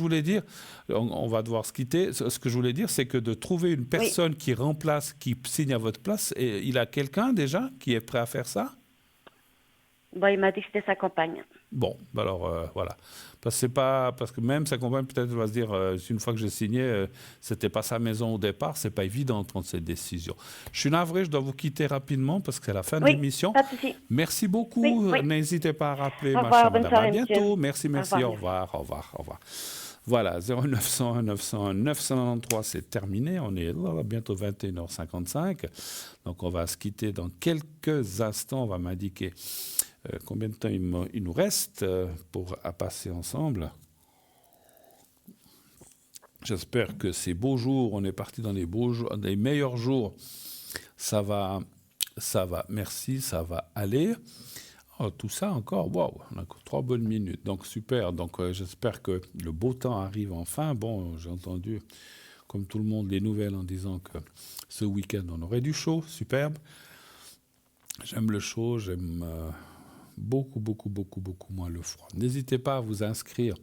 voulais dire, on va devoir se quitter. Ce que je voulais dire, c'est que de trouver une personne qui remplace, qui signe à votre place, et il a quelqu'un déjà qui est prêt à faire ça? Bon, il m'a dit que c'était sa compagne. Bon, alors voilà. Parce que même sa compagne peut-être va se dire, une fois que j'ai signé, c'était pas sa maison au départ, c'est pas évident de prendre cette décision. Je suis navré, je dois vous quitter rapidement parce que c'est la fin de l'émission. Pas de souci. Merci beaucoup. N'hésitez pas à rappeler ma chambre. À bientôt. Merci. Au revoir. Voilà, 0901 901 993, c'est terminé. On est là, bientôt 21h55. Donc, on va se quitter dans quelques instants. On va m'indiquer combien de temps il nous reste à passer ensemble. J'espère que ces beaux jours, on est parti dans les beaux jours, des meilleurs jours. Ça va, merci, ça va aller. Oh, tout ça encore, waouh, on a encore 3 bonnes minutes, donc super. Donc j'espère que le beau temps arrive enfin. Bon, j'ai entendu, comme tout le monde, les nouvelles en disant que ce week-end on aurait du chaud, superbe. J'aime le chaud, j'aime beaucoup moins le froid. N'hésitez pas à vous inscrire.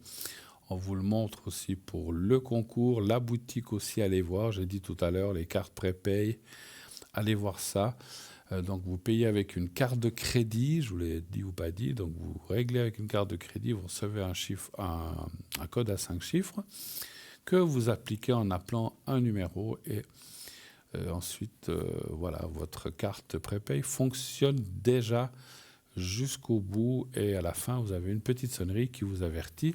On vous le montre aussi pour le concours, la boutique aussi, allez voir. J'ai dit tout à l'heure, les cartes prépay, allez voir ça. Donc, vous payez avec une carte de crédit, je vous l'ai dit ou pas dit. Donc, vous réglez avec une carte de crédit, vous recevez un code à 5 chiffres que vous appliquez en appelant un numéro. Et ensuite, voilà, votre carte prépay fonctionne déjà jusqu'au bout. Et à la fin, vous avez une petite sonnerie qui vous avertit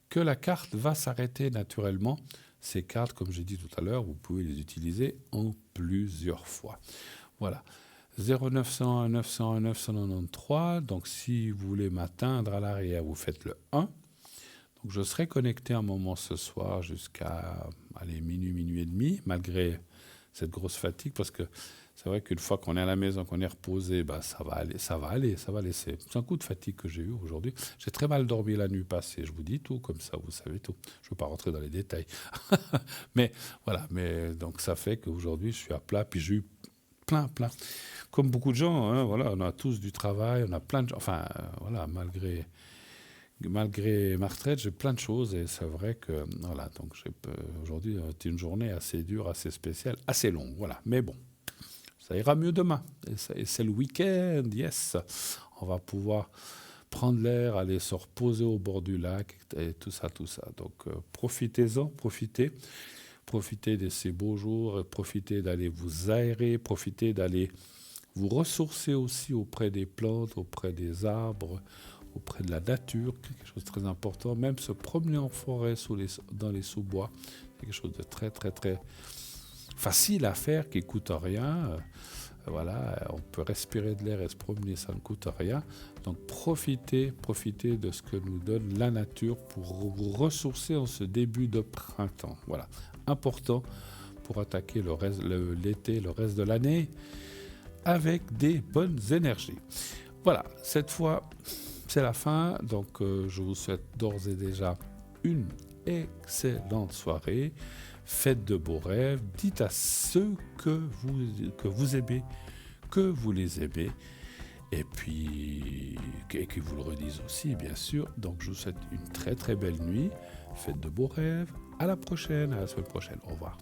que la carte va s'arrêter naturellement. Ces cartes, comme j'ai dit tout à l'heure, vous pouvez les utiliser en plusieurs fois. Voilà, 0901 901 993. Donc, si vous voulez m'atteindre à l'arrière, vous faites le 1. Donc, Donc, je serai connecté un moment ce soir jusqu'à minuit et demi, malgré cette grosse fatigue, parce que c'est vrai qu'une fois qu'on est à la maison, qu'on est reposé, ça va aller. C'est un coup de fatigue que j'ai eu aujourd'hui. J'ai très mal dormi la nuit passée, je vous dis tout, comme ça, vous savez tout. Je ne veux pas rentrer dans les détails. Mais voilà, donc ça fait qu'aujourd'hui, je suis à plat, puis j'ai eu plein. Comme beaucoup de gens, hein, voilà, on a tous du travail, on a plein de gens. Enfin, voilà, malgré ma retraite, j'ai plein de choses et c'est vrai que, voilà, donc aujourd'hui, c'est une journée assez dure, assez spéciale, assez longue, voilà. Mais bon, ça ira mieux demain. Et c'est le week-end, yes. On va pouvoir prendre l'air, aller se reposer au bord du lac et tout ça. Donc, profitez-en, profitez de ces beaux jours, profitez d'aller vous aérer, profitez d'aller vous ressourcer aussi auprès des plantes, auprès des arbres, auprès de la nature, quelque chose de très important. Même se promener en forêt dans les sous-bois, c'est quelque chose de très, très, très facile à faire, qui ne coûte rien. Voilà, on peut respirer de l'air et se promener, ça ne coûte rien. Donc profitez de ce que nous donne la nature pour vous ressourcer en ce début de printemps. Voilà, important pour attaquer l'été, le reste de l'année, avec des bonnes énergies. Voilà, cette fois, c'est la fin. Donc je vous souhaite d'ores et déjà une excellente soirée. Faites de beaux rêves. Dites à ceux que vous aimez que vous les aimez. Et puis, qu'ils vous le redisent aussi, bien sûr. Donc, je vous souhaite une très, très belle nuit. Faites de beaux rêves. À la prochaine, à la semaine prochaine. Au revoir.